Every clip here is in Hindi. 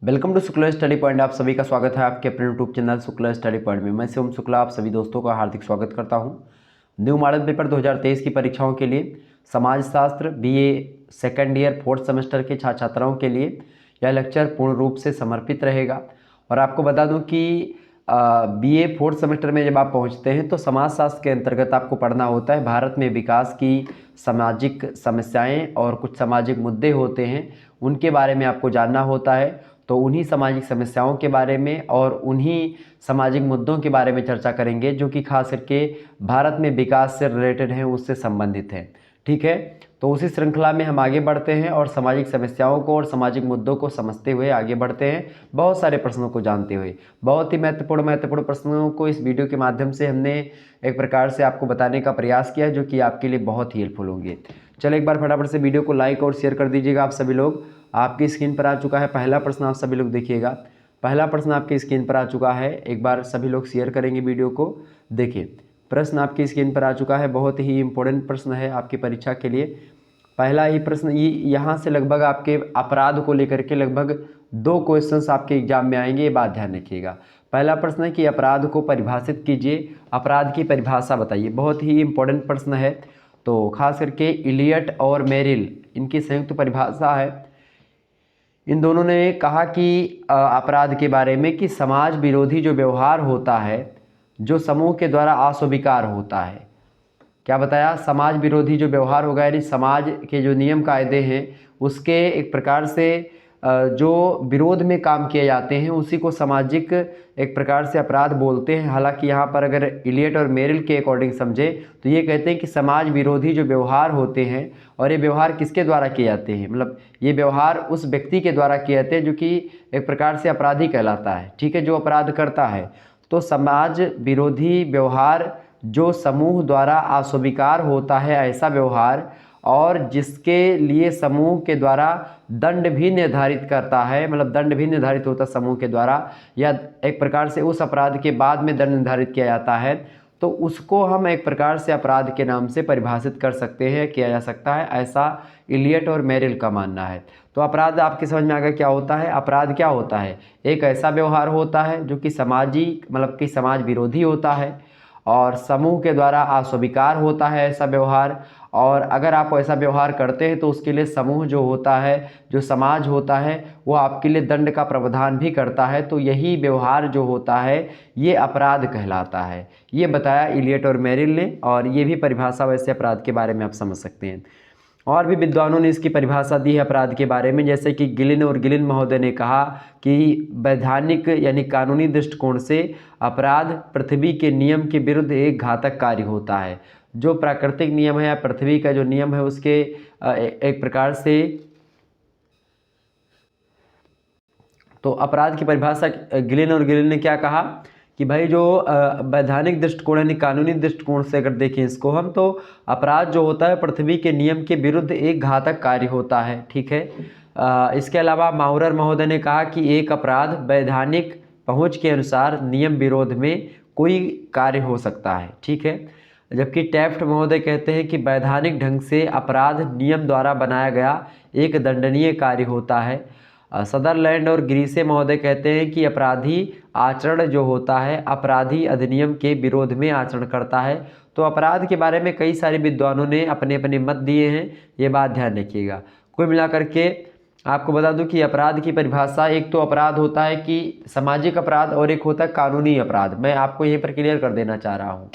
Welcome to Shukla study point. आप सभी का स्वागत है आपके अपने YouTube channel Shukla study point में। मैं शिवम शुक्ला आप सभी दोस्तों का हार्दिक स्वागत करता हूं। न्यू मॉडल पेपर 2023 की परीक्षाओं के लिए समाजशास्त्र BA second year fourth semester के छात्र छात्राओं के लिए यह लेक्चर पूर्ण रूप से समर्पित रहेगा। और आपको बता दूं कि बीए फोर्थ सेमेस्टर में जब आप पहुंचते हैं तो समाजशास्त्र के अंतर्गत आपको पढ़ना होता है भारत में विकास की सामाजिक समस्याएं और कुछ सामाजिक मुद्दे होते हैं, उनके बारे में आपको जानना होता है। तो उन्हीं सामाजिक समस्याओं के बारे में और उन्हीं सामाजिक मुद्दों के बारे में चर्चा करेंगे जो कि खास करके भारत में विकास से रिलेटेड हैं, उससे संबंधित हैं। ठीक है, तो उसी श्रृंखला में हम आगे बढ़ते हैं और सामाजिक समस्याओं को और सामाजिक मुद्दों को समझते हुए आगे बढ़ते हैं, बहुत सारे प्रश्नों को जानते हुए। बहुत ही महत्वपूर्ण प्रश्नों को इस वीडियो के माध्यम से हमने एक प्रकार से आपको बताने का प्रयास किया जो कि आपके लिए बहुत ही हेल्पफुल होंगे। चलो एक बार फटाफट से वीडियो को लाइक और शेयर कर दीजिएगा आप सभी लोग। आपकी स्क्रीन पर आ चुका है पहला प्रश्न, आप सभी लोग देखिएगा। पहला प्रश्न आपकी स्क्रीन पर आ चुका है, एक बार सभी लोग शेयर करेंगे वीडियो को। देखिए प्रश्न आपकी स्क्रीन पर आ चुका है, बहुत ही इंपॉर्टेंट प्रश्न है आपकी परीक्षा के लिए। पहला ही प्रश्न यहाँ से लगभग आपके अपराध को लेकर के लगभग 2 क्वेश्चंस आपके एग्जाम में आएंगे, ये बात ध्यान रखिएगा। पहला प्रश्न है कि अपराध को परिभाषित कीजिए, अपराध की परिभाषा बताइए। बहुत ही इंपॉर्टेंट प्रश्न है। तो खास करके इलियट और मेरिल इनकी संयुक्त परिभाषा है। इन दोनों ने कहा कि अपराध के बारे में कि समाज विरोधी जो व्यवहार होता है जो समूह के द्वारा अस्वीकार होता है। क्या बताया? समाज विरोधी जो व्यवहार होगा यानी समाज के जो नियम कायदे हैं उसके एक प्रकार से जो विरोध में काम किए जाते हैं उसी को सामाजिक एक प्रकार से अपराध बोलते हैं। हालांकि यहाँ पर अगर इलियट और मेरिल के अकॉर्डिंग समझे तो ये कहते हैं कि समाज विरोधी जो व्यवहार होते हैं और ये व्यवहार किसके द्वारा किए जाते हैं, मतलब ये व्यवहार उस व्यक्ति के द्वारा किए जाते हैं जो कि एक प्रकार से अपराधी कहलाता है। ठीक है, जो अपराध करता है। तो समाज विरोधी व्यवहार जो समूह द्वारा अस्वीकार होता है ऐसा व्यवहार, और जिसके लिए समूह के द्वारा दंड भी निर्धारित करता है, मतलब दंड भी निर्धारित होता है समूह के द्वारा, या एक प्रकार से उस अपराध के बाद में दंड निर्धारित किया जाता है, तो उसको हम एक प्रकार से अपराध के नाम से परिभाषित कर सकते हैं, किया जा सकता है। ऐसा इलियट और मेरिल का मानना है। तो अपराध आपके समझ में आ गया क्या होता है। अपराध क्या होता है? एक ऐसा व्यवहार होता है जो कि मतलब कि समाज विरोधी होता है और समूह के द्वारा अस्वीकार होता है ऐसा व्यवहार। और अगर आप ऐसा व्यवहार करते हैं तो उसके लिए समूह जो होता है, जो समाज होता है, वो आपके लिए दंड का प्रावधान भी करता है। तो यही व्यवहार जो होता है ये अपराध कहलाता है। ये बताया इलियट और मेरिल ने, और ये भी परिभाषा वैसे अपराध के बारे में आप समझ सकते हैं। और भी विद्वानों ने इसकी परिभाषा दी है अपराध के बारे में, जैसे कि गिलिन महोदय ने कहा कि वैधानिक यानी कानूनी दृष्टिकोण से अपराध पृथ्वी के नियम के विरुद्ध एक घातक कार्य होता है। जो प्राकृतिक नियम है या पृथ्वी का जो नियम है उसके एक प्रकार से, तो अपराध की परिभाषा गिलिन ने क्या कहा कि भाई जो वैधानिक दृष्टिकोण यानी कानूनी दृष्टिकोण से अगर देखें इसको हम, तो अपराध जो होता है पृथ्वी के नियम के विरुद्ध एक घातक कार्य होता है। ठीक है, इसके अलावा माउरर महोदय ने कहा कि एक अपराध वैधानिक पहुंच के अनुसार नियम विरोध में कोई कार्य हो सकता है। ठीक है, जबकि टैफ्ट महोदय कहते हैं कि वैधानिक ढंग से अपराध नियम द्वारा बनाया गया एक दंडनीय कार्य होता है। सदरलैंड और ग्रीसे महोदय कहते हैं कि अपराधी आचरण जो होता है अपराधी अधिनियम के विरोध में आचरण करता है। तो अपराध के बारे में कई सारे विद्वानों ने अपने अपने मत दिए हैं, ये बात ध्यान रखिएगा। कुल मिलाकर के आपको बता दूं कि अपराध की परिभाषा, एक तो अपराध होता है कि सामाजिक अपराध और एक होता है कानूनी अपराध। मैं आपको यहीं पर क्लियर कर देना चाह रहा हूँ।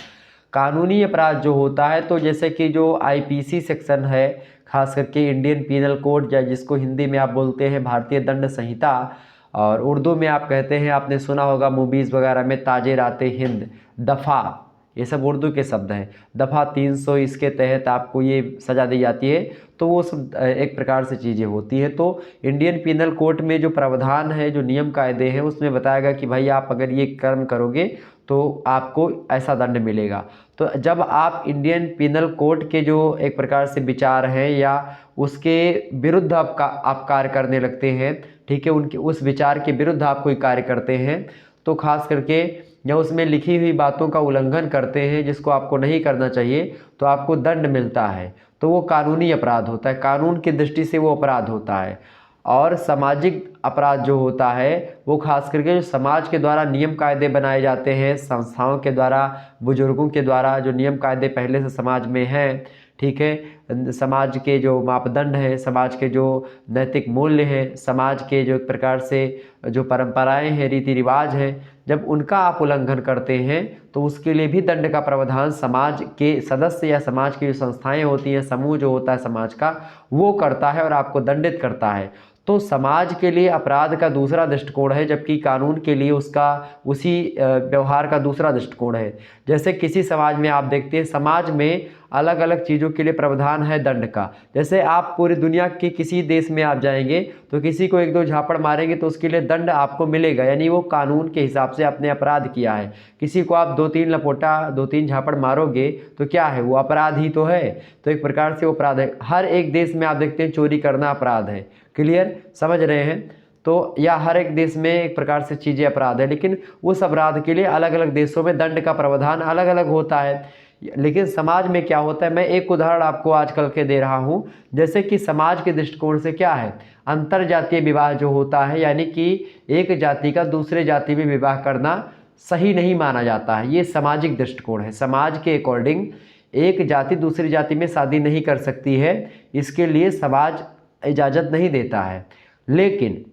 कानूनी अपराध जो होता है तो जैसे कि जो आईपीसी सेक्शन है, खास करके इंडियन पीनल कोड, या जिसको हिंदी में आप बोलते हैं भारतीय दंड संहिता, और उर्दू में आप कहते हैं, आपने सुना होगा मूवीज़ वगैरह में ताजे-राते हिंद, दफ़ा, ये सब उर्दू के शब्द हैं। दफ़ा 300 इसके तहत आपको ये सज़ा दी जाती है। तो वो सब एक प्रकार से चीज़ें होती हैं। तो इंडियन पीनल कोड में जो प्रावधान है, जो नियम कायदे हैं, उसमें बताया गया कि भाई आप अगर ये कर्म करोगे तो आपको ऐसा दंड मिलेगा। तो जब आप इंडियन पीनल कोड के जो एक प्रकार से विचार हैं या उसके विरुद्ध आप कार्य करने लगते हैं, ठीक है, उनके उस विचार के विरुद्ध आप कोई कार्य करते हैं, तो खास करके या उसमें लिखी हुई बातों का उल्लंघन करते हैं जिसको आपको नहीं करना चाहिए, तो आपको दंड मिलता है। तो वो कानूनी अपराध होता है, कानून की दृष्टि से वो अपराध होता है। और सामाजिक अपराध जो होता है वो खास करके जो समाज के द्वारा नियम कायदे बनाए जाते हैं, संस्थाओं के द्वारा, बुजुर्गों के द्वारा जो नियम कायदे पहले से समाज में हैं, ठीक है, समाज के जो मापदंड है, समाज के जो नैतिक मूल्य है, समाज के जो एक प्रकार से जो परंपराएं हैं, रीति रिवाज है, जब उनका आप उल्लंघन करते हैं तो उसके लिए भी दंड का प्रावधान समाज के सदस्य या समाज की जो संस्थाएं होती हैं, समूह जो होता है समाज का, वो करता है और आपको दंडित करता है। तो समाज के लिए अपराध का दूसरा दृष्टिकोण है, जबकि कानून के लिए उसका उसी व्यवहार का दूसरा दृष्टिकोण है। जैसे किसी समाज में आप देखते हैं, समाज में अलग अलग चीज़ों के लिए प्रावधान है दंड का। जैसे आप पूरी दुनिया के किसी देश में आप जाएंगे तो किसी को एक दो झापड़ मारेंगे तो उसके लिए दंड आपको मिलेगा, यानी वो कानून के हिसाब से आपने अपराध किया है। किसी को आप 2-3 लपोटा 2-3 झापड़ मारोगे तो क्या है, वो अपराध ही तो है। तो एक प्रकार से वो अपराध है। हर एक देश में आप देखते हैं चोरी करना अपराध है। क्लियर, समझ रहे हैं? तो या हर एक देश में एक प्रकार से चीज़ें अपराध है, लेकिन उस अपराध के लिए अलग अलग देशों में दंड का प्रावधान अलग अलग होता है। लेकिन समाज में क्या होता है, मैं एक उदाहरण आपको आजकल के दे रहा हूँ। जैसे कि समाज के दृष्टिकोण से क्या है, अंतर जातीय विवाह जो होता है, यानी कि एक जाति का दूसरे जाति में विवाह करना सही नहीं माना जाता है। ये सामाजिक दृष्टिकोण है। समाज के अकॉर्डिंग एक जाति दूसरी जाति में शादी नहीं कर सकती है, इसके लिए समाज इजाज़त नहीं देता है, लेकिन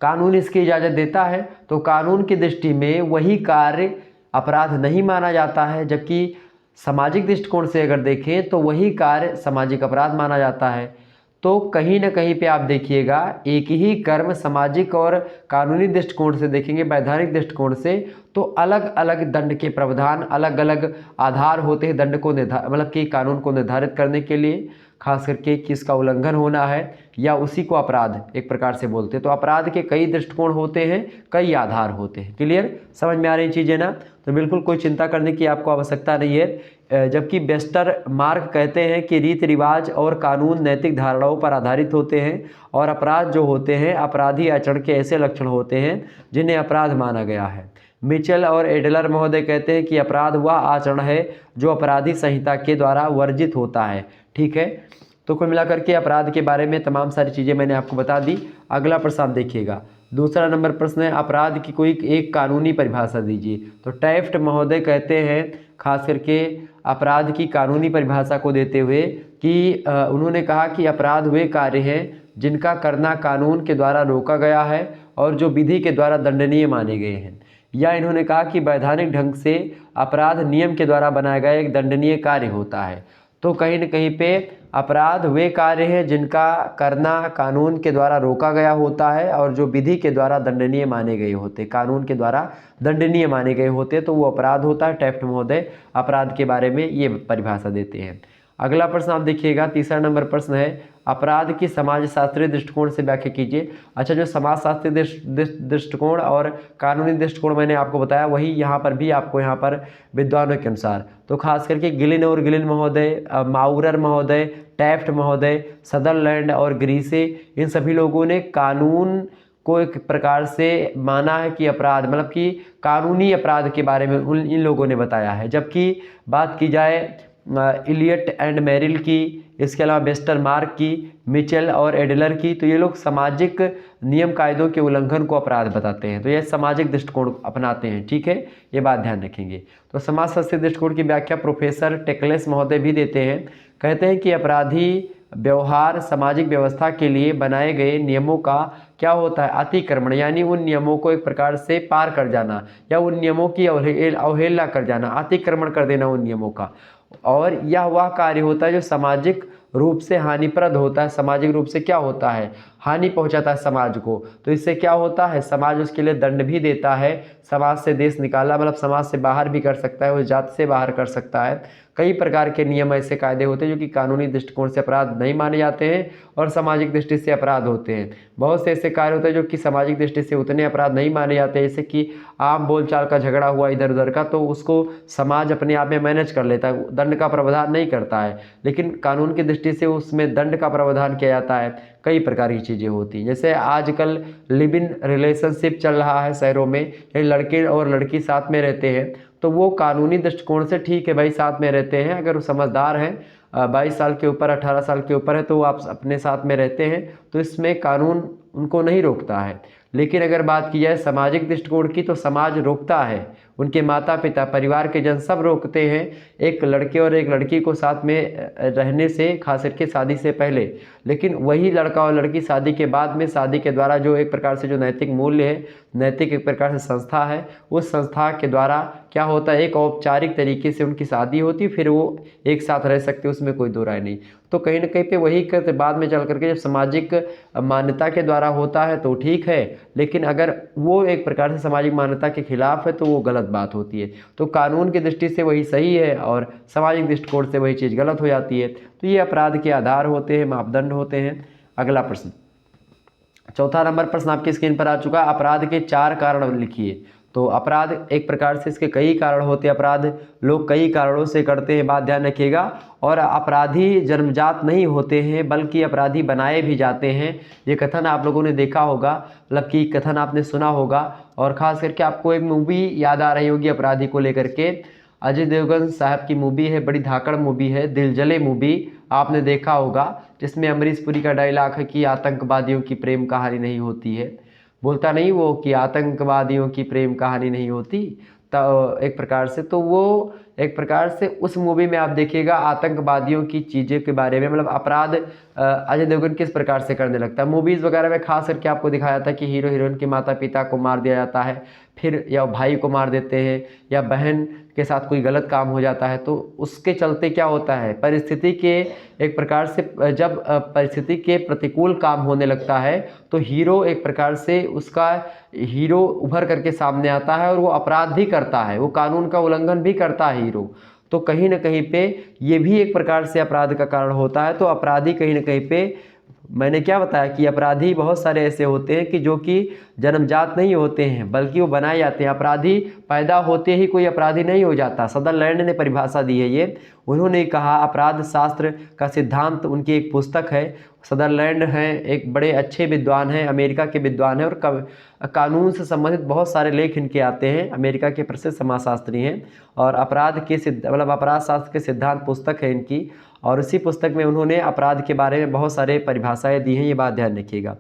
कानून इसकी इजाज़त देता है। तो कानून की दृष्टि में वही कार्य अपराध नहीं माना जाता है, जबकि सामाजिक दृष्टिकोण से अगर देखें तो वही कार्य सामाजिक अपराध माना जाता है। तो कहीं ना कहीं पे आप देखिएगा, एक ही कर्म सामाजिक और कानूनी दृष्टिकोण से देखेंगे, वैधानिक दृष्टिकोण से, तो अलग अलग दंड के प्रावधान, अलग अलग आधार होते हैं दंड को मतलब कि कानून को निर्धारित करने के लिए, खास करके किसका उल्लंघन होना है या उसी को अपराध एक प्रकार से बोलते हैं। तो अपराध के कई दृष्टिकोण होते हैं, कई आधार होते हैं। क्लियर, समझ में आ रही चीज़ें ना? तो बिल्कुल कोई चिंता करने की आपको आवश्यकता नहीं है। जबकि वेस्टर मार्क कहते हैं कि रीति रिवाज और कानून नैतिक धारणाओं पर आधारित होते हैं, और अपराध जो होते हैं अपराधी आचरण के ऐसे लक्षण होते हैं जिन्हें अपराध माना गया है। मिचेल और एडलर महोदय कहते हैं कि अपराध वह आचरण है जो अपराधी संहिता के द्वारा वर्जित होता है। ठीक है, तो कुल मिलाकर के अपराध के बारे में तमाम सारी चीज़ें मैंने आपको बता दी। अगला प्रश्न आप देखिएगा, दूसरा नंबर प्रश्न है, अपराध की कोई एक कानूनी परिभाषा दीजिए। तो टैफ्ट महोदय कहते हैं, खास करके अपराध की कानूनी परिभाषा को देते हुए, कि उन्होंने कहा कि अपराध वे कार्य हैं जिनका करना कानून के द्वारा रोका गया है और जो विधि के द्वारा दंडनीय माने गए हैं। या इन्होंने कहा कि वैधानिक ढंग से अपराध नियम के द्वारा बनाया गया एक दंडनीय कार्य होता है। तो कहीं न कहीं पे अपराध वे कार्य हैं जिनका करना कानून के द्वारा रोका गया होता है और जो विधि के द्वारा दंडनीय माने गए होते, कानून के द्वारा दंडनीय माने गए होते, तो वो अपराध होता है। टैफ्ट महोदय अपराध के बारे में ये परिभाषा देते हैं। अगला प्रश्न आप देखिएगा, तीसरा नंबर प्रश्न है, अपराध की समाजशास्त्रीय दृष्टिकोण से व्याख्या कीजिए। अच्छा, जो समाजशास्त्रीय दृष्टिकोण और कानूनी दृष्टिकोण मैंने आपको बताया, वही यहाँ पर भी आपको यहाँ पर विद्वानों के अनुसार, तो खास करके गिलिन और गिलिन महोदय, माउरर महोदय, टैफ्ट महोदय, सदरलैंड और ग्रीसे, इन सभी लोगों ने कानून को एक प्रकार से माना है कि अपराध मतलब कि कानूनी अपराध के बारे में इन लोगों ने बताया है। जबकि बात की जाए इलियट एंड मेरिल की, इसके अलावा वेस्टर मार्क की, मिचेल और एडलर की, तो ये लोग सामाजिक नियम कायदों के उल्लंघन को अपराध बताते हैं। तो ये सामाजिक दृष्टिकोण अपनाते हैं। ठीक है, ये बात ध्यान रखेंगे। तो समाजशास्त्रीय दृष्टिकोण की व्याख्या प्रोफेसर टेक्लेस महोदय भी देते हैं। कहते हैं कि अपराधी व्यवहार सामाजिक व्यवस्था के लिए बनाए गए नियमों का क्या होता है, अतिक्रमण, यानी उन नियमों को एक प्रकार से पार कर जाना या उन नियमों की अवहेलना कर जाना, अतिक्रमण कर देना उन नियमों का। और यह वह कार्य होता है जो सामाजिक रूप से हानिप्रद होता है। सामाजिक रूप से क्या होता है, हानि पहुंचाता है समाज को। तो इससे क्या होता है, समाज उसके लिए दंड भी देता है, समाज से देश निकाला मतलब समाज से बाहर भी कर सकता है, उस जाति से बाहर कर सकता है। कई प्रकार के नियम ऐसे कायदे होते हैं जो कि कानूनी दृष्टिकोण से अपराध नहीं माने जाते हैं और सामाजिक दृष्टि से अपराध होते हैं। बहुत से ऐसे कार्य होते हैं जो कि सामाजिक दृष्टि से उतने अपराध नहीं माने जाते, जैसे कि आम बोलचाल का झगड़ा हुआ इधर उधर का, तो उसको समाज अपने आप में मैनेज कर लेता है, दंड का प्रावधान नहीं करता है। लेकिन कानून की दृष्टि से उसमें दंड का प्रावधान किया जाता है। कई प्रकार की चीज़ें होती हैं, जैसे आजकल लिव इन रिलेशनशिप चल रहा है शहरों में, लड़के और लड़की साथ में रहते हैं, तो वो कानूनी दृष्टिकोण से ठीक है भाई, साथ में रहते हैं, अगर वो समझदार हैं, 22 साल के ऊपर 18 साल के ऊपर है तो आप अपने साथ में रहते हैं, तो इसमें कानून उनको नहीं रोकता है। लेकिन अगर बात की जाए सामाजिक दृष्टिकोण की, तो समाज रोकता है, उनके माता पिता परिवार के जन सब रोकते हैं एक लड़के और एक लड़की को साथ में रहने से, खास करके शादी से पहले। लेकिन वही लड़का और लड़की शादी के बाद में, शादी के द्वारा जो एक प्रकार से जो नैतिक मूल्य है, नैतिक एक प्रकार से संस्था है, उस संस्था के द्वारा क्या होता है, एक औपचारिक तरीके से उनकी शादी होती, फिर वो एक साथ रह सकते, उसमें कोई दो राय नहीं। तो कहीं ना कहीं पे वही करते, बाद में चल करके जब सामाजिक मान्यता के द्वारा होता है तो ठीक है, लेकिन अगर वो एक प्रकार से सामाजिक मान्यता के खिलाफ है तो वो गलत बात होती है। तो कानून की दृष्टि से वही सही है और सामाजिक दृष्टिकोण से वही चीज़ गलत हो जाती है। तो ये अपराध के आधार होते हैं, मापदंड होते हैं। अगला प्रश्न, चौथा नंबर प्रश्न आपकी स्क्रीन पर आ चुका। अपराध के 4 कारण लिखिए। तो अपराध एक प्रकार से इसके कई कारण होते हैं, अपराध लोग कई कारणों से करते हैं, बात ध्यान रखिएगा। और अपराधी जन्मजात नहीं होते हैं बल्कि अपराधी बनाए भी जाते हैं। ये कथन आप लोगों ने देखा होगा, मतलब कि कथन आपने सुना होगा। और ख़ास करके आपको एक मूवी याद आ रही होगी अपराधी को लेकर के, अजय देवगन साहब की मूवी है, बड़ी धाकड़ मूवी है, दिल जले मूवी, आपने देखा होगा, जिसमें अमरीश पुरी का डायलॉग है कि आतंकवादियों की प्रेम कहानी नहीं होती है। बोलता नहीं वो कि आतंकवादियों की प्रेम कहानी नहीं होती, तो एक प्रकार से, तो वो एक प्रकार से उस मूवी में आप देखिएगा आतंकवादियों की चीज़ें के बारे में, मतलब अपराध अजय देवगन किस प्रकार से करने लगता है। मूवीज़ वगैरह में खास करके आपको दिखाया था कि हीरो हीरोइन के माता पिता को मार दिया जाता है, फिर या भाई को मार देते हैं, या बहन के साथ कोई गलत काम हो जाता है, तो उसके चलते क्या होता है, परिस्थिति के एक प्रकार से जब परिस्थिति के प्रतिकूल काम होने लगता है तो हीरो एक प्रकार से उसका हीरो उभर करके सामने आता है और वो अपराध भी करता है, वो कानून का उल्लंघन भी करता है हीरो। तो कहीं ना कहीं पे ये भी एक प्रकार से अपराध का कारण होता है। तो अपराधी कहीं ना कहीं पे, मैंने क्या बताया कि अपराधी बहुत सारे ऐसे होते हैं कि जो कि जन्मजात नहीं होते हैं बल्कि वो बनाए जाते हैं। अपराधी पैदा होते ही कोई अपराधी नहीं हो जाता। सदरलैंड ने परिभाषा दी है ये, उन्होंने कहा, अपराध शास्त्र का सिद्धांत उनकी एक पुस्तक है। सदरलैंड हैं, एक बड़े अच्छे विद्वान हैं, अमेरिका के विद्वान हैं, और कानून से संबंधित बहुत सारे लेख इनके आते हैं, अमेरिका के प्रसिद्ध समाजशास्त्री हैं। और अपराध के मतलब अपराध शास्त्र के सिद्धांत पुस्तक है इनकी, और उसी पुस्तक में उन्होंने अपराध के बारे में बहुत सारे परिभाषाएं दी हैं, ये बात ध्यान रखिएगा।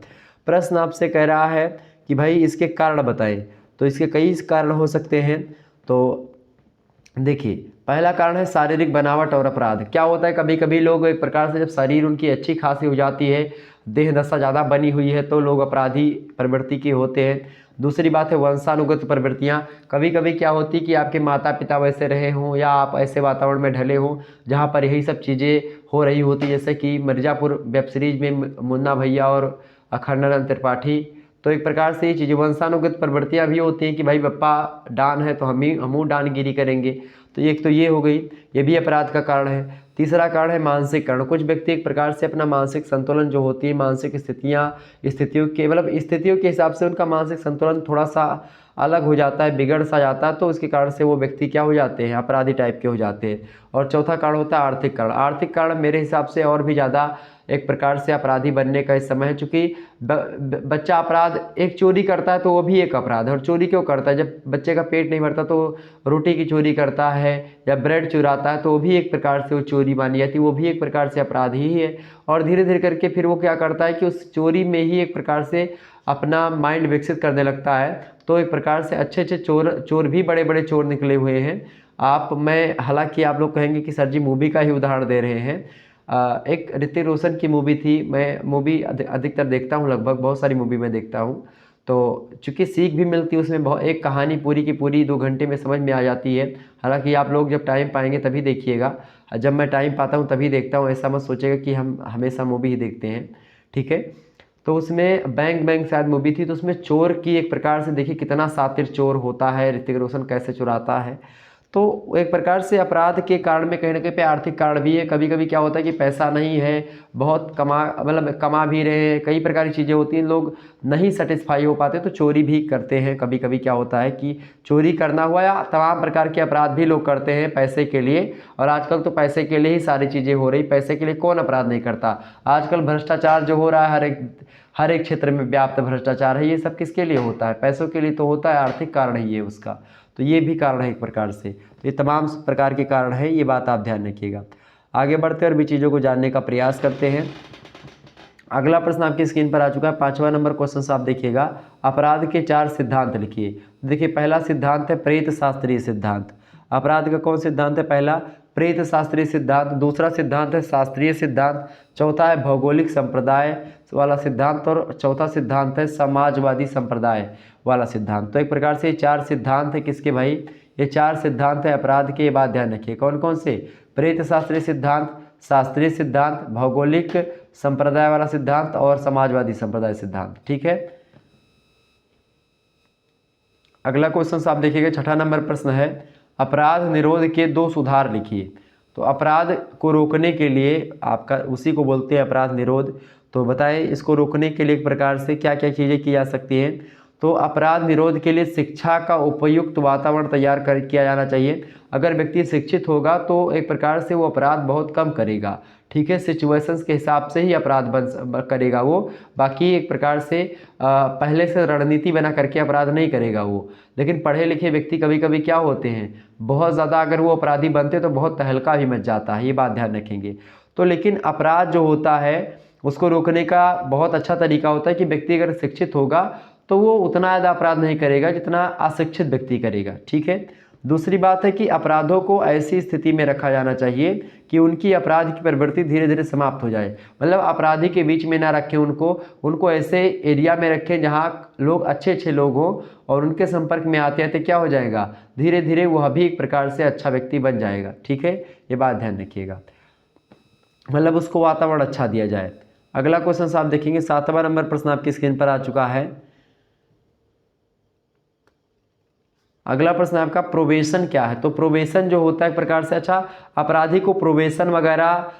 प्रश्न आपसे कह रहा है कि भाई इसके कारण बताएं, तो इसके कई कारण हो सकते हैं। तो देखिए, पहला कारण है शारीरिक बनावट और अपराध। क्या होता है, कभी कभी लोग एक प्रकार से जब शरीर उनकी अच्छी खासी हो जाती है, देह दशा ज़्यादा बनी हुई है, तो लोग अपराधी प्रवृत्ति के होते हैं। दूसरी बात है वंशानुगत प्रवृत्तियाँ। कभी कभी क्या होती है कि आपके माता पिता वैसे रहे हों या आप ऐसे वातावरण में ढले हों जहाँ पर यही सब चीज़ें हो रही होती, जैसे कि मिर्ज़ापुर वेब सीरीज में मुन्ना भैया और अखंडानंद त्रिपाठी। तो एक प्रकार से ये चीज़ें वंशानुगत प्रवृत्तियाँ भी होती हैं कि भाई पप्पा डान है तो हम डानगिरी करेंगे। तो एक तो ये हो गई, ये भी अपराध का कारण है। तीसरा कारण है मानसिक कारण। कुछ व्यक्ति एक प्रकार से अपना मानसिक संतुलन जो होती है, मानसिक स्थितियों के मतलब स्थितियों के हिसाब से उनका मानसिक संतुलन थोड़ा सा अलग हो जाता है, बिगड़ सा जाता है, तो उसके कारण से वो व्यक्ति क्या हो जाते हैं, अपराधी टाइप के हो जाते हैं। और चौथा कारण होता है आर्थिक कारण। आर्थिक कारण मेरे हिसाब से और भी ज़्यादा एक प्रकार से अपराधी बनने का इस समय है, चूँकि बच्चा अपराध एक चोरी करता है तो वो भी एक अपराध है। और चोरी क्यों करता है, जब बच्चे का पेट नहीं भरता तो रोटी की चोरी करता है या ब्रेड चुराता है तो वो भी एक प्रकार से वो चोरी मानी जाती है, वो भी एक प्रकार से अपराध ही है। और धीरे धीरे करके फिर वो क्या करता है कि उस चोरी में ही एक प्रकार से अपना माइंड विकसित करने लगता है। तो एक प्रकार से अच्छे अच्छे चोर भी बड़े बड़े चोर निकले हुए हैं। मैं हालांकि आप लोग कहेंगे कि सर जी मूवी का ही उदाहरण दे रहे हैं। एक ऋतिक रोशन की मूवी थी, मैं मूवी अधिकतर देखता हूँ, लगभग बहुत सारी मूवी मैं देखता हूँ, तो चूँकि सीख भी मिलती है उसमें, बहुत एक कहानी पूरी की पूरी 2 घंटे में समझ में आ जाती है। हालांकि आप लोग जब टाइम पाएंगे तभी देखिएगा, जब मैं टाइम पाता हूँ तभी देखता हूँ, ऐसा मत सोचेगा कि हम हमेशा मूवी ही देखते हैं, ठीक है। तो उसमें बैंक शायद मूवी थी, तो उसमें चोर की एक प्रकार से देखिए कितना शातिर चोर होता है, ऋतिक रोशन कैसे चुराता है। तो एक प्रकार से अपराध के कारण में कहीं ना कहीं पे आर्थिक कारण भी है। कभी कभी क्या होता है कि पैसा नहीं है, बहुत कमा भी रहे हैं, कई प्रकार की चीज़ें होती हैं, लोग नहीं सेटिस्फाई हो पाते तो चोरी भी करते हैं। कभी कभी क्या होता है कि चोरी करना हुआ या तमाम प्रकार के अपराध भी लोग करते हैं पैसे के लिए। और आजकल तो पैसे के लिए ही सारी चीज़ें हो रही, पैसे के लिए कौन अपराध नहीं करता। आजकल भ्रष्टाचार जो हो रहा है हर एक क्षेत्र में व्याप्त भ्रष्टाचार है, ये सब किसके लिए होता है, पैसों के लिए तो होता है, आर्थिक कारण ही है उसका। तो ये भी कारण है एक प्रकार से। तो ये तमाम प्रकार के कारण है, ये बात आप ध्यान रखिएगा। आगे बढ़ते हैं और भी चीज़ों को जानने का प्रयास करते हैं। अगला प्रश्न आपकी स्क्रीन पर आ चुका है, 5वां नंबर क्वेश्चन से आप देखिएगा, अपराध के 4 सिद्धांत लिखिए। देखिए पहला सिद्धांत है प्रेत शास्त्रीय सिद्धांत। अपराध का कौन सिद्धांत है? पहला प्रेत शास्त्रीय सिद्धांत। दूसरा सिद्धांत है शास्त्रीय सिद्धांत। चौथा है भौगोलिक संप्रदाय वाला सिद्धांत और चौथा सिद्धांत है समाजवादी संप्रदाय वाला सिद्धांत। तो एक प्रकार से 4 सिद्धांत है किसके भाई? ये 4 सिद्धांत है अपराध के। ये बात ध्यान रखिए कौन कौन से? प्रेत शास्त्रीय सिद्धांत, शास्त्रीय सिद्धांत, भौगोलिक संप्रदाय वाला सिद्धांत और समाजवादी संप्रदाय सिद्धांत। ठीक है। अगला क्वेश्चन आप देखिएगा, 6ठा नंबर प्रश्न है, अपराध निरोध के 2 सुधार लिखिए। तो अपराध को रोकने के लिए आपका उसी को बोलते हैं अपराध निरोध। तो बताएं इसको रोकने के लिए एक प्रकार से क्या क्या चीज़ें की जा सकती हैं। तो अपराध निरोध के लिए शिक्षा का उपयुक्त वातावरण तैयार किया जाना चाहिए। अगर व्यक्ति शिक्षित होगा तो एक प्रकार से वो अपराध बहुत कम करेगा। ठीक है, सिचुएशंस के हिसाब से ही अपराध करेगा वो, बाकी एक प्रकार से पहले से रणनीति बना करके अपराध नहीं करेगा वो। लेकिन पढ़े लिखे व्यक्ति कभी कभी क्या होते हैं, बहुत ज़्यादा अगर वो अपराधी बनते तो बहुत तहलका भी मच जाता है, ये बात ध्यान रखेंगे। तो लेकिन अपराध जो होता है उसको रोकने का बहुत अच्छा तरीका होता है कि व्यक्ति अगर शिक्षित होगा तो वो उतना ज़्यादा अपराध नहीं करेगा जितना अशिक्षित व्यक्ति करेगा। ठीक है। दूसरी बात है कि अपराधों को ऐसी स्थिति में रखा जाना चाहिए कि उनकी अपराध की प्रवृत्ति धीरे धीरे समाप्त हो जाए। मतलब अपराधी के बीच में ना रखें उनको ऐसे एरिया में रखें जहाँ लोग अच्छे लोग हों और उनके संपर्क में आते आते क्या हो जाएगा, धीरे धीरे वह भी एक प्रकार से अच्छा व्यक्ति बन जाएगा। ठीक है, ये बात ध्यान रखिएगा, मतलब उसको वातावरण अच्छा दिया जाए। अगला क्वेश्चन आप देखेंगे, 7वां नंबर प्रश्न आपकी स्क्रीन पर आ चुका है। अगला प्रश्न आपका प्रोबेशन क्या है। तो प्रोबेशन जो होता है एक प्रकार से, अच्छा अपराधी को प्रोबेशन वगैरह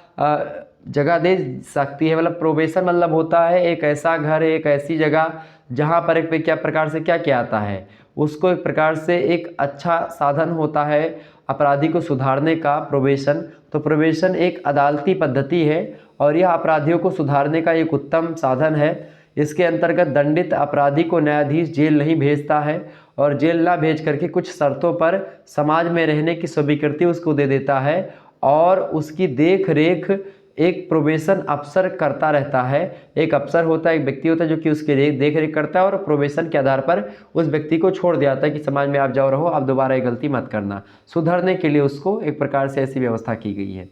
जगह दे सकती है। मतलब प्रोबेशन मतलब होता है एक ऐसा घर, एक ऐसी जगह जहाँ पर एक क्या प्रकार से क्या क्या आता है, उसको एक प्रकार से एक अच्छा साधन होता है अपराधी को सुधारने का प्रोबेशन। तो प्रोबेशन एक अदालती पद्धति है और यह अपराधियों को सुधारने का एक उत्तम साधन है। इसके अंतर्गत दंडित अपराधी को न्यायाधीश जेल नहीं भेजता है और जेल ना भेज करके कुछ शर्तों पर समाज में रहने की स्वीकृति उसको दे देता है और उसकी देख रेख एक प्रोबेशन अफसर करता रहता है। एक अफसर होता है, एक व्यक्ति होता है जो कि उसकी देख रेख करता है और प्रोबेशन के आधार पर उस व्यक्ति को छोड़ दिया जाता है कि समाज में आप जाओ रहो, आप दोबारा ये गलती मत करना। सुधरने के लिए उसको एक प्रकार से ऐसी व्यवस्था की गई है।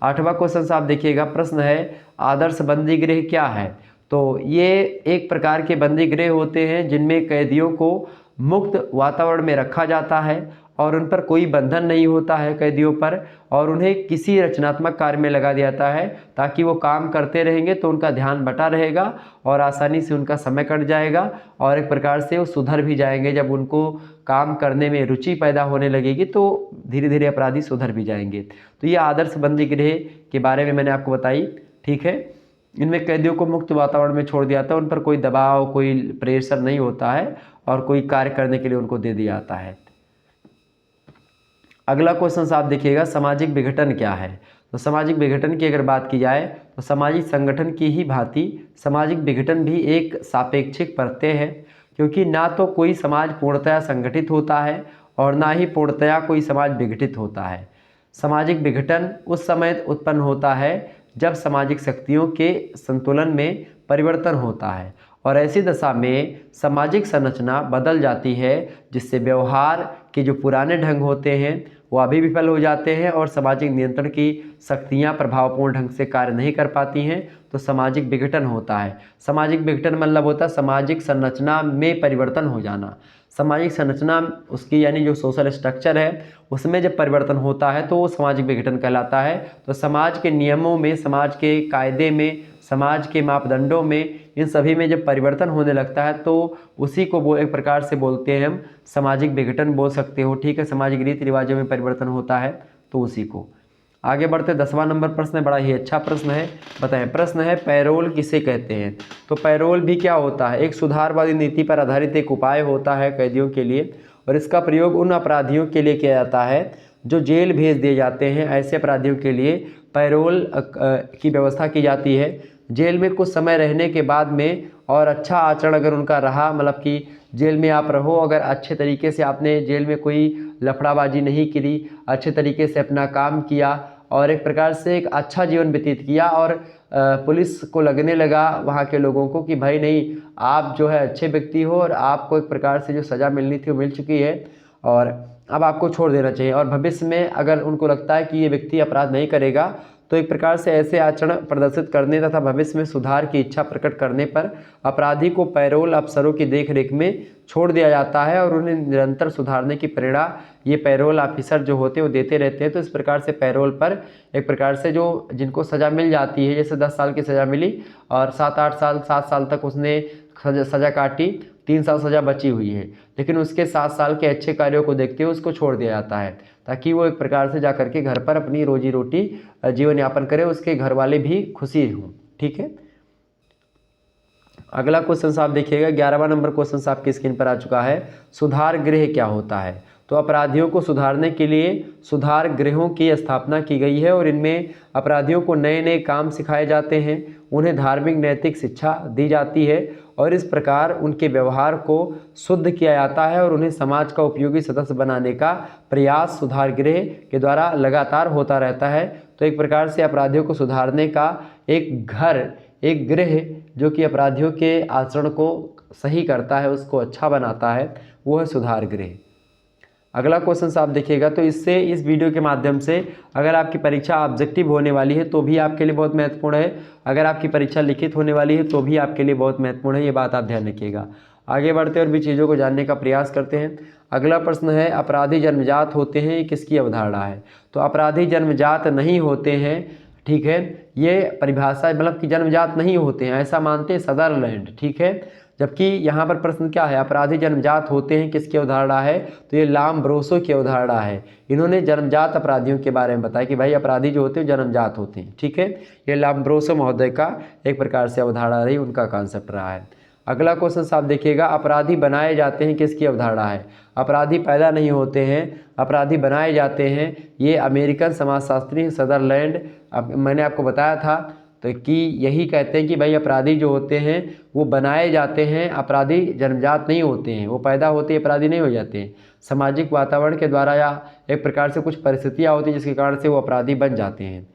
8वां क्वेश्चन आप देखिएगा, प्रश्न है आदर्श बंदी गृह क्या है। तो ये एक प्रकार के बंदी गृह होते हैं जिनमें कैदियों को मुक्त वातावरण में रखा जाता है और उन पर कोई बंधन नहीं होता है कैदियों पर, और उन्हें किसी रचनात्मक कार्य में लगा दिया जाता है ताकि वो काम करते रहेंगे तो उनका ध्यान बटा रहेगा और आसानी से उनका समय कट जाएगा और एक प्रकार से वो सुधर भी जाएंगे। जब उनको काम करने में रुचि पैदा होने लगेगी तो धीरे धीरे अपराधी सुधर भी जाएंगे। तो ये आदर्श बंदी गृह के बारे में मैंने आपको बताई। ठीक है, इनमें कैदियों को मुक्त वातावरण में छोड़ दिया जाता है, उन पर कोई दबाव, कोई प्रेशर नहीं होता है और कोई कार्य करने के लिए उनको दे दिया जाता है। अगला क्वेश्चन आप देखिएगा, सामाजिक विघटन क्या है। तो सामाजिक विघटन की अगर बात की जाए तो सामाजिक संगठन की ही भांति सामाजिक विघटन भी एक सापेक्षिक प्रत्यय है, क्योंकि ना तो कोई समाज पूर्णतया संगठित होता है और ना ही पूर्णतया कोई समाज विघटित होता है। सामाजिक विघटन उस समय उत्पन्न होता है जब सामाजिक शक्तियों के संतुलन में परिवर्तन होता है और ऐसी दशा में सामाजिक संरचना बदल जाती है, जिससे व्यवहार के जो पुराने ढंग होते हैं वो अभी विफल हो जाते हैं और सामाजिक नियंत्रण की शक्तियाँ प्रभावपूर्ण ढंग से कार्य नहीं कर पाती हैं। तो सामाजिक विघटन होता है। सामाजिक विघटन मतलब होता है सामाजिक संरचना में परिवर्तन हो जाना। सामाजिक संरचना उसकी यानी जो सोशल स्ट्रक्चर है उसमें जब परिवर्तन होता है तो वो सामाजिक विघटन कहलाता है। तो समाज के नियमों में, समाज के कायदे में, समाज के मापदंडों में, इन सभी में जब परिवर्तन होने लगता है तो उसी को वो एक प्रकार से बोलते हैं हम सामाजिक विघटन बोल सकते हो। ठीक है, सामाजिक रीति रिवाजों में परिवर्तन होता है तो उसी को। आगे बढ़ते 10वां नंबर प्रश्न है, बड़ा ही अच्छा प्रश्न है, बताएं। प्रश्न है पैरोल किसे कहते हैं। तो पैरोल भी क्या होता है, एक सुधारवादी नीति पर आधारित एक उपाय होता है कैदियों के लिए और इसका प्रयोग उन अपराधियों के लिए किया जाता है जो जेल भेज दिए जाते हैं। ऐसे अपराधियों के लिए पैरोल की व्यवस्था की जाती है। जेल में कुछ समय रहने के बाद में और अच्छा आचरण अगर उनका रहा, मतलब कि जेल में आप रहो, अगर अच्छे तरीके से आपने जेल में कोई लफड़ाबाजी नहीं करी, अच्छे तरीके से अपना काम किया और एक प्रकार से एक अच्छा जीवन व्यतीत किया और पुलिस को लगने लगा वहाँ के लोगों को कि भाई नहीं, आप जो है अच्छे व्यक्ति हो और आपको एक प्रकार से जो सज़ा मिलनी थी वो मिल चुकी है और अब आपको छोड़ देना चाहिए। और भविष्य में अगर उनको लगता है कि ये व्यक्ति अपराध नहीं करेगा तो एक प्रकार से ऐसे आचरण प्रदर्शित करने तथा भविष्य में सुधार की इच्छा प्रकट करने पर अपराधी को पैरोल अफसरों की देखरेख में छोड़ दिया जाता है और उन्हें निरंतर सुधारने की प्रेरणा ये पैरोल ऑफिसर जो होते हैं वो देते रहते हैं। तो इस प्रकार से पैरोल पर एक प्रकार से जो जिनको सज़ा मिल जाती है, जैसे 10 साल की सज़ा मिली और 7 साल तक उसने सज़ा काटी, 3 साल सज़ा बची हुई है, लेकिन उसके 7 साल के अच्छे कार्यों को देखते हुए उसको छोड़ दिया जाता है ताकि वो एक प्रकार से जा करके घर पर अपनी रोजी रोटी जीवन यापन करे, उसके घर वाले भी खुशी हों। ठीक है, अगला क्वेश्चन आप देखिएगा, 11वां नंबर क्वेश्चन आपकी स्क्रीन पर आ चुका है। सुधार गृह क्या होता है? तो अपराधियों को सुधारने के लिए सुधार गृहों की स्थापना की गई है और इनमें अपराधियों को नए नए काम सिखाए जाते हैं, उन्हें धार्मिक नैतिक शिक्षा दी जाती है और इस प्रकार उनके व्यवहार को शुद्ध किया जाता है और उन्हें समाज का उपयोगी सदस्य बनाने का प्रयास सुधार गृह के द्वारा लगातार होता रहता है। तो एक प्रकार से अपराधियों को सुधारने का एक घर, एक गृह जो कि अपराधियों के आचरण को सही करता है, उसको अच्छा बनाता है, वो है सुधार गृह। अगला क्वेश्चन आप देखिएगा, तो इससे इस वीडियो के माध्यम से अगर आपकी परीक्षा ऑब्जेक्टिव होने वाली है तो भी आपके लिए बहुत महत्वपूर्ण है, अगर आपकी परीक्षा लिखित होने वाली है तो भी आपके लिए बहुत महत्वपूर्ण है, ये बात आप ध्यान रखिएगा। आगे बढ़ते और भी चीज़ों को जानने का प्रयास करते हैं। अगला प्रश्न है, अपराधी जन्मजात होते हैं, ये किसकी अवधारणा है? तो अपराधी जन्मजात नहीं होते हैं, ठीक है, ये परिभाषा मतलब कि जन्मजात नहीं होते हैं ऐसा मानते हैं सदरलैंड। ठीक है, जबकि यहाँ पर प्रश्न क्या है, अपराधी जन्मजात होते हैं किसकी अवधारणा है? तो ये लाम्ब्रोसो की अवधारणा है। इन्होंने जन्मजात अपराधियों के बारे में बताया कि भाई अपराधी जो होते हैं जन्मजात होते हैं। ठीक है, ये लाम्ब्रोसो महोदय का एक प्रकार से अवधारणा रही, उनका कॉन्सेप्ट रहा है। अगला क्वेश्चन आप देखिएगा, अपराधी बनाए जाते हैं किसकी अवधारणा है? अपराधी पैदा नहीं होते हैं, अपराधी बनाए जाते हैं, ये अमेरिकन समाजशास्त्री सदरलैंड, मैंने आपको बताया था तो कि यही कहते हैं कि भाई अपराधी जो होते हैं वो बनाए जाते हैं, अपराधी जन्मजात नहीं होते हैं, वो पैदा होते हैं, अपराधी नहीं हो जाते हैं, सामाजिक वातावरण के द्वारा या एक प्रकार से कुछ परिस्थितियाँ होती हैं जिसके कारण से वो अपराधी बन जाते हैं।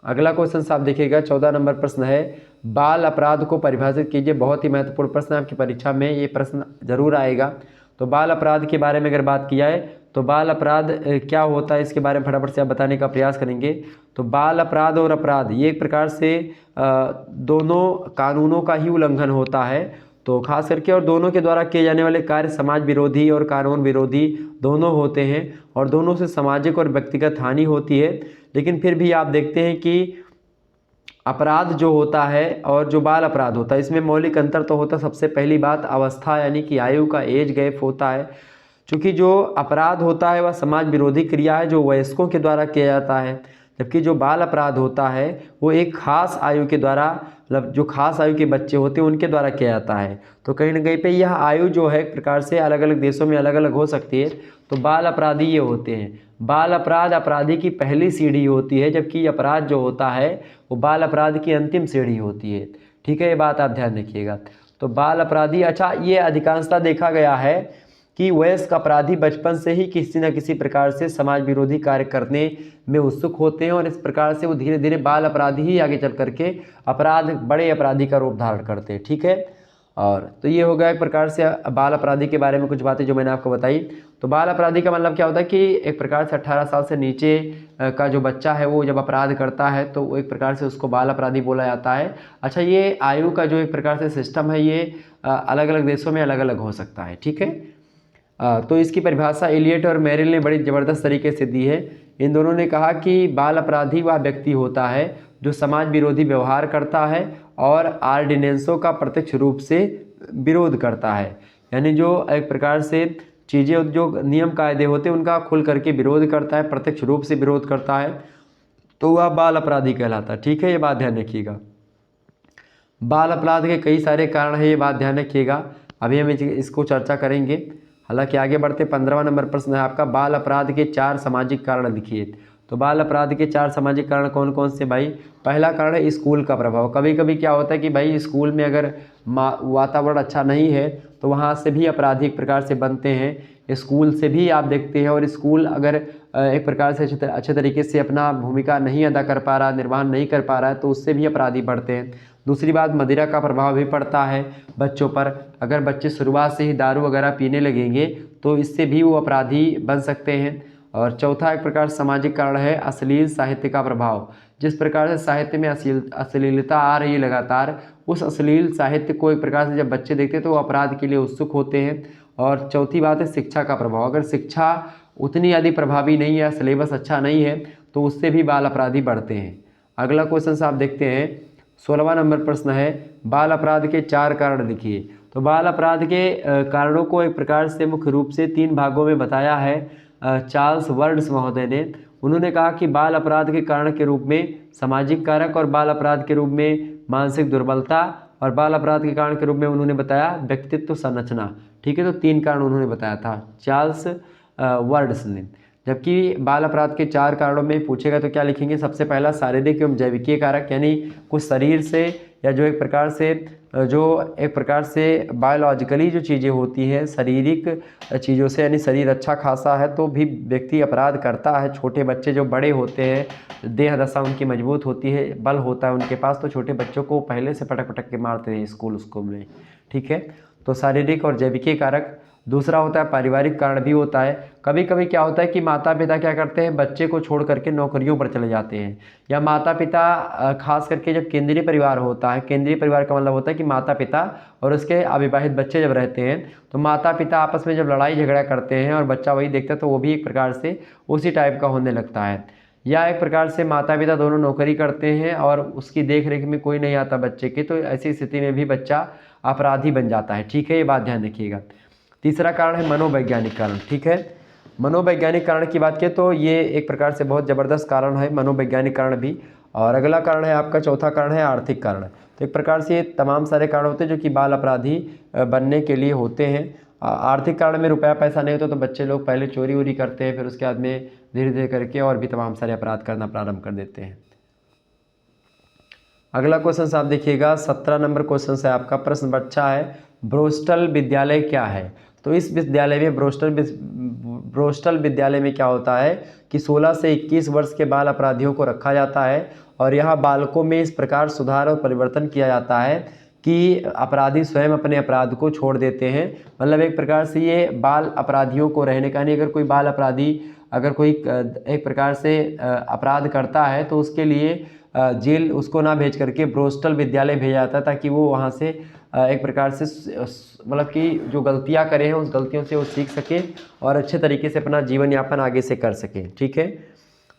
अगला क्वेश्चन आप देखिएगा, 14 नंबर प्रश्न है, बाल अपराध को परिभाषित कीजिए। बहुत ही महत्वपूर्ण प्रश्न है, आपकी परीक्षा में ये प्रश्न जरूर आएगा। तो बाल अपराध के बारे में अगर बात की जाए तो बाल अपराध क्या होता है, इसके बारे में फटाफट से आप बताने का प्रयास करेंगे। तो बाल अपराध और अपराध ये एक प्रकार से दोनों कानूनों का ही उल्लंघन होता है, तो खास करके और दोनों के द्वारा किए जाने वाले कार्य समाज विरोधी और कानून विरोधी दोनों होते हैं और दोनों से सामाजिक और व्यक्तिगत हानि होती है। लेकिन फिर भी आप देखते हैं कि अपराध जो होता है और जो बाल अपराध होता है इसमें मौलिक अंतर तो होता है। सबसे पहली बात अवस्था यानी कि आयु का एज गैप होता है, क्योंकि जो अपराध होता है वह समाज विरोधी क्रिया है जो वयस्कों के द्वारा किया जाता है, जबकि जो बाल अपराध होता है वो एक खास आयु के द्वारा, मतलब जो खास आयु के बच्चे होते हैं उनके द्वारा किया जाता है। तो कहीं ना कहीं पे यह आयु जो है एक प्रकार से अलग अलग देशों में अलग अलग हो सकती है। तो बाल अपराधी ये होते हैं। बाल अपराध अपराधी की पहली सीढ़ी होती है, जबकि अपराध जो होता है वो बाल अपराध की अंतिम सीढ़ी होती है। ठीक है, ये बात आप ध्यान रखिएगा। तो बाल अपराधी, अच्छा ये अधिकांशतः देखा गया है कि वयस्क अपराधी बचपन से ही किसी न किसी प्रकार से समाज विरोधी कार्य करने में उत्सुक होते हैं और इस प्रकार से वो धीरे धीरे बाल अपराधी ही आगे चल करके बड़े अपराधी का रूप धारण करते हैं। ठीक है, और तो ये हो गया एक प्रकार से बाल अपराधी के बारे में कुछ बातें जो मैंने आपको बताई। तो बाल अपराधी का मतलब क्या होता है कि एक प्रकार से 18 साल से नीचे का जो बच्चा है वो जब अपराध करता है तो वो एक प्रकार से उसको बाल अपराधी बोला जाता है। अच्छा, ये आयु का जो एक प्रकार से सिस्टम है ये अलग अलग देशों में अलग अलग हो सकता है। ठीक है, तो इसकी परिभाषा एलियट और मेरिल ने बड़ी ज़बरदस्त तरीके से दी है। इन दोनों ने कहा कि बाल अपराधी वह व्यक्ति होता है जो समाज विरोधी व्यवहार करता है और ऑर्डिनेंसों का प्रत्यक्ष रूप से विरोध करता है, यानी जो एक प्रकार से चीज़ें जो नियम कायदे होते हैं उनका खुल करके विरोध करता है, प्रत्यक्ष रूप से विरोध करता है, तो वह बाल अपराधी कहलाता है। ठीक है, ये बात ध्यान रखिएगा। बाल अपराध के कई सारे कारण हैं, ये बात ध्यान रखिएगा। अभी हम इसको चर्चा करेंगे। हालांकि आगे बढ़ते 15वां नंबर प्रश्न है आपका, बाल अपराध के 4 सामाजिक कारण लिखिए। तो बाल अपराध के 4 सामाजिक कारण कौन कौन से भाई? पहला कारण है स्कूल का प्रभाव। कभी कभी क्या होता है कि भाई स्कूल में अगर वातावरण अच्छा नहीं है तो वहाँ से भी अपराधी एक प्रकार से बनते हैं। स्कूल से भी आप देखते हैं, और स्कूल अगर एक प्रकार से अच्छे तरीके से अपना भूमिका नहीं अदा कर पा रहा, निर्वहन नहीं कर पा रहा है, तो उससे भी अपराधी बढ़ते हैं। दूसरी बात, मदिरा का प्रभाव भी पड़ता है बच्चों पर। अगर बच्चे शुरुआत से ही दारू वगैरह पीने लगेंगे तो इससे भी वो अपराधी बन सकते हैं। और चौथा एक प्रकार सामाजिक कारण है अश्लील साहित्य का प्रभाव। जिस प्रकार से साहित्य में अश्लीलता आ रही है लगातार, उस अश्लील साहित्य को एक प्रकार से जब बच्चे देखते हैं तो वो अपराध के लिए उत्सुक होते हैं। और चौथी बात है शिक्षा का प्रभाव। अगर शिक्षा उतनी यदि प्रभावी नहीं है, सिलेबस अच्छा नहीं है, तो उससे भी बाल अपराधी बढ़ते हैं। अगला क्वेश्चन आप देखते हैं, 16वां नंबर प्रश्न है, बाल अपराध के 4 कारण लिखिए। तो बाल अपराध के कारणों को एक प्रकार से मुख्य रूप से 3 भागों में बताया है चार्ल्स वर्ड्स महोदय ने। उन्होंने कहा कि बाल अपराध के कारण के रूप में सामाजिक कारक, और बाल अपराध के रूप में मानसिक दुर्बलता, और बाल अपराध के कारण के रूप में उन्होंने बताया व्यक्तित्व संरचना। ठीक है, तो 3 कारण उन्होंने बताया था चार्ल्स वर्ड्स ने। जबकि बाल अपराध के 4 कारणों में पूछेगा तो क्या लिखेंगे? सबसे पहला शारीरिक एवं जैविकीय कारक, यानी कुछ शरीर से या जो एक प्रकार से बायोलॉजिकली जो चीज़ें होती हैं शारीरिक चीज़ों से, यानी शरीर अच्छा खासा है तो भी व्यक्ति अपराध करता है। छोटे बच्चे जो बड़े होते हैं, देह दशा उनकी मजबूत होती है, बल होता है उनके पास, तो छोटे बच्चों को पहले से पटक पटक के मारते हैं स्कूल में। ठीक है, तो शारीरिक और जैविकीय कारक। दूसरा होता है पारिवारिक कारण भी होता है। कभी कभी क्या होता है कि माता पिता क्या करते हैं, बच्चे को छोड़ करके नौकरियों पर चले जाते हैं, या माता पिता खास करके जब केंद्रीय परिवार होता है, केंद्रीय परिवार का मतलब होता है कि माता पिता और उसके अविवाहित बच्चे जब रहते हैं, तो माता पिता आपस में जब लड़ाई झगड़ा करते हैं और बच्चा वही देखता है, तो वो भी एक प्रकार से उसी टाइप का होने लगता है। या एक प्रकार से माता पिता दोनों नौकरी करते हैं और उसकी देख रेख में कोई नहीं आता बच्चे की, तो ऐसी स्थिति में भी बच्चा अपराधी बन जाता है। ठीक है, ये बात ध्यान रखिएगा। तीसरा कारण है मनोवैज्ञानिक कारण। ठीक है, मनोवैज्ञानिक कारण की बात करें तो ये एक प्रकार से बहुत ज़बरदस्त कारण है, मनोवैज्ञानिक कारण भी। और अगला कारण है आपका, चौथा कारण है आर्थिक कारण। तो एक प्रकार से ये तमाम सारे कारण होते हैं जो कि बाल अपराधी बनने के लिए होते हैं। आर्थिक कारण में रुपया पैसा नहीं होता तो बच्चे लोग पहले चोरी वोरी करते हैं, फिर उसके बाद में धीरे धीरे करके और भी तमाम सारे अपराध करना प्रारंभ कर देते हैं। अगला क्वेश्चन आप देखिएगा, 17 नंबर क्वेश्चन है आपका। प्रश्न अच्छा है, ब्रोस्टल विद्यालय क्या है? तो इस विद्यालय में ब्रोस्टल विद्यालय में क्या होता है कि 16 से 21 वर्ष के बाल अपराधियों को रखा जाता है, और यहाँ बालकों में इस प्रकार सुधार और परिवर्तन किया जाता है कि अपराधी स्वयं अपने अपराध को छोड़ देते हैं। मतलब एक प्रकार से ये बाल अपराधियों को रहने का नहीं, अगर कोई बाल अपराधी अगर कोई एक प्रकार से अपराध करता है तो उसके लिए जेल उसको ना भेज करके ब्रोस्टल विद्यालय भेजा जाता है, ताकि वो वहाँ से एक प्रकार से मतलब कि जो गलतियाँ करे हैं उस गलतियों से वो सीख सके और अच्छे तरीके से अपना जीवन यापन आगे से कर सके। ठीक है,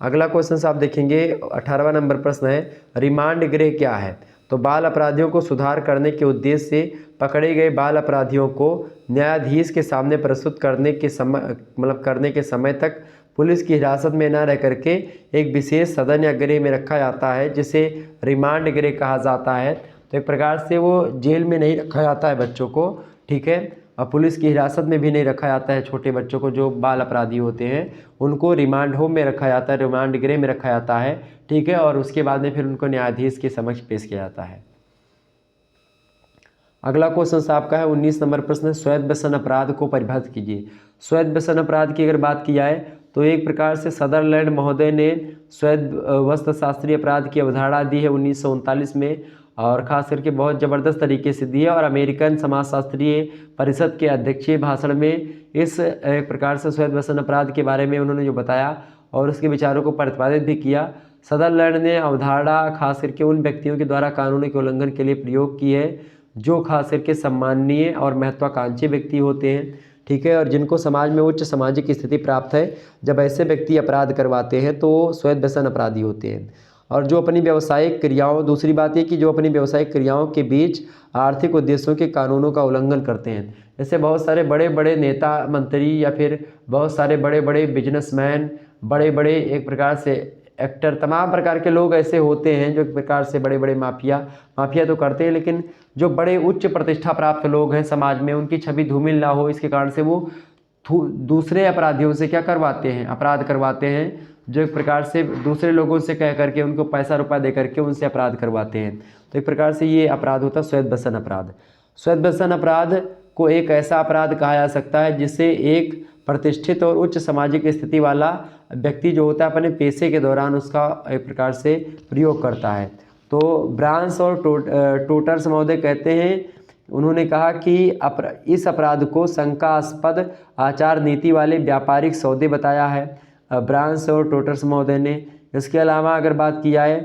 अगला क्वेश्चन आप देखेंगे, 18वां नंबर प्रश्न है, रिमांड गृह क्या है? तो बाल अपराधियों को सुधार करने के उद्देश्य से पकड़े गए बाल अपराधियों को न्यायाधीश के सामने प्रस्तुत करने के समय तक पुलिस की हिरासत में न रह करके एक विशेष सदन या गृह में रखा जाता है, जिसे रिमांड गृह कहा जाता है। तो एक प्रकार से वो जेल में नहीं रखा जाता है बच्चों को। ठीक है, और पुलिस की हिरासत में भी नहीं रखा जाता है छोटे बच्चों को, जो बाल अपराधी होते हैं उनको रिमांड होम में रखा जाता है, रिमांड गृह में रखा जाता है। ठीक है, और उसके बाद में फिर उनको न्यायाधीश के समक्ष पेश किया जाता है। अगला क्वेश्चन आपका है 19 नंबर प्रश्न, स्वैत व्यसन अपराध को परिभाषित कीजिए। स्वैत व्यसन अपराध की अगर बात की जाए तो एक प्रकार से सदरलैंड महोदय ने स्वैत व्यसन शास्त्रीय अपराध की अवधारणा दी है 1939 में, और खास करके बहुत ज़बरदस्त तरीके से दी है। और अमेरिकन समाजशास्त्रीय परिषद के अध्यक्षीय भाषण में इस एक प्रकार से स्वैत व्यसन अपराध के बारे में उन्होंने जो बताया और उसके विचारों को प्रतिपादित भी किया। सदरलैंड ने अवधारणा खास करके उन व्यक्तियों के द्वारा कानून के उल्लंघन के लिए प्रयोग की है जो खास करके सम्माननीय और महत्वाकांक्षी व्यक्ति होते हैं। ठीक है, और जिनको समाज में उच्च सामाजिक स्थिति प्राप्त है, जब ऐसे व्यक्ति अपराध करवाते हैं तो स्वैत व्यसन अपराधी होते हैं। और जो अपनी व्यावसायिक क्रियाओं, दूसरी बात ये कि जो अपनी व्यावसायिक क्रियाओं के बीच आर्थिक उद्देश्यों के कानूनों का उल्लंघन करते हैं। जैसे बहुत सारे बड़े बड़े नेता मंत्री या फिर बहुत सारे बड़े बड़े बिजनेसमैन, बड़े बड़े एक प्रकार से एक्टर, तमाम प्रकार के लोग ऐसे होते हैं जो एक प्रकार से बड़े बड़े माफिया तो करते हैं, लेकिन जो बड़े उच्च प्रतिष्ठा प्राप्त लोग हैं समाज में, उनकी छवि धूमिल ना हो इसके कारण से वो दूसरे अपराधियों से क्या करवाते हैं, अपराध करवाते हैं, जो एक प्रकार से दूसरे लोगों से कह करके उनको पैसा रुपया दे करके उनसे अपराध करवाते हैं। तो एक प्रकार से ये अपराध होता है स्वैत व्यसन अपराध। स्वैत व्यसन अपराध को एक ऐसा अपराध कहा जा सकता है जिसे एक प्रतिष्ठित और उच्च सामाजिक स्थिति वाला व्यक्ति जो होता है अपने पेशे के दौरान उसका एक प्रकार से प्रयोग करता है। तो ब्रांस और टोटर्स महोदय कहते हैं, उन्होंने कहा कि इस अपराध को शंकास्पद आचार नीति वाले व्यापारिक सौदे बताया है ब्रांस और टोटर्स महोदय ने। इसके अलावा अगर बात की जाए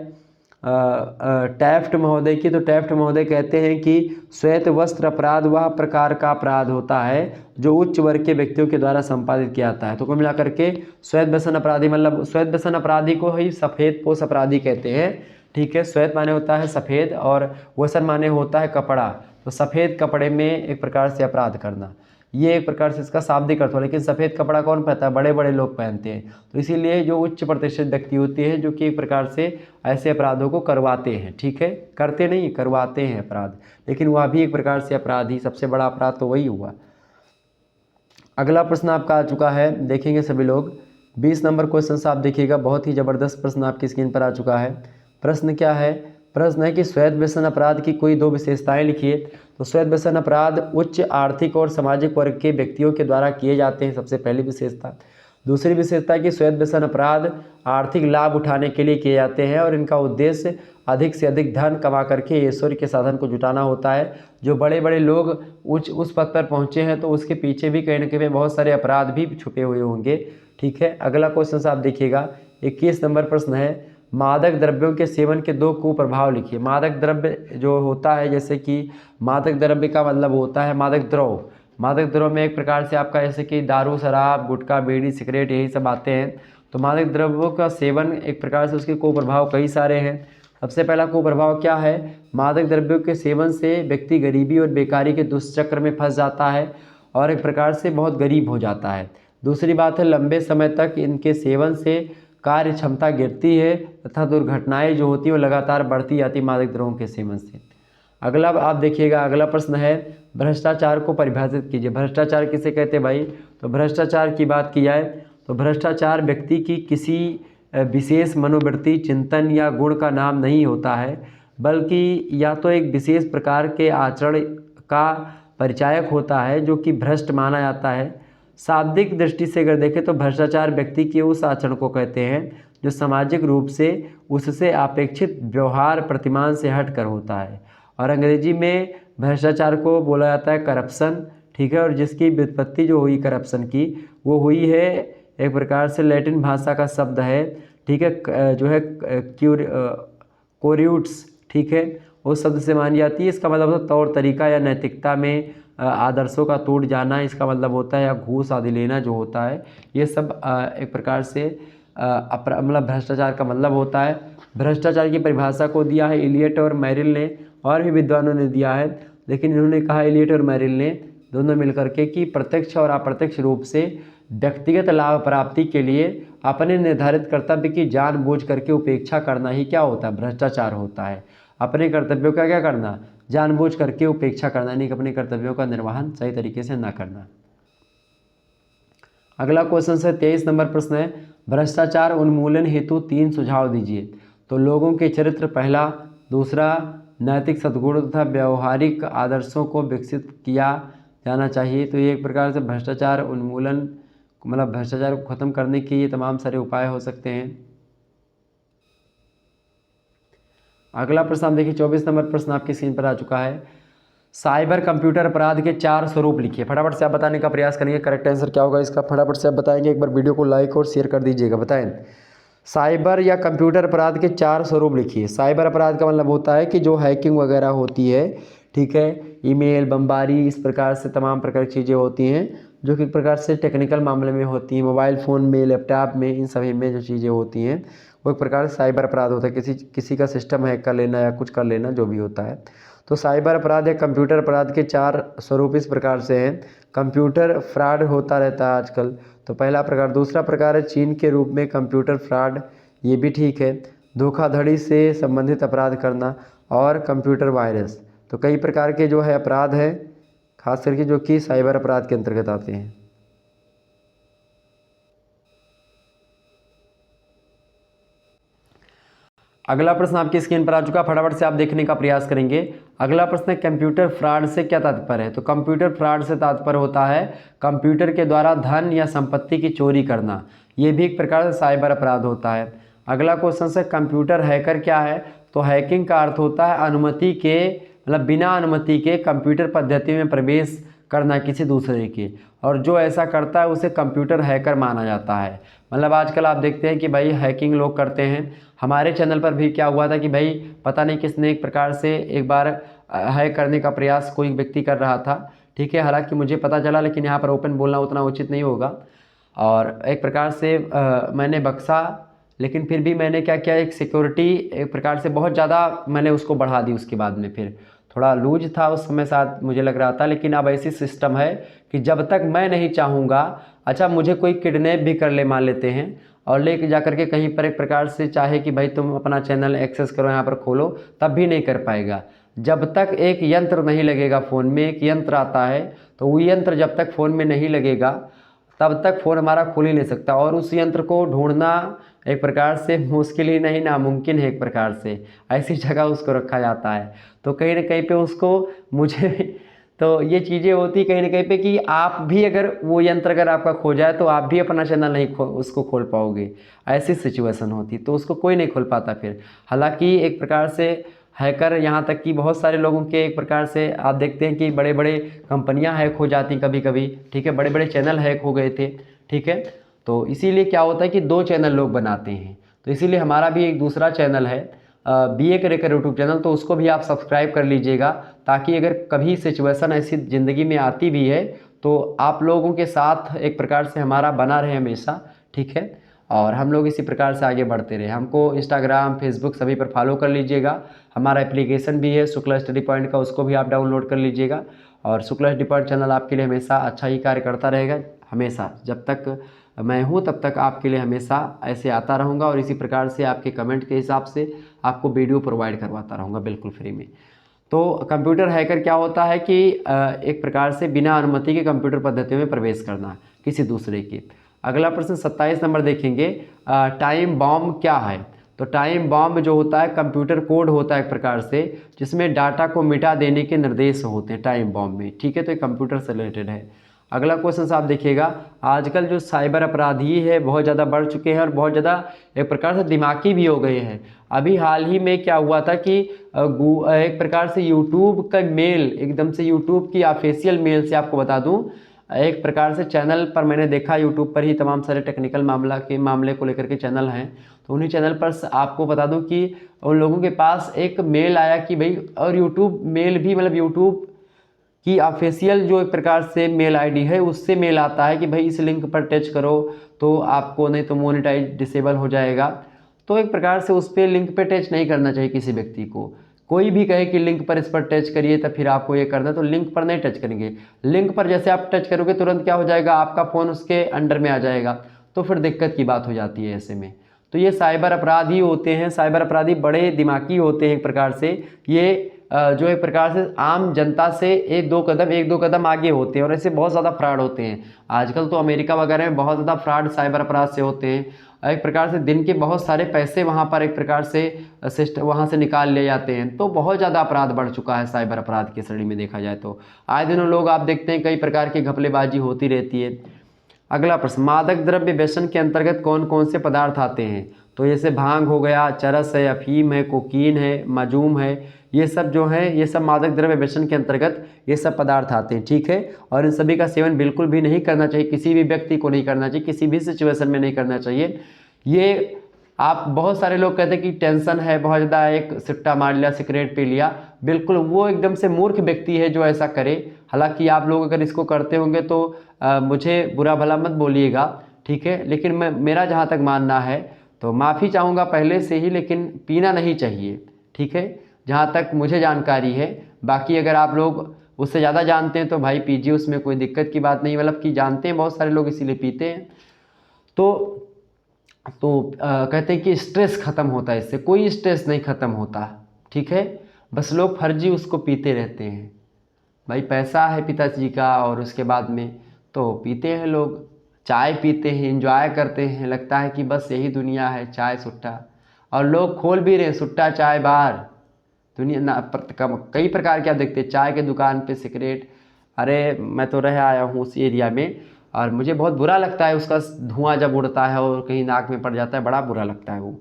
टैफ्ट महोदय की, तो टैफ्ट महोदय कहते हैं कि श्वेत वस्त्र अपराध वह प्रकार का अपराध होता है जो उच्च वर्ग के व्यक्तियों के द्वारा संपादित किया जाता है। तो कुल मिलाकर के श्वेत व्यसन अपराधी मतलब श्वेत व्यसन अपराधी को ही सफ़ेद पोश अपराधी कहते हैं। ठीक है, श्वेत माने होता है सफ़ेद और वसन माने होता है कपड़ा। तो सफ़ेद कपड़े में एक प्रकार से अपराध करना, ये एक प्रकार से इसका शाब्दिक अर्थ हो। लेकिन सफ़ेद कपड़ा कौन पहनता है? बड़े बड़े लोग पहनते हैं। तो इसीलिए जो उच्च प्रतिष्ठित व्यक्ति होते हैं जो कि एक प्रकार से ऐसे अपराधों को करवाते हैं। ठीक है, करते नहीं, करवाते हैं अपराध, लेकिन वह भी एक प्रकार से अपराध ही, सबसे बड़ा अपराध तो वही हुआ। अगला प्रश्न आपका आ चुका है, देखेंगे सभी लोग 20 नंबर क्वेश्चन से आप देखिएगा, बहुत ही ज़बरदस्त प्रश्न आपकी स्क्रीन पर आ चुका है। प्रश्न क्या है? प्रश्न है कि श्वेत व्यसन अपराध की कोई 2 विशेषताएं लिखिए। तो श्वेत व्यसन अपराध उच्च आर्थिक और सामाजिक वर्ग के व्यक्तियों के द्वारा किए जाते हैं, सबसे पहली विशेषता। दूसरी विशेषता है कि श्वेत व्यसन अपराध आर्थिक लाभ उठाने के लिए किए जाते हैं और इनका उद्देश्य अधिक से अधिक धन कमा करके ऐश्वर्य के साधन को जुटाना होता है। जो बड़े बड़े लोग उस पद पर पहुँचे हैं तो उसके पीछे भी कहीं ना कहीं बहुत सारे अपराध भी छुपे हुए होंगे। ठीक है, अगला क्वेश्चन आप देखिएगा, 21 नंबर प्रश्न है, मादक द्रव्यों के सेवन के 2 कुप्रभाव लिखिए। मादक द्रव्य जो होता है, जैसे कि मादक द्रव्य का मतलब होता है मादक द्रव। मादक द्रव में एक प्रकार से आपका जैसे कि दारू, शराब, गुटखा, बीड़ी, सिगरेट, यही सब आते हैं। तो मादक द्रव्यों का सेवन एक प्रकार से उसके कुप्रभाव कई सारे हैं। सबसे पहला कुप्रभाव क्या है? मादक द्रव्यों के सेवन से व्यक्ति गरीबी और बेकारी के दुष्चक्र में फंस जाता है और एक प्रकार से बहुत गरीब हो जाता है। दूसरी बात है, लंबे समय तक इनके सेवन से कार्य क्षमता गिरती है तथा दुर्घटनाएं जो होती हैं वो लगातार बढ़ती जाती मादक द्रव्यों के सेवन से। अगला आप देखिएगा, अगला प्रश्न है, भ्रष्टाचार को परिभाषित कीजिए। भ्रष्टाचार किसे कहते हैं भाई? तो भ्रष्टाचार की बात की जाए तो भ्रष्टाचार व्यक्ति की किसी विशेष मनोवृत्ति, चिंतन या गुण का नाम नहीं होता है, बल्कि या तो एक विशेष प्रकार के आचरण का परिचायक होता है जो कि भ्रष्ट माना जाता है। शाब्दिक दृष्टि से अगर देखें तो भ्रष्टाचार व्यक्ति के उस आचरण को कहते हैं जो सामाजिक रूप से उससे अपेक्षित व्यवहार प्रतिमान से हट कर होता है। और अंग्रेजी में भ्रष्टाचार को बोला जाता है करप्शन। ठीक है, और जिसकी व्युत्पत्ति जो हुई करप्शन की वो हुई है एक प्रकार से लैटिन भाषा का शब्द है। ठीक है, जो है कोर्यूट्स। ठीक है, उस शब्द से मानी जाती है। इसका मतलब होता है तौर तरीका या नैतिकता में आदर्शों का टूट जाना, इसका मतलब होता है, या घूस आदि लेना जो होता है, ये सब एक प्रकार से मतलब भ्रष्टाचार का मतलब होता है। भ्रष्टाचार की परिभाषा को दिया है इलियट और मैरिल ने, और भी विद्वानों ने दिया है, लेकिन इन्होंने कहा इलियट और मैरिल ने दोनों मिलकर के कि प्रत्यक्ष और अप्रत्यक्ष रूप से व्यक्तिगत लाभ प्राप्ति के लिए अपने निर्धारित कर्तव्य की जानबूझ करके उपेक्षा करना ही क्या होता है? भ्रष्टाचार होता है। अपने कर्तव्यों का क्या करना? जानबूझ करके उपेक्षा करना, नहीं कि अपने कर्तव्यों का निर्वहन सही तरीके से ना करना। अगला क्वेश्चन है 23 नंबर प्रश्न है, भ्रष्टाचार उन्मूलन हेतु 3 सुझाव दीजिए। तो लोगों के चरित्र पहला, दूसरा नैतिक सद्गुण तथा व्यवहारिक आदर्शों को विकसित किया जाना चाहिए। तो ये एक प्रकार से भ्रष्टाचार उन्मूलन मतलब भ्रष्टाचार को खत्म करने के ये तमाम सारे उपाय हो सकते हैं। अगला प्रश्न आप देखिए, 24 नंबर प्रश्न आपकी स्क्रीन पर आ चुका है, साइबर कंप्यूटर अपराध के 4 स्वरूप लिखिए। फटाफट से आप बताने का प्रयास करेंगे, करेक्ट आंसर क्या होगा इसका फटाफट से आप बताएंगे। एक बार वीडियो को लाइक और शेयर कर दीजिएगा। बताएं, साइबर या कंप्यूटर अपराध के 4 स्वरूप लिखिए। साइबर अपराध का मतलब होता है कि जो हैकिंग वगैरह होती है, ठीक है, ईमेल, बमबारी, इस प्रकार से तमाम प्रकार की चीज़ें होती हैं जो कि एक प्रकार से टेक्निकल मामले में होती हैं, मोबाइल फ़ोन में, लैपटॉप में, इन सभी में जो चीज़ें होती हैं वो एक प्रकार से साइबर अपराध होता है। किसी का सिस्टम हैक कर लेना या कुछ कर लेना जो भी होता है। तो साइबर अपराध या कंप्यूटर अपराध के 4 स्वरूप इस प्रकार से हैं। कंप्यूटर फ्रॉड होता रहता है आजकल, तो पहला प्रकार। दूसरा प्रकार है चीन के रूप में कंप्यूटर फ्रॉड, ये भी ठीक है। धोखाधड़ी से संबंधित अपराध करना और कंप्यूटर वायरस। तो कई प्रकार के जो है अपराध हैं, खास करके जो कि साइबर अपराध के अंतर्गत आते हैं। अगला प्रश्न आपकी स्क्रीन पर आ चुका, फटाफट से आप देखने का प्रयास करेंगे। अगला प्रश्न है कंप्यूटर फ्रॉड से क्या तात्पर्य है। तो कंप्यूटर फ्रॉड से तात्पर्य होता है कंप्यूटर के द्वारा धन या संपत्ति की चोरी करना, ये भी एक प्रकार से साइबर अपराध होता है। अगला क्वेश्चन है कंप्यूटर हैकर क्या है। तो हैकिंग का अर्थ होता है अनुमति के मतलब बिना अनुमति के कंप्यूटर पद्धति में प्रवेश करना किसी दूसरे के, और जो ऐसा करता है उसे कंप्यूटर हैकर माना जाता है। मतलब आजकल आप देखते हैं कि भाई हैकिंग लोग करते हैं। हमारे चैनल पर भी क्या हुआ था कि भाई पता नहीं किसने एक प्रकार से एक बार हैक करने का प्रयास कोई व्यक्ति कर रहा था, ठीक है। हालांकि मुझे पता चला, लेकिन यहाँ पर ओपन बोलना उतना उचित नहीं होगा, और एक प्रकार से मैंने बख्शा, लेकिन फिर भी मैंने क्या किया, एक सिक्योरिटी एक प्रकार से बहुत ज़्यादा मैंने उसको बढ़ा दी। उसके बाद में फिर थोड़ा लूज था उस समय साथ मुझे लग रहा था, लेकिन अब ऐसी सिस्टम है कि जब तक मैं नहीं चाहूँगा, अच्छा मुझे कोई किडनैप भी कर ले मान लेते हैं और ले जा करके कहीं पर एक प्रकार से चाहे कि भाई तुम अपना चैनल एक्सेस करो, यहाँ पर खोलो, तब भी नहीं कर पाएगा। जब तक एक यंत्र नहीं लगेगा फ़ोन में, एक यंत्र आता है, तो वो यंत्र जब तक फ़ोन में नहीं लगेगा तब तक फ़ोन हमारा खुल ही नहीं सकता, और उस यंत्र को ढूंढना एक प्रकार से मुश्किल ही नहीं नामुमकिन है। एक प्रकार से ऐसी जगह उसको रखा जाता है, तो कहीं ना कहीं पे उसको मुझे तो ये चीज़ें होती कहीं ना कहीं पे कि आप भी अगर वो यंत्र अगर आपका खो जाए तो आप भी अपना चैनल नहीं उसको खोल पाओगे, ऐसी सिचुएशन होती, तो उसको कोई नहीं खोल पाता फिर। हालांकि एक प्रकार से हैकर यहाँ तक कि बहुत सारे लोगों के एक प्रकार से आप देखते हैं कि बड़े बड़े कंपनियां हैक हो जाती कभी कभी, ठीक है, बड़े बड़े चैनल हैक हो गए थे, ठीक है। तो इसीलिए क्या होता है कि 2 चैनल लोग बनाते हैं, तो इसीलिए हमारा भी एक दूसरा चैनल है BA करेकर यूट्यूब चैनल, तो उसको भी आप सब्सक्राइब कर लीजिएगा, ताकि अगर कभी सिचुएशन ऐसी ज़िंदगी में आती भी है तो आप लोगों के साथ एक प्रकार से हमारा बना रहे हमेशा, ठीक है, और हम लोग इसी प्रकार से आगे बढ़ते रहे। हमको इंस्टाग्राम, फेसबुक सभी पर फॉलो कर लीजिएगा। हमारा एप्लीकेशन भी है शुक्ला स्टडी पॉइंट का, उसको भी आप डाउनलोड कर लीजिएगा। और शुक्ला स्टडी पॉइंट चैनल आपके लिए हमेशा अच्छा ही कार्य करता रहेगा, हमेशा जब तक मैं हूँ तब तक आपके लिए हमेशा ऐसे आता रहूँगा, और इसी प्रकार से आपके कमेंट के हिसाब से आपको वीडियो प्रोवाइड करवाता रहूँगा बिल्कुल फ्री में। तो कंप्यूटर हैकर क्या होता है कि एक प्रकार से बिना अनुमति के कंप्यूटर पद्धतियों में प्रवेश करना किसी दूसरे की। अगला प्रश्न 27 नंबर देखेंगे, टाइम बॉम्ब क्या है। तो टाइम बॉम्ब जो होता है कंप्यूटर कोड होता है एक प्रकार से, जिसमें डाटा को मिटा देने के निर्देश होते हैं टाइम बॉम्ब में, ठीक है। तो ये कंप्यूटर से रिलेटेड है। अगला क्वेश्चन आप देखिएगा, आजकल जो साइबर अपराधी है बहुत ज़्यादा बढ़ चुके हैं और बहुत ज़्यादा एक प्रकार से दिमागी भी हो गए हैं। अभी हाल ही में क्या हुआ था कि एक प्रकार से यूट्यूब का मेल, एकदम से यूट्यूब की ऑफिशियल मेल से आपको बता दूं, एक प्रकार से चैनल पर मैंने देखा, यूट्यूब पर ही तमाम सारे टेक्निकल मामले को लेकर के चैनल हैं, तो उन्हीं चैनल पर आपको बता दूं कि उन लोगों के पास एक मेल आया कि भाई, और यूट्यूब मेल भी मतलब यूट्यूब कि ऑफिशियल जो एक प्रकार से मेल आईडी है उससे मेल आता है कि भाई इस लिंक पर टच करो तो आपको, नहीं तो मोनेटाइज डिसेबल हो जाएगा। तो एक प्रकार से उस पर लिंक पे टच नहीं करना चाहिए किसी व्यक्ति को। कोई भी कहे कि लिंक पर इस पर टच करिए तो फिर आपको ये करना है, तो लिंक पर नहीं टच करेंगे। लिंक पर जैसे आप टच करोगे तुरंत क्या हो जाएगा, आपका फ़ोन उसके अंडर में आ जाएगा, तो फिर दिक्कत की बात हो जाती है ऐसे में। तो ये साइबर अपराधी होते हैं, साइबर अपराधी बड़े दिमागी होते हैं एक प्रकार से। ये जो एक प्रकार से आम जनता से एक दो कदम आगे होते हैं, और ऐसे बहुत ज़्यादा फ्रॉड होते हैं। आजकल तो अमेरिका वगैरह में बहुत ज़्यादा फ्रॉड साइबर अपराध से होते हैं। एक प्रकार से दिन के बहुत सारे पैसे वहाँ पर एक प्रकार से सिस्टम वहाँ से निकाल लिए जाते हैं। तो बहुत ज़्यादा अपराध बढ़ चुका है साइबर अपराध की श्रेणी में देखा जाए तो। आए दिनों लोग आप देखते हैं कई प्रकार की घपलेबाजी होती रहती है। अगला प्रश्न, मादक द्रव्य व्यसन के अंतर्गत कौन कौन से पदार्थ आते हैं। तो जैसे भांग हो गया, चरस है, अफीम है, कोकीन है, माजूम है, ये सब जो है ये सब मादक द्रव्य व्यसन के अंतर्गत ये सब पदार्थ आते हैं, ठीक है। और इन सभी का सेवन बिल्कुल भी नहीं करना चाहिए, किसी भी व्यक्ति को नहीं करना चाहिए, किसी भी सिचुएशन में नहीं करना चाहिए। ये आप बहुत सारे लोग कहते हैं कि टेंशन है बहुत ज़्यादा, एक सिट्टा मार लिया, सिगरेट पी लिया, बिल्कुल वो एकदम से मूर्ख व्यक्ति है जो ऐसा करे। हालांकि आप लोग अगर इसको करते होंगे तो मुझे बुरा भला मत बोलिएगा, ठीक है, लेकिन मेरा जहाँ तक मानना है तो माफ़ी चाहूँगा पहले से ही, लेकिन पीना नहीं चाहिए, ठीक है, जहाँ तक मुझे जानकारी है। बाकी अगर आप लोग उससे ज़्यादा जानते हैं तो भाई पीजिए, उसमें कोई दिक्कत की बात नहीं, मतलब कि जानते हैं बहुत सारे लोग इसीलिए पीते हैं। तो कहते हैं कि स्ट्रेस ख़त्म होता है इससे, कोई स्ट्रेस नहीं ख़त्म होता, ठीक है, बस लोग फर्जी उसको पीते रहते हैं। भाई पैसा है पिताजी का, और उसके बाद में तो पीते हैं लोग, चाय पीते हैं, एंजॉय करते हैं, लगता है कि बस यही दुनिया है, चाय सुट्टा। और लोग खोल भी रहे हैं सुट्टा चाय बार। दुनिया ना कई प्रकार के आप देखते हैं, चाय के दुकान पे सिगरेट। अरे मैं तो रह आया हूँ उस एरिया में, और मुझे बहुत बुरा लगता है उसका धुआं जब उड़ता है और कहीं नाक में पड़ जाता है, बड़ा बुरा लगता है वो।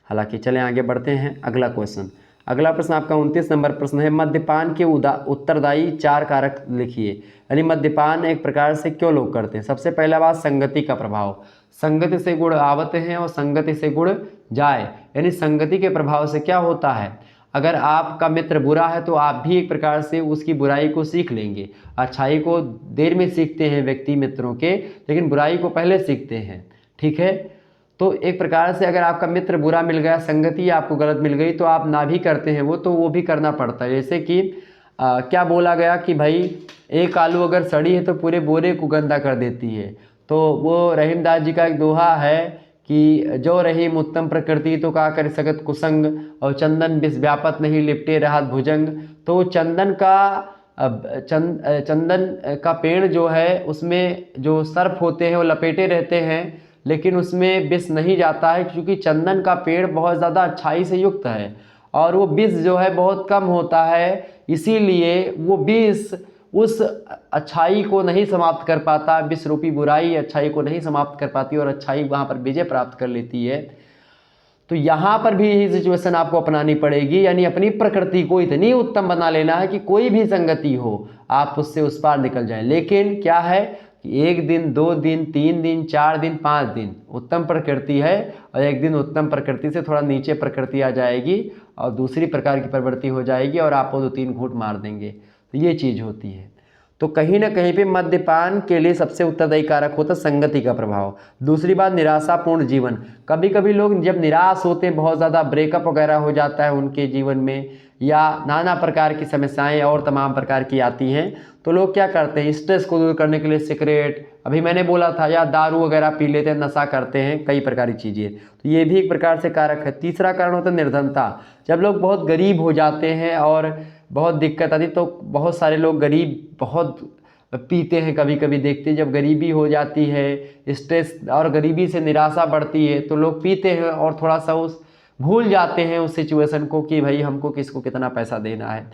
हालांकि चलें आगे बढ़ते हैं। अगला क्वेश्चन, अगला प्रश्न आपका 29 नंबर प्रश्न है, मद्यपान के उत्तरदायी 4 कारक लिखिए। यानी मद्यपान एक प्रकार से क्यों लोग करते हैं। सबसे पहला बात, संगति का प्रभाव। संगति से गुण आवते हैं और संगति से गुण जाए। यानी संगति के प्रभाव से क्या होता है, अगर आपका मित्र बुरा है तो आप भी एक प्रकार से उसकी बुराई को सीख लेंगे। अच्छाई को देर में सीखते हैं व्यक्ति मित्रों के, लेकिन बुराई को पहले सीखते हैं। ठीक है, तो एक प्रकार से अगर आपका मित्र बुरा मिल गया, संगति आपको गलत मिल गई, तो आप ना भी करते हैं वो, तो वो भी करना पड़ता है। जैसे कि क्या बोला गया कि भाई एक आलू अगर सड़ी है तो पूरे बोरे को गंदा कर देती है। तो वो रहीमदास जी का एक दोहा है कि जो रहीम उत्तम प्रकृति तो का कर सकत कुसंग, और चंदन विष व्यापत नहीं लिपटे रहत भुजंग। तो चंदन का पेड़ जो है उसमें जो सर्प होते हैं वो लपेटे रहते हैं, लेकिन उसमें विष नहीं जाता है, क्योंकि चंदन का पेड़ बहुत ज़्यादा अच्छाई से युक्त है और वो विष जो है बहुत कम होता है। इसीलिए वो विष उस अच्छाई को नहीं समाप्त कर पाता, विष रूपी बुराई अच्छाई को नहीं समाप्त कर पाती और अच्छाई वहाँ पर विजय प्राप्त कर लेती है। तो यहाँ पर भी यही सिचुएशन आपको अपनानी पड़ेगी, यानी अपनी प्रकृति को इतनी उत्तम बना लेना है कि कोई भी संगति हो आप उससे उस पार निकल जाएं। लेकिन क्या है कि 1 दिन 2 दिन 3 दिन 4 दिन 5 दिन उत्तम प्रकृति है, और एक दिन उत्तम प्रकृति से थोड़ा नीचे प्रकृति आ जाएगी और दूसरी प्रकार की प्रवृत्ति हो जाएगी और आपको 2-3 घूंट मार देंगे। तो ये चीज़ होती है। तो कहीं ना कहीं पे मद्यपान के लिए सबसे उत्तरदायी कारक होता है संगति का प्रभाव। दूसरी बात, निराशापूर्ण जीवन। कभी कभी लोग जब निराश होते हैं, बहुत ज़्यादा ब्रेकअप वगैरह हो जाता है उनके जीवन में, या नाना प्रकार की समस्याएं और तमाम प्रकार की आती हैं, तो लोग क्या करते हैं, स्ट्रेस को दूर करने के लिए सिगरेट, अभी मैंने बोला था, या दारू वगैरह पी लेते हैं, नशा करते हैं, कई प्रकार की चीज़ें। तो ये भी एक प्रकार से कारक है। तीसरा कारण होता है निर्धनता। जब लोग बहुत गरीब हो जाते हैं और बहुत दिक्कत आती, तो बहुत सारे लोग गरीब बहुत पीते हैं। कभी कभी देखते हैं जब गरीबी हो जाती है, स्ट्रेस और गरीबी से निराशा बढ़ती है, तो लोग पीते हैं और थोड़ा सा उस भूल जाते हैं उस सिचुएशन को कि भाई हमको किसको कितना पैसा देना है।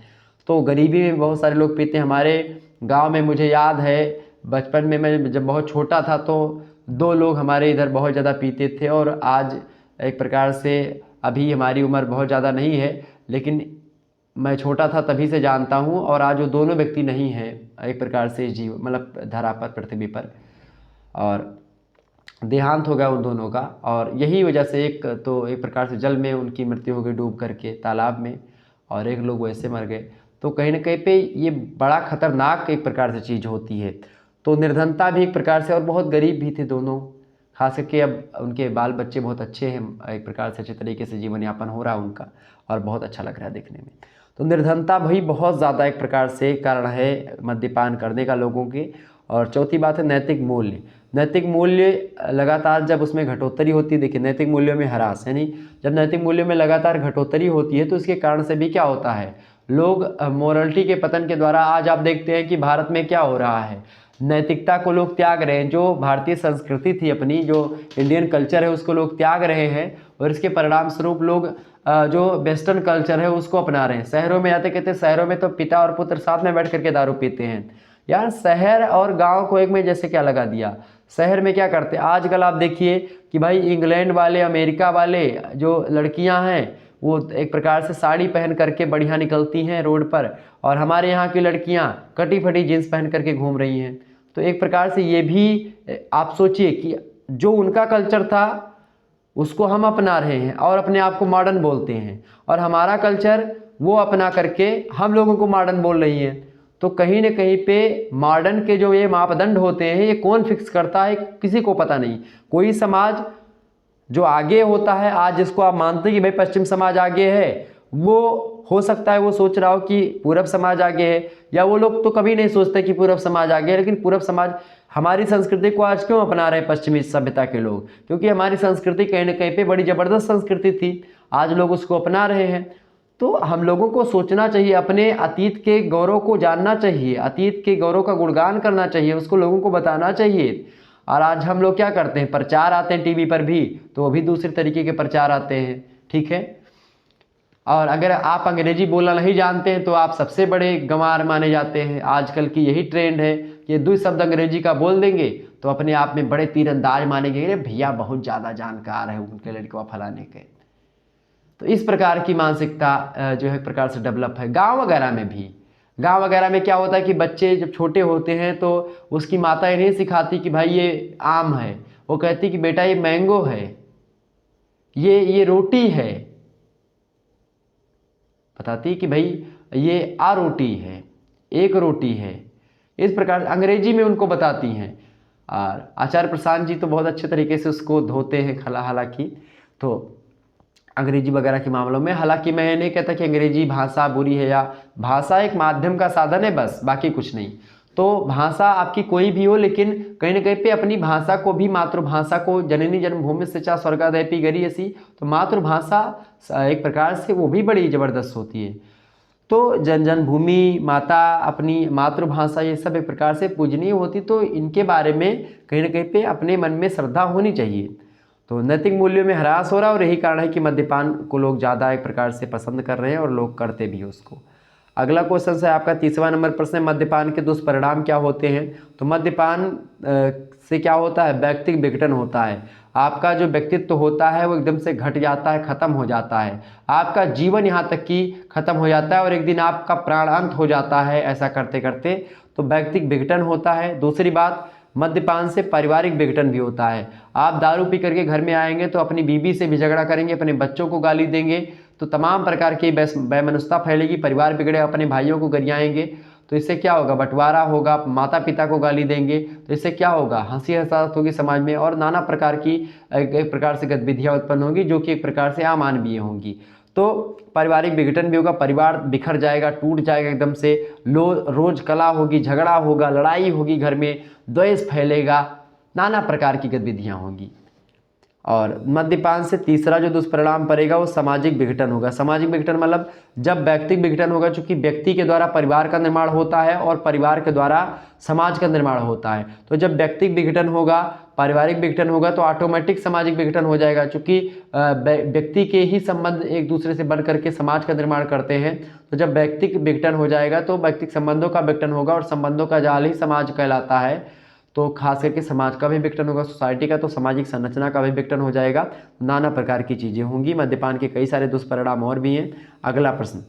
तो गरीबी में बहुत सारे लोग पीते हैं। हमारे गांव में मुझे याद है बचपन में, मैं जब बहुत छोटा था तो 2 लोग हमारे इधर बहुत ज़्यादा पीते थे, और आज एक प्रकार से अभी हमारी उम्र बहुत ज़्यादा नहीं है, लेकिन मैं छोटा था तभी से जानता हूँ, और आज वो दोनों व्यक्ति नहीं हैं एक प्रकार से जीव मतलब धरा पर, पृथ्वी पर, और देहांत हो गया उन दोनों का। और यही वजह से एक तो एक प्रकार से जल में उनकी मृत्यु हो गई, डूब करके तालाब में, और एक लोग वैसे मर गए। तो कहीं ना कहीं पे ये बड़ा खतरनाक एक प्रकार से चीज़ होती है। तो निर्धनता भी एक प्रकार से, और बहुत गरीब भी थे दोनों, खास करके अब उनके बाल बच्चे बहुत अच्छे हैं, एक प्रकार से अच्छे तरीके से जीवन यापन हो रहा है उनका, और बहुत अच्छा लग रहा है देखने में। तो निर्धनता भाई बहुत ज़्यादा एक प्रकार से कारण है मद्यपान करने का लोगों के। और चौथी बात है नैतिक मूल्य। नैतिक मूल्य लगातार जब उसमें घटोत्तरी होती है, देखिए नैतिक मूल्यों में ह्रास, यानी जब नैतिक मूल्यों में लगातार घटोत्तरी होती है तो इसके कारण से भी क्या होता है, लोग मोरलिटी के पतन के द्वारा, आज आप देखते हैं कि भारत में क्या हो रहा है, नैतिकता को लोग त्याग रहे हैं। जो भारतीय संस्कृति थी अपनी, जो इंडियन कल्चर है, उसको लोग त्याग रहे हैं, और इसके परिणाम स्वरूप लोग जो वेस्टर्न कल्चर है उसको अपना रहे हैं। शहरों में आते कहते, शहरों में तो पिता और पुत्र साथ में बैठ करके दारू पीते हैं। यार शहर और गांव को एक में जैसे क्या लगा दिया। शहर में क्या करते हैं आजकल आप देखिए कि भाई इंग्लैंड वाले, अमेरिका वाले जो लड़कियां हैं वो एक प्रकार से साड़ी पहन करके बढ़िया निकलती हैं रोड पर, और हमारे यहाँ की लड़कियां कटी फटी जीन्स पहन करके घूम रही हैं। तो एक प्रकार से ये भी आप सोचिए कि जो उनका कल्चर था उसको हम अपना रहे हैं और अपने आप को मॉडर्न बोलते हैं, और हमारा कल्चर वो अपना करके हम लोगों को मॉडर्न बोल रही हैं। तो कहीं ना कहीं पे मॉडर्न के जो ये मापदंड होते हैं, ये कौन फिक्स करता है, किसी को पता नहीं। कोई समाज जो आगे होता है, आज जिसको आप मानते हैं कि भाई पश्चिम समाज आगे है, वो हो सकता है वो सोच रहा हो कि पूरब समाज आगे है, या वो लोग तो कभी नहीं सोचते कि पूरब समाज आगे है। लेकिन पूरब समाज हमारी संस्कृति को आज क्यों अपना रहे हैं पश्चिमी सभ्यता के लोग, क्योंकि हमारी संस्कृति कहीं ना कहीं पे बड़ी ज़बरदस्त संस्कृति थी, आज लोग उसको अपना रहे हैं। तो हम लोगों को सोचना चाहिए, अपने अतीत के गौरव को जानना चाहिए, अतीत के गौरव का गुणगान करना चाहिए, उसको लोगों को बताना चाहिए। और आज हम लोग क्या करते हैं, प्रचार आते हैं टीवी पर भी, तो अभी दूसरे तरीके के प्रचार आते हैं ठीक है। और अगर आप अंग्रेजी बोलना नहीं जानते हैं तो आप सबसे बड़े गंवार माने जाते हैं। आजकल की यही ट्रेंड है कि 2 शब्द अंग्रेजी का बोल देंगे तो अपने आप में बड़े तीरंदाज मानेंगे, अरे भैया बहुत ज़्यादा जानकार है उनके लड़के फलाने के। तो इस प्रकार की मानसिकता जो है एक प्रकार से डेवलप है। गाँव वगैरह में भी, गाँव वगैरह में क्या होता है कि बच्चे जब छोटे होते हैं तो उसकी माता ये नहीं सिखाती कि भाई ये आम है, वो कहती कि बेटा ये मैंगो है, ये रोटी है, बताती कि भाई ये आ रोटी है, एक रोटी है। इस प्रकार अंग्रेजी में उनको बताती हैं। और आचार्य प्रशांत जी तो बहुत अच्छे तरीके से उसको धोते हैं हालांकि तो अंग्रेजी वगैरह के मामलों में। हालांकि मैं ये नहीं कहता कि अंग्रेजी भाषा बुरी है, या भाषा एक माध्यम का साधन है बस, बाकी कुछ नहीं। तो भाषा आपकी कोई भी हो, लेकिन कहीं ना कहीं पे अपनी भाषा को भी, मातृभाषा को, जननी जन्मभूमि से चा स्वर्गादपि गरीयसी, तो मातृभाषा एक प्रकार से वो भी बड़ी ज़बरदस्त होती है। तो जन्मभूमि, माता, अपनी मातृभाषा, ये सब एक प्रकार से पूजनीय होती। तो इनके बारे में कहीं ना कहीं पे अपने मन में श्रद्धा होनी चाहिए। तो नैतिक मूल्यों में ह्रास हो रहा है और यही कारण है कि मद्यपान को लोग ज़्यादा एक प्रकार से पसंद कर रहे हैं और लोग करते भी उसको। अगला क्वेश्चन है आपका 30वां नंबर प्रश्न है, मद्यपान के दुष्परिणाम क्या होते हैं। तो मद्यपान से क्या होता है, व्यक्तिगत विघटन होता है। आपका जो व्यक्तित्व होता है वो एकदम से घट जाता है, ख़त्म हो जाता है। आपका जीवन यहाँ तक कि ख़त्म हो जाता है और एक दिन आपका प्राणांत हो जाता है ऐसा करते करते। तो व्यक्तिगत विघटन होता है। दूसरी बात, मद्यपान से पारिवारिक विघटन भी होता है। आप दारू पी करके घर में आएंगे तो अपनी बीवी से भी झगड़ा करेंगे, अपने बच्चों को गाली देंगे, तो तमाम प्रकार की वैमनस्यता फैलेगी, परिवार बिगड़े, अपने भाइयों को गरियाएंगे। तो इससे क्या होगा, बंटवारा होगा, माता पिता को गाली देंगे, तो इससे क्या होगा, हंसी हसाहत होगी समाज में और नाना प्रकार की एक प्रकार से गतिविधियाँ उत्पन्न होंगी जो कि एक प्रकार से अमानवीय होंगी। तो पारिवारिक विघटन भी होगा, परिवार बिखर जाएगा, टूट जाएगा एकदम से, रोज कला होगी, झगड़ा होगा, लड़ाई होगी, घर में द्वेष फैलेगा, नाना प्रकार की गतिविधियाँ होंगी। और मद्यपान से तीसरा जो दुष्परिणाम पड़ेगा वो सामाजिक विघटन होगा। सामाजिक विघटन मतलब जब व्यक्तिगत विघटन होगा, चूंकि व्यक्ति के द्वारा परिवार का निर्माण होता है और परिवार के द्वारा समाज का निर्माण होता है। तो जब व्यक्तिगत विघटन होगा, पारिवारिक विघटन होगा, तो ऑटोमेटिक सामाजिक विघटन हो जाएगा। चूंकि व्यक्ति के ही संबंध एक दूसरे से बढ़ करके समाज का निर्माण करते हैं। तो जब व्यक्तिगत विघटन हो जाएगा तो व्यक्तिगत संबंधों का विघटन होगा और संबंधों का जाल ही समाज कहलाता है। तो खास करके समाज का भी विघटन होगा, सोसाइटी का, तो सामाजिक संरचना का भी विघटन हो जाएगा, नाना प्रकार की चीज़ें होंगी। मद्यपान के कई सारे दुष्परिणाम और भी हैं। अगला प्रश्न,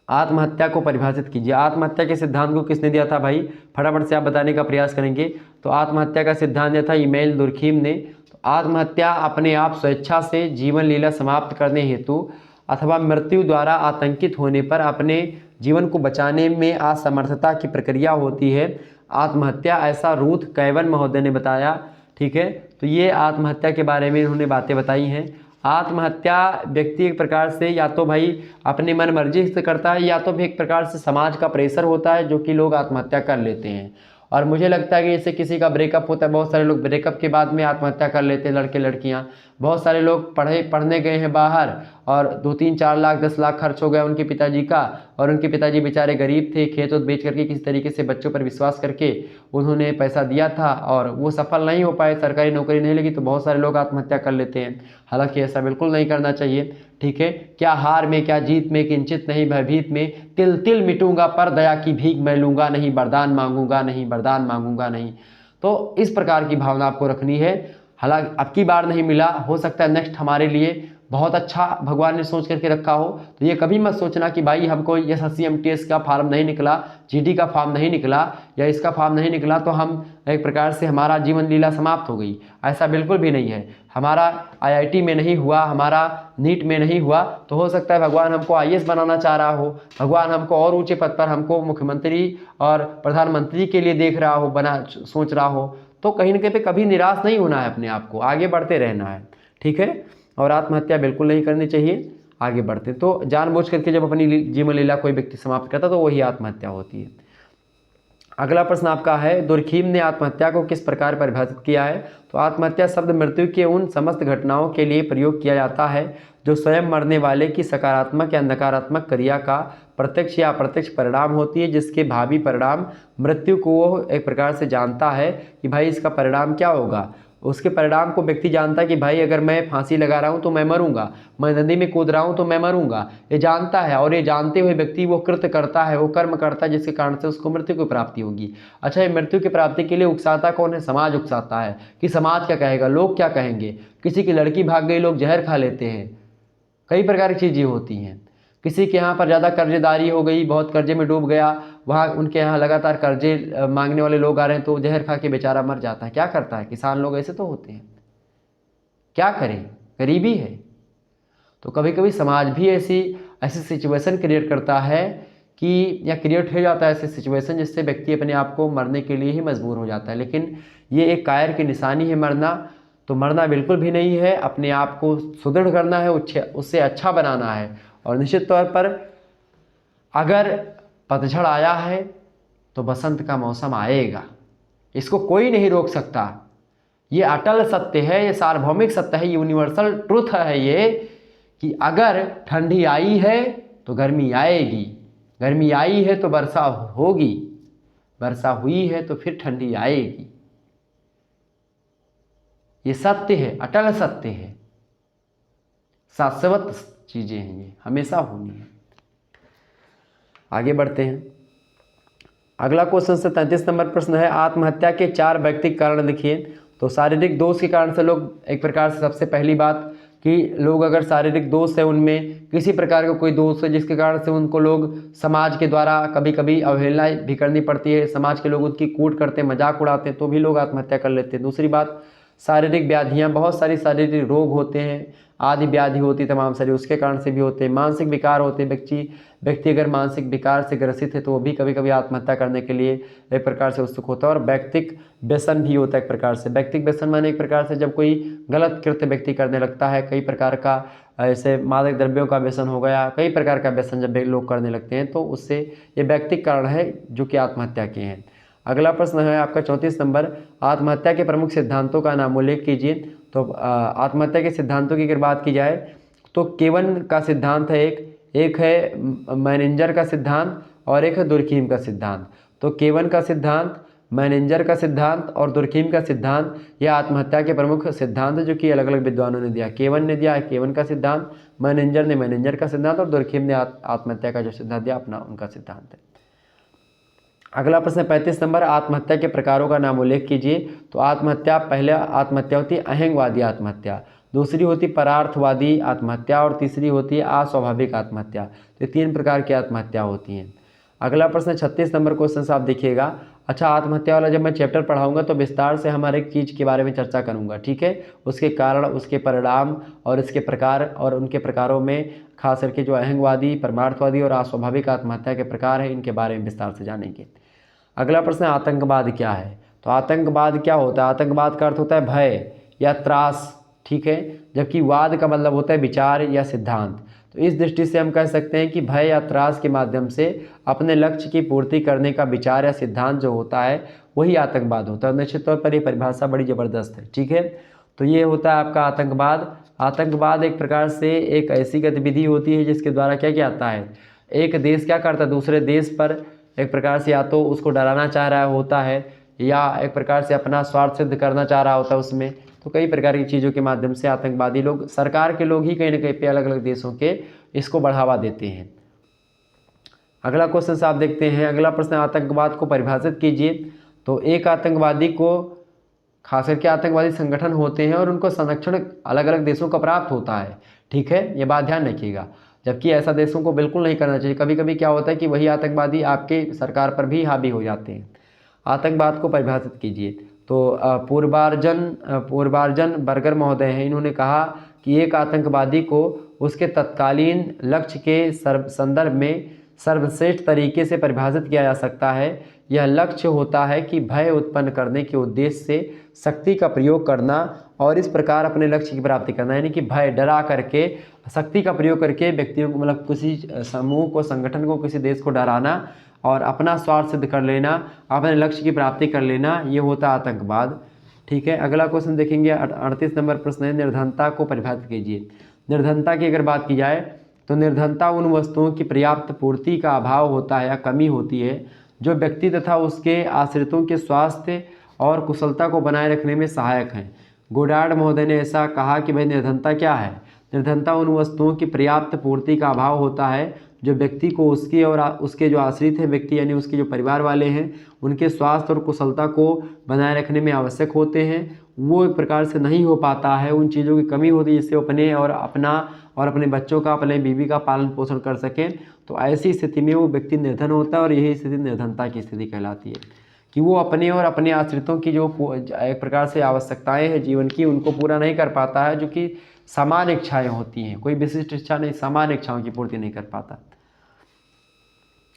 आत्महत्या को परिभाषित कीजिए। आत्महत्या के सिद्धांत को किसने दिया था भाई, फटाफट से आप बताने का प्रयास करेंगे। तो आत्महत्या का सिद्धांत दिया था इमैनुएल दुर्खीम ने। तो आत्महत्या अपने आप स्वेच्छा से जीवन लीला समाप्त करने हेतु अथवा मृत्यु द्वारा आतंकित होने पर अपने जीवन को बचाने में असमर्थता की प्रक्रिया होती है आत्महत्या, ऐसा रूथ कैवन महोदय ने बताया। ठीक है, तो ये आत्महत्या के बारे में इन्होंने बातें बताई हैं। आत्महत्या व्यक्ति एक प्रकार से या तो भाई अपनी मन मर्जी से करता है, या तो भी एक प्रकार से समाज का प्रेशर होता है जो कि लोग आत्महत्या कर लेते हैं। और मुझे लगता है कि जैसे किसी का ब्रेकअप होता है, बहुत सारे लोग ब्रेकअप के बाद में आत्महत्या कर लेते हैं, लड़के लड़कियां। बहुत सारे लोग पढ़ने गए हैं बाहर और 2-3-4 लाख 10 लाख खर्च हो गया उनके पिताजी का, और उनके पिताजी बेचारे गरीब थे, खेत उत बेच करके किसी तरीके से बच्चों पर विश्वास करके उन्होंने पैसा दिया था और वो सफल नहीं हो पाए, सरकारी नौकरी नहीं लगी, तो बहुत सारे लोग आत्महत्या कर लेते हैं। हालांकि ऐसा बिल्कुल नहीं करना चाहिए। ठीक है, क्या हार में क्या जीत में, किंचित नहीं भयभीत में, तिल तिल मिटूंगा पर दया की भीख मैं लूंगा नहीं, वरदान मांगूंगा नहीं, वरदान मांगूंगा नहीं। तो इस प्रकार की भावना आपको रखनी है। हालांकि अब की बार नहीं मिला, हो सकता है नेक्स्ट हमारे लिए बहुत अच्छा भगवान ने सोच करके रखा हो। तो ये कभी मत सोचना कि भाई हमको SSC MTS का फॉर्म नहीं निकला, GD का फॉर्म नहीं निकला, या इसका फॉर्म नहीं निकला तो हम एक प्रकार से हमारा जीवन लीला समाप्त हो गई। ऐसा बिल्कुल भी नहीं है। हमारा IIT में नहीं हुआ, हमारा नीट में नहीं हुआ, तो हो सकता है भगवान हमको IAS बनाना चाह रहा हो, भगवान हमको और ऊँचे पद पर, हमको मुख्यमंत्री और प्रधानमंत्री के लिए देख रहा हो, सोच रहा हो। तो कहीं ना कहीं पे कभी निराश नहीं होना है, अपने आप को आगे बढ़ते रहना है। ठीक है, और आत्महत्या बिल्कुल नहीं करनी चाहिए, आगे बढ़ते। तो जानबूझ करके जब अपनी जीवन लीला कोई व्यक्ति समाप्त करता तो वही आत्महत्या होती है। अगला प्रश्न आपका है, दुर्खीम ने आत्महत्या को किस प्रकार परिभाषित किया है। तो आत्महत्या शब्द मृत्यु के उन समस्त घटनाओं के लिए प्रयोग किया जाता है जो स्वयं मरने वाले की सकारात्मक या नकारात्मक क्रिया का प्रत्यक्ष या अप्रत्यक्ष परिणाम होती है, जिसके भावी परिणाम मृत्यु को वो एक प्रकार से जानता है कि भाई इसका परिणाम क्या होगा। उसके परिणाम को व्यक्ति जानता है कि भाई अगर मैं फांसी लगा रहा हूँ तो मैं मरूंगा, मैं नदी में कूद रहा हूँ तो मैं मरूंगा, ये जानता है। और ये जानते हुए व्यक्ति वो कृत्य करता है, वो कर्म करता है, जिसके कारण से उसको मृत्यु की प्राप्ति होगी। अच्छा, ये मृत्यु की प्राप्ति के लिए उकसाता कौन है? समाज उकसाता है कि समाज क्या कहेगा, लोग क्या कहेंगे। किसी की लड़की भाग गई, लोग जहर खा लेते हैं, कई प्रकार की चीज़ें होती हैं। किसी के यहाँ पर ज़्यादा कर्जेदारी हो गई, बहुत कर्जे में डूब गया, वहाँ उनके यहाँ लगातार कर्जे मांगने वाले लोग आ रहे हैं तो जहर खा के बेचारा मर जाता है। क्या करता है? किसान लोग ऐसे तो होते हैं, क्या करें, गरीबी है। तो कभी कभी समाज भी ऐसी सिचुएशन क्रिएट करता है कि या क्रिएट हो जाता है ऐसी सिचुएशन जिससे व्यक्ति अपने आप को मरने के लिए ही मजबूर हो जाता है। लेकिन ये एक कायर की निशानी है मरना, तो मरना बिल्कुल भी नहीं है। अपने आप को सुदृढ़ करना है, उससे अच्छा बनाना है। और निश्चित तौर पर अगर पतझड़ आया है तो बसंत का मौसम आएगा, इसको कोई नहीं रोक सकता। ये अटल सत्य है, ये सार्वभौमिक सत्य है, यूनिवर्सल ट्रुथ है ये, कि अगर ठंडी आई है तो गर्मी आएगी, गर्मी आई है तो वर्षा होगी, वर्षा हुई है तो फिर ठंडी आएगी। ये सत्य है, अटल सत्य है, शाश्वत चीज़ें हैं, ये हमेशा होनी है। आगे बढ़ते हैं। अगला क्वेश्चन से 33 नंबर प्रश्न है, आत्महत्या के 4 व्यक्तिगत कारण लिखिए। तो शारीरिक दोष के कारण से लोग, एक प्रकार से सबसे पहली बात कि लोग अगर शारीरिक दोष है, उनमें किसी प्रकार का कोई दोष है जिसके कारण से उनको लोग समाज के द्वारा कभी कभी अवहेलना भी करनी पड़ती है, समाज के लोग उनकी कूट करते हैं, मजाक उड़ाते हैं, तो भी लोग आत्महत्या कर लेते हैं। दूसरी बात, शारीरिक व्याधियाँ, बहुत सारी शारीरिक रोग होते हैं, आदि व्याधि होती है तमाम सारी, उसके कारण से भी होते हैं। मानसिक विकार होते हैं, व्यक्ति अगर मानसिक विकार से ग्रसित है तो वो भी कभी कभी आत्महत्या करने के लिए एक प्रकार से उत्सुक होता है। और व्यक्तिक व्यसन भी होता है एक प्रकार से। व्यक्तिक व्यसन माने एक प्रकार से जब कोई गलत कृत्य व्यक्ति करने लगता है, कई प्रकार का ऐसे मादक द्रव्यों का व्यसन हो गया, कई प्रकार का व्यसन जब लोग करने लगते हैं तो उससे ये व्यक्तिक कारण है जो कि आत्महत्या के हैं। अगला प्रश्न है आपका 34 नंबर, आत्महत्या के प्रमुख सिद्धांतों का नाम उल्लेख कीजिए। तो आत्महत्या के सिद्धांतों की अगर बात की जाए तो केवन का सिद्धांत है, एक है मैनेंजर का सिद्धांत और एक है दुर्खीम का सिद्धांत। तो केवन का सिद्धांत, मैनेंजर का सिद्धांत और दुर्खीम का सिद्धांत, यह आत्महत्या के प्रमुख सिद्धांत है जो कि अलग अलग विद्वानों ने दिया। केवन ने दिया केवन का सिद्धांत, मैनेंजर ने मैनेंजर का सिद्धांत और दुर्खीम ने आत्महत्या का जो सिद्धांत दिया अपना उनका सिद्धांत है। अगला प्रश्न 35 नंबर, आत्महत्या के प्रकारों का नाम उल्लेख कीजिए। तो आत्महत्या, पहले आत्महत्या होती है अहंगवादी आत्महत्या, दूसरी होती परार्थवादी आत्महत्या और तीसरी होती है अस्वाभाविक आत्महत्या। तो 3 प्रकार की आत्महत्या होती हैं। अगला प्रश्न 36 नंबर क्वेश्चन से आप देखिएगा। अच्छा, आत्महत्या वाला जब मैं चैप्टर पढ़ाऊंगा तो विस्तार से हम हर एक चीज़ के बारे में चर्चा करूंगा, ठीक है, उसके कारण, उसके परिणाम और इसके प्रकार और उनके प्रकारों में खास करके जो अहंगवादी, परमार्थवादी और अस्वाभाविक आत्महत्या के प्रकार हैं इनके बारे में विस्तार से जानेंगे। अगला प्रश्न, आतंकवाद क्या है। तो आतंकवाद क्या होता है? आतंकवाद का अर्थ होता है भय या त्रास, ठीक है, जबकि वाद का मतलब होता है विचार या सिद्धांत। तो इस दृष्टि से हम कह सकते हैं कि भय या त्रास के माध्यम से अपने लक्ष्य की पूर्ति करने का विचार या सिद्धांत जो होता है वही आतंकवाद होता है। निश्चित तौर पर ये परिभाषा बड़ी ज़बरदस्त है, ठीक है। तो ये होता है आपका आतंकवाद। आतंकवाद एक प्रकार से एक ऐसी गतिविधि होती है जिसके द्वारा क्या क्या आता है, एक देश क्या करता है दूसरे देश पर एक प्रकार से या तो उसको डराना चाह रहा होता है या एक प्रकार से अपना स्वार्थ सिद्ध करना चाह रहा होता है उसमें। तो कई प्रकार की चीज़ों के माध्यम से आतंकवादी लोग, सरकार के लोग ही कहीं ना कहीं पे अलग अलग देशों के इसको बढ़ावा देते हैं। अगला क्वेश्चन से आप देखते हैं। अगला प्रश्न, आतंकवाद को परिभाषित कीजिए। तो एक आतंकवादी को, खास करके आतंकवादी संगठन होते हैं और उनको संरक्षण अलग अलग देशों का प्राप्त होता है, ठीक है, ये बात ध्यान रखिएगा। जबकि ऐसा देशों को बिल्कुल नहीं करना चाहिए। कभी कभी क्या होता है कि वही आतंकवादी आपके सरकार पर भी हावी हो जाते हैं। आतंकवाद को परिभाषित कीजिए। तो पूर्वार्जन बर्गर महोदय हैं, इन्होंने कहा कि एक आतंकवादी को उसके तत्कालीन लक्ष्य के संदर्भ में सर्वश्रेष्ठ तरीके से परिभाषित किया जा सकता है। यह लक्ष्य होता है कि भय उत्पन्न करने के उद्देश्य से शक्ति का प्रयोग करना और इस प्रकार अपने लक्ष्य की प्राप्ति करना, यानी कि भय, डरा करके, शक्ति का प्रयोग करके व्यक्तियों को, मतलब किसी समूह को, संगठन को, किसी देश को डराना और अपना स्वार्थ सिद्ध कर लेना, अपने लक्ष्य की प्राप्ति कर लेना, ये होता है आतंकवाद, ठीक है। अगला क्वेश्चन देखेंगे, 38 नंबर प्रश्न है, निर्धनता को परिभाषित कीजिए। निर्धनता की अगर बात की जाए तो निर्धनता उन वस्तुओं की पर्याप्त पूर्ति का अभाव होता है या कमी होती है जो व्यक्ति तथा उसके आश्रितों के स्वास्थ्य और कुशलता को बनाए रखने में सहायक हैं। गोडार्ड महोदय ने ऐसा कहा कि भाई निर्धनता क्या है? निर्धनता उन वस्तुओं की पर्याप्त पूर्ति का अभाव होता है जो व्यक्ति को उसकी और उसके जो आश्रित है व्यक्ति यानी उसके जो परिवार वाले हैं उनके स्वास्थ्य और कुशलता को बनाए रखने में आवश्यक होते हैं, वो एक प्रकार से नहीं हो पाता है। उन चीज़ों की कमी होती है जिससे वो अपने और अपने बच्चों का, अपने बीवी का पालन पोषण कर सकें। तो ऐसी स्थिति में वो व्यक्ति निर्धन होता है और यही स्थिति निर्धनता की स्थिति कहलाती है कि वो अपने और अपने आश्रितों की जो एक प्रकार से आवश्यकताएं हैं जीवन की उनको पूरा नहीं कर पाता है, जो कि सामान्य इच्छाएं होती हैं, कोई विशिष्ट इच्छा नहीं, सामान्य इच्छाओं की पूर्ति नहीं कर पाता।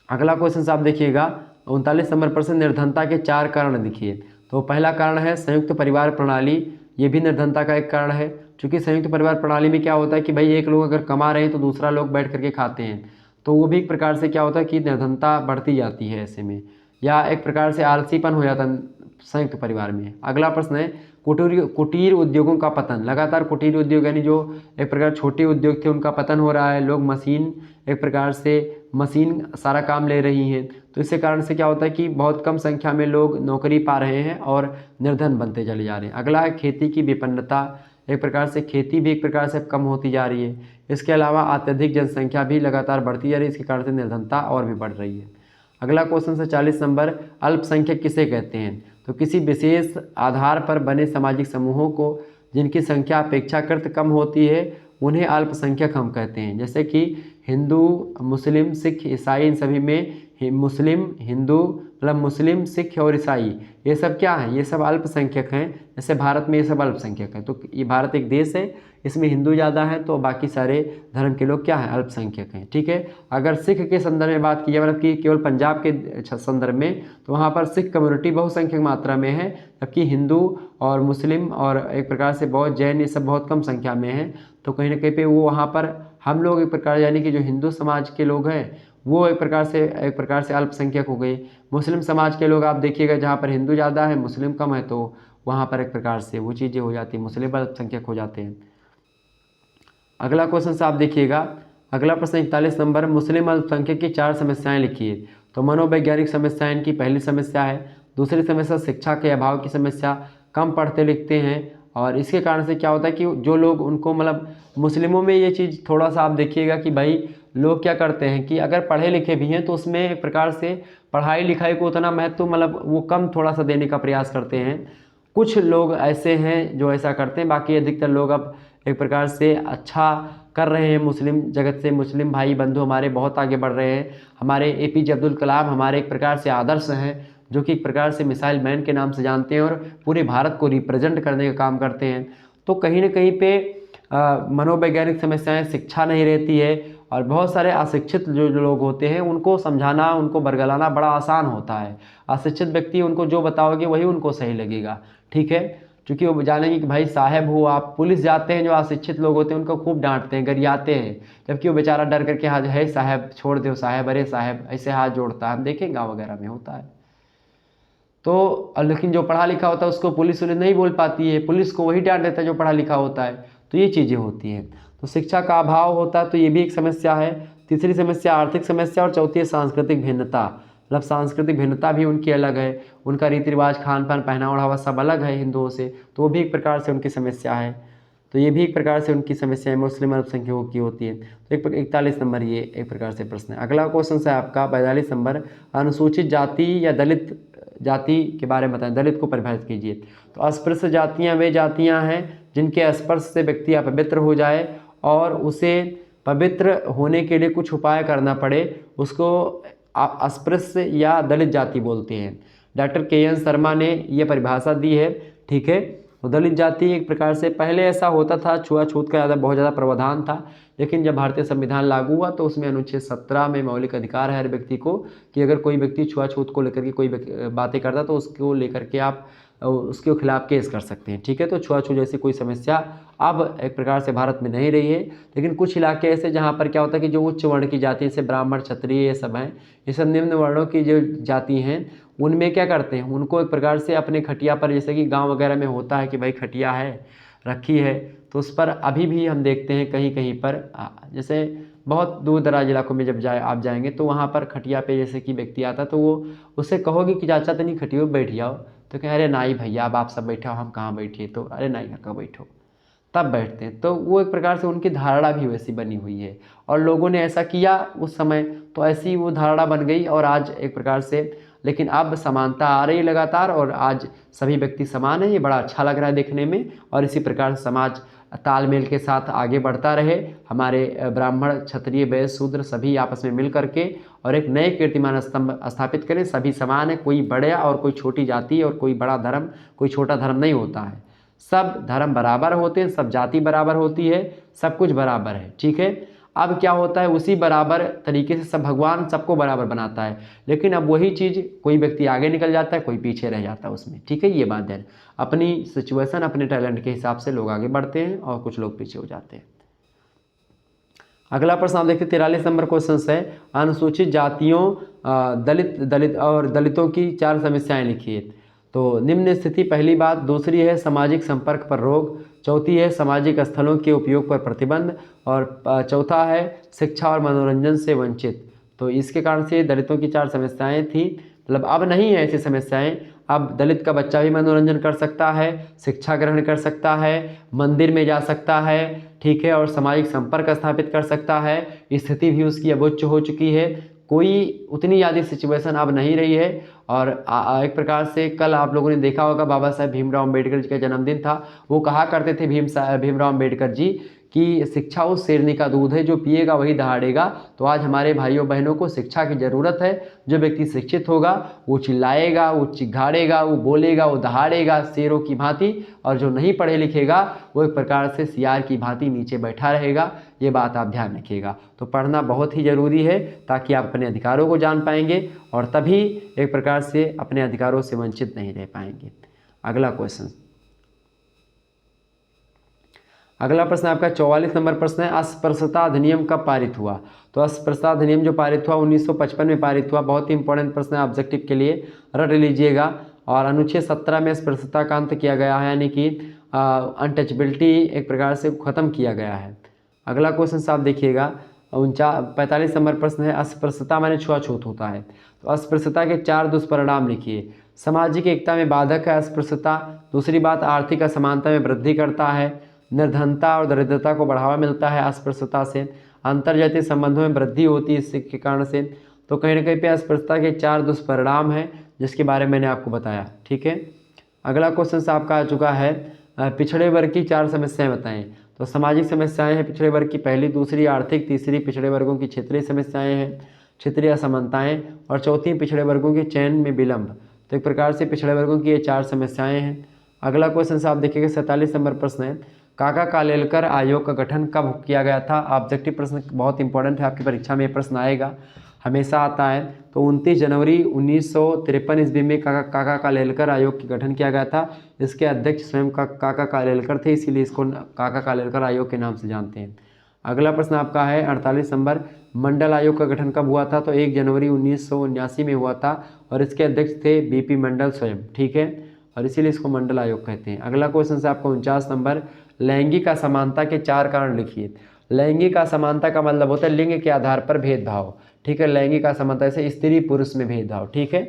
अगला क्वेश्चन आप देखिएगा 39 नंबर प्रश्न, निर्धनता के 4 कारण लिखिए। तो पहला कारण है संयुक्त परिवार प्रणाली, ये भी निर्धनता का एक कारण है। क्योंकि संयुक्त परिवार प्रणाली में क्या होता है कि भाई एक लोग अगर कमा रहे हैं तो दूसरा लोग बैठ करके खाते हैं, तो वो भी एक प्रकार से क्या होता है कि निर्धनता बढ़ती जाती है ऐसे में, या एक प्रकार से आलसीपन हो जाता है संयुक्त परिवार में। अगला प्रश्न है कुटीर उद्योगों का पतन, लगातार कुटीर उद्योग यानी जो एक प्रकार छोटे उद्योग थे उनका पतन हो रहा है, लोग मशीन एक प्रकार से मशीन सारा काम ले रही हैं, तो इसके कारण से क्या होता है कि बहुत कम संख्या में लोग नौकरी पा रहे हैं और निर्धन बनते चले जा रहे हैं। अगला है खेती की विपन्नता, एक प्रकार से खेती भी एक प्रकार से कम होती जा रही है। इसके अलावा अत्यधिक जनसंख्या भी लगातार बढ़ती जा रही है, इसके कारण से निर्धनता और भी बढ़ रही है। अगला क्वेश्चन है 40 नंबर, अल्पसंख्यक किसे कहते हैं? तो किसी विशेष आधार पर बने सामाजिक समूहों को जिनकी संख्या अपेक्षाकृत कम होती है उन्हें अल्पसंख्यक हम कहते हैं। जैसे कि हिंदू, मुस्लिम, सिख, ईसाई, इन सभी में मुस्लिम, हिंदू मतलब मुस्लिम, सिख और ईसाई ये सब क्या हैं? ये सब अल्पसंख्यक हैं। जैसे भारत में ये सब अल्पसंख्यक हैं। तो ये भारत एक देश है, इसमें हिंदू ज़्यादा हैं तो बाकी सारे धर्म के लोग क्या हैं? अल्पसंख्यक हैं। ठीक है। अगर सिख के संदर्भ में बात की जाए, मतलब कि केवल पंजाब के संदर्भ में, तो वहाँ पर सिख कम्युनिटी बहुसंख्यक मात्रा में है, जबकि हिंदू और मुस्लिम और एक प्रकार से बौद्ध, जैन ये सब बहुत कम संख्या में हैं। तो कहीं ना कहीं पे वो वहाँ पर हम लोग एक प्रकार यानी कि जो हिंदू समाज के लोग हैं वो एक प्रकार से अल्पसंख्यक हो गए। मुस्लिम समाज के लोग आप देखिएगा जहाँ पर हिंदू ज़्यादा है मुस्लिम कम है, तो वहाँ पर एक प्रकार से वो चीज़ें हो जाती हैं, मुस्लिम अल्पसंख्यक हो जाते हैं। अगला क्वेश्चन से आप देखिएगा, अगला प्रश्न 41 नंबर, मुस्लिम अल्पसंख्यक की 4 समस्याएं लिखिए। तो मनोवैज्ञानिक समस्या इनकी पहली समस्या है। दूसरी समस्या शिक्षा के अभाव की समस्या, कम पढ़ते लिखते हैं और इसके कारण से क्या होता है कि जो लोग उनको मतलब मुस्लिमों में ये चीज़ थोड़ा सा आप देखिएगा कि भाई लोग क्या करते हैं कि अगर पढ़े लिखे भी हैं तो उसमें एक प्रकार से पढ़ाई लिखाई को उतना महत्व मतलब वो कम थोड़ा सा देने का प्रयास करते हैं। कुछ लोग ऐसे हैं जो ऐसा करते हैं, बाकी अधिकतर लोग अब एक प्रकार से अच्छा कर रहे हैं। मुस्लिम जगत से मुस्लिम भाई बंधु हमारे बहुत आगे बढ़ रहे हैं। हमारे APJ अब्दुल कलाम हमारे एक प्रकार से आदर्श हैं, जो कि एक प्रकार से मिसाइल मैन के नाम से जानते हैं और पूरे भारत को रिप्रेजेंट करने का काम करते हैं। तो कहीं ना कहीं पे मनोवैज्ञानिक समस्याएं, शिक्षा नहीं रहती है और बहुत सारे अशिक्षित जो लोग होते हैं उनको समझाना, उनको बरगलाना बड़ा आसान होता है। अशिक्षित व्यक्ति उनको जो बताओगे वही उनको सही लगेगा। ठीक है, क्योंकि वो जानेंगे कि भाई साहब हो आप। पुलिस जाते हैं, जो अशिक्षित लोग होते हैं उनको खूब डांटते हैं, गरियाते हैं, जबकि वो बेचारा डर करके हाथ है साहब छोड़ दो साहब, अरे साहब ऐसे हाथ जोड़ता है, हम देखें गाँव वगैरह में होता है। तो लेकिन जो पढ़ा लिखा होता है उसको पुलिस उन्हें नहीं बोल पाती है, पुलिस को वही डांट देता है जो पढ़ा लिखा होता है। तो ये चीज़ें होती हैं। तो शिक्षा का अभाव होता है, तो ये भी एक समस्या है। तीसरी समस्या आर्थिक समस्या और चौथी है सांस्कृतिक भिन्नता, मतलब सांस्कृतिक भिन्नता भी उनकी अलग है। उनका रीति रिवाज, खान पान, पहनावा ओढ़ावा सब अलग है हिंदुओं से, तो वो भी एक प्रकार से उनकी समस्या है। तो ये भी एक प्रकार से उनकी समस्या मुस्लिम अल्पसंख्यकों की होती है। तो 41 नंबर ये एक प्रकार से प्रश्न है। अगला क्वेश्चन है आपका 42 नंबर, अनुसूचित जाति या दलित जाति के बारे में बताएं, दलित को परिभाषित कीजिए। तो अस्पृश्य जातियां वे जातियां हैं जिनके स्पर्श से व्यक्ति अपवित्र हो जाए और उसे पवित्र होने के लिए कुछ उपाय करना पड़े, उसको अस्पृश्य या दलित जाति बोलते हैं। डॉक्टर KN शर्मा ने यह परिभाषा दी है। ठीक है, तो दलित जाति एक प्रकार से पहले ऐसा होता था, छुआछूत का बहुत ज़्यादा प्रावधान था, लेकिन जब भारतीय संविधान लागू हुआ तो उसमें अनुच्छेद 17 में मौलिक अधिकार है हर व्यक्ति को कि अगर कोई व्यक्ति छुआछूत को लेकर के कोई बातें करता तो उसको लेकर के आप उसके खिलाफ केस कर सकते हैं। ठीक है, तो छुआछूत जैसी कोई समस्या अब एक प्रकार से भारत में नहीं रही है। लेकिन कुछ इलाके ऐसे जहाँ पर क्या होता है कि जो उच्च वर्ण की जाति, जैसे ब्राह्मण, क्षत्रिय ये सब हैं, ये सब निम्न वर्णों की जो जाति हैं उनमें क्या करते हैं, उनको एक प्रकार से अपने खटिया पर, जैसे कि गाँव वगैरह में होता है कि भाई खटिया है रखी है, तो उस पर अभी भी हम देखते हैं कहीं कहीं पर, जैसे बहुत दूर दराज इलाकों में जब आप जाएंगे तो वहाँ पर खटिया पे जैसे कि व्यक्ति आता तो वो उससे कहोगे कि चाचा तो नहीं खटिया बैठ जाओ, तो कहें अरे नाई भैया अब आप सब बैठे हो, हम कहाँ बैठे, तो अरे नाई काका बैठो, तब बैठते हैं। तो वो एक प्रकार से उनकी धारणा भी वैसी बनी हुई है और लोगों ने ऐसा किया उस समय, तो ऐसी वो धारणा बन गई और आज एक प्रकार से, लेकिन अब समानता आ रही है लगातार और आज सभी व्यक्ति समान है। ये बड़ा अच्छा लग रहा है देखने में और इसी प्रकार से समाज तालमेल के साथ आगे बढ़ता रहे। हमारे ब्राह्मण, क्षत्रिय, वैश्य, शूद्र सभी आपस में मिल करके और एक नए कीर्तिमान स्तंभ स्थापित करें। सभी समान है, कोई बड़ा और कोई छोटी जाति और कोई बड़ा धर्म, कोई छोटा धर्म नहीं होता है। सब धर्म बराबर होते हैं, सब जाति बराबर होती है, सब कुछ बराबर है। ठीक है, अब क्या होता है, उसी बराबर तरीके से सब भगवान सबको बराबर बनाता है, लेकिन अब वही चीज़ कोई व्यक्ति आगे निकल जाता है, कोई पीछे रह जाता है उसमें। ठीक है, ये बात है। अपनी सिचुएशन, अपने टैलेंट के हिसाब से लोग आगे बढ़ते हैं और कुछ लोग पीछे हो जाते हैं। अगला प्रश्न आप देखते 43 नंबर क्वेश्चन है, अनुसूचित जातियों, दलितों की 4 समस्याएं लिखिए। तो निम्न स्थिति पहली बात, दूसरी है सामाजिक संपर्क पर रोक, चौथी है सामाजिक स्थलों के उपयोग पर प्रतिबंध और चौथा है शिक्षा और मनोरंजन से वंचित। तो इसके कारण से दलितों की 4 समस्याएं थी। मतलब अब नहीं है ऐसी समस्याएं, अब दलित का बच्चा भी मनोरंजन कर सकता है, शिक्षा ग्रहण कर सकता है, मंदिर में जा सकता है, ठीक है, और सामाजिक संपर्क स्थापित कर सकता है। स्थिति भी उसकी अब उच्च हो चुकी है, कोई उतनी ज़्यादा सिचुएशन अब नहीं रही है। और एक प्रकार से कल आप लोगों ने देखा होगा बाबा साहेब भीमराव अम्बेडकर जी का जन्मदिन था। वो कहा करते थे भीमराव अम्बेडकर जी कि शिक्षा उस शेरनी का दूध है, जो पिएगा वही दहाड़ेगा। तो आज हमारे भाइयों बहनों को शिक्षा की ज़रूरत है। जो व्यक्ति शिक्षित होगा वो चिल्लाएगा, वो चिघाड़ेगा, वो बोलेगा, वो दहाड़ेगा शेरों की भांति, और जो नहीं पढ़े लिखेगा वो एक प्रकार से सियार की भांति नीचे बैठा रहेगा। ये बात आप ध्यान रखिएगा। तो पढ़ना बहुत ही ज़रूरी है ताकि आप अपने अधिकारों को जान पाएंगे और तभी एक प्रकार से अपने अधिकारों से वंचित नहीं रह पाएंगे। अगला क्वेश्चन, अगला प्रश्न आपका 44 नंबर प्रश्न है, अस्पृश्यता अधिनियम कब पारित हुआ। तो अस्पृश्यता अधिनियम जो पारित हुआ 1955 में पारित हुआ। बहुत ही इंपॉर्टेंट प्रश्न है, ऑब्जेक्टिव के लिए रट लीजिएगा। और अनुच्छेद 17 में अस्पृश्यता का अंत किया गया है, यानी कि अनटचबिलिटी एक प्रकार से ख़त्म किया गया है। अगला क्वेश्चन आप देखिएगा 45 नंबर प्रश्न है, अस्पृश्यता माने छुआछूत होता है। तो अस्पृश्यता के 4 दुष्परिणाम लिखिए। सामाजिक एकता में बाधक है अस्पृश्यता। दूसरी बात, आर्थिक असमानता में वृद्धि करता है। निर्धनता और दरिद्रता को बढ़ावा मिलता है अस्पृश्यता से। अंतर्जातीय संबंधों में वृद्धि होती है इसके कारण से। तो कहीं ना कहीं पे अस्पृश्यता के 4 दुष्परिणाम हैं जिसके बारे में मैंने आपको बताया। ठीक है, अगला क्वेश्चन आपका आ चुका है, पिछड़े वर्ग की 4 समस्याएं बताएं। तो सामाजिक समस्याएं हैं पिछड़े वर्ग की, पहली, दूसरी आर्थिक, तीसरी पिछड़े वर्गों की क्षेत्रीय समस्याएं हैं, क्षेत्रीय असमानताएं, और चौथी पिछड़े वर्गों के चयन में विलंब। तो एक प्रकार से पिछड़े वर्गों की ये 4 समस्याएं हैं। अगला क्वेश्चन आप देखिएगा 47 नंबर प्रश्न है, काका कालेलकर आयोग का गठन कब किया गया था। ऑब्जेक्टिव प्रश्न बहुत इंपॉर्टेंट है, आपकी परीक्षा में ये प्रश्न आएगा, हमेशा आता है। तो 29 जनवरी 1953 ईस्वी में काका कालेलकर आयोग का गठन किया गया था। इसके अध्यक्ष स्वयं काका कालेलकर थे, इसीलिए इसको काका कालेलकर आयोग के नाम से जानते हैं। अगला प्रश्न आपका है 48 नंबर, मंडल आयोग का गठन कब हुआ था। तो 1 जनवरी 1979 में हुआ था और इसके अध्यक्ष थे बीपी मंडल स्वयं। ठीक है, और इसीलिए इसको मंडल आयोग कहते हैं। अगला क्वेश्चन से आपका 49 नंबर, लैंगिक असमानता के 4 कारण लिखिए। लैंगिक असमानता का मतलब होता है लिंग के आधार पर भेदभाव। ठीक है, लैंगिक असमानता से स्त्री पुरुष में भेदभाव। ठीक है,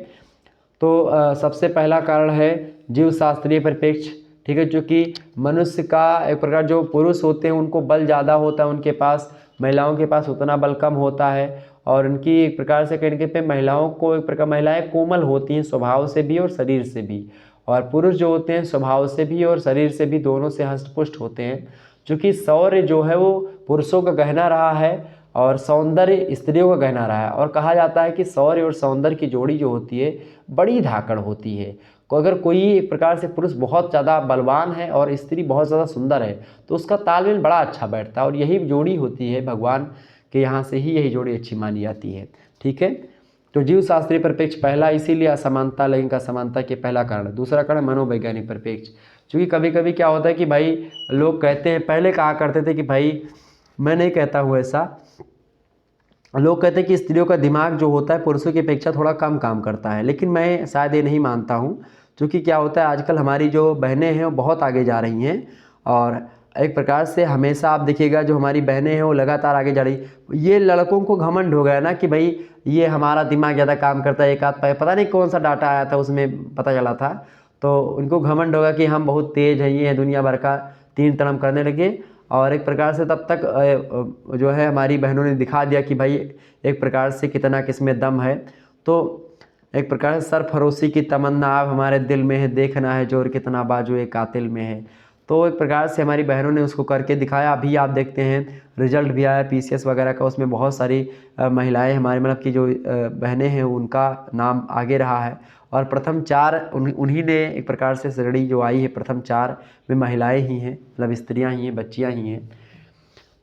तो सबसे पहला कारण है जीव शास्त्रीय परिप्रेक्ष्य। ठीक है, जो कि मनुष्य का एक प्रकार, जो पुरुष होते हैं उनको बल ज़्यादा होता है उनके पास, महिलाओं के पास उतना बल कम होता है। और उनकी एक प्रकार से कहने पे महिलाओं को एक प्रकार, महिलाएं कोमल होती हैं स्वभाव से भी और शरीर से भी, और पुरुष जो होते हैं स्वभाव से भी और शरीर से भी, दोनों से हष्टपुष्ट होते हैं। चूँकि शौर्य जो है वो पुरुषों का गहना रहा है और सौंदर्य स्त्रियों का गहना रहा है। और कहा जाता है कि शौर्य और सौंदर्य की जोड़ी जो होती है बड़ी धाकड़ होती है। अगर कोई एक प्रकार से पुरुष बहुत ज़्यादा बलवान है और स्त्री बहुत ज़्यादा सुंदर है तो उसका तालमेल बड़ा अच्छा बैठता है, और यही जोड़ी होती है भगवान के यहाँ से ही यही जोड़ी अच्छी मानी जाती है। ठीक है, तो जीव शास्त्रीय परिप्रेक्ष्य पहला, इसीलिए असमानता, लैंगिक असमानता के पहला कारण। दूसरा कारण मनोवैज्ञानिक परिप्रेक्ष्य, क्योंकि कभी कभी क्या होता है कि भाई लोग कहते हैं, पहले कहा करते थे कि भाई, मैं नहीं कहता हूँ ऐसा, लोग कहते हैं कि स्त्रियों का दिमाग जो होता है पुरुषों की अपेक्षा थोड़ा कम काम करता है, लेकिन मैं शायद ये नहीं मानता हूँ। क्योंकि क्या होता है आजकल हमारी जो बहनें हैं वो बहुत आगे जा रही हैं, और एक प्रकार से हमेशा आप देखिएगा जो हमारी बहनें हैं वो लगातार आगे जा रही। ये लड़कों को घमंड हो गया ना कि भाई ये हमारा दिमाग ज़्यादा काम करता है। एक आध पता नहीं कौन सा डाटा आया था उसमें पता चला था, तो उनको घमंड होगा कि हम बहुत तेज़ हैं, ये है दुनिया भर का, तीन तड़म करने लगे। और एक प्रकार से तब तक जो है हमारी बहनों ने दिखा दिया कि भाई एक प्रकार से कितना किसमें दम है। तो एक प्रकार से सरफरोशी की तमन्ना अब हमारे दिल में है, देखना है जोर कितना बाजू एक कातिल में है। तो एक प्रकार से हमारी बहनों ने उसको करके दिखाया। अभी आप देखते हैं रिजल्ट भी आया पीसीएस वगैरह का, उसमें बहुत सारी महिलाएं हमारे मतलब की जो बहनें हैं उनका नाम आगे रहा है। और प्रथम 4 उन्हीं ने एक प्रकार से श्रेणी जो आई है, प्रथम 4 में महिलाएं ही हैं, मतलब स्त्रियां ही हैं, बच्चियां ही हैं।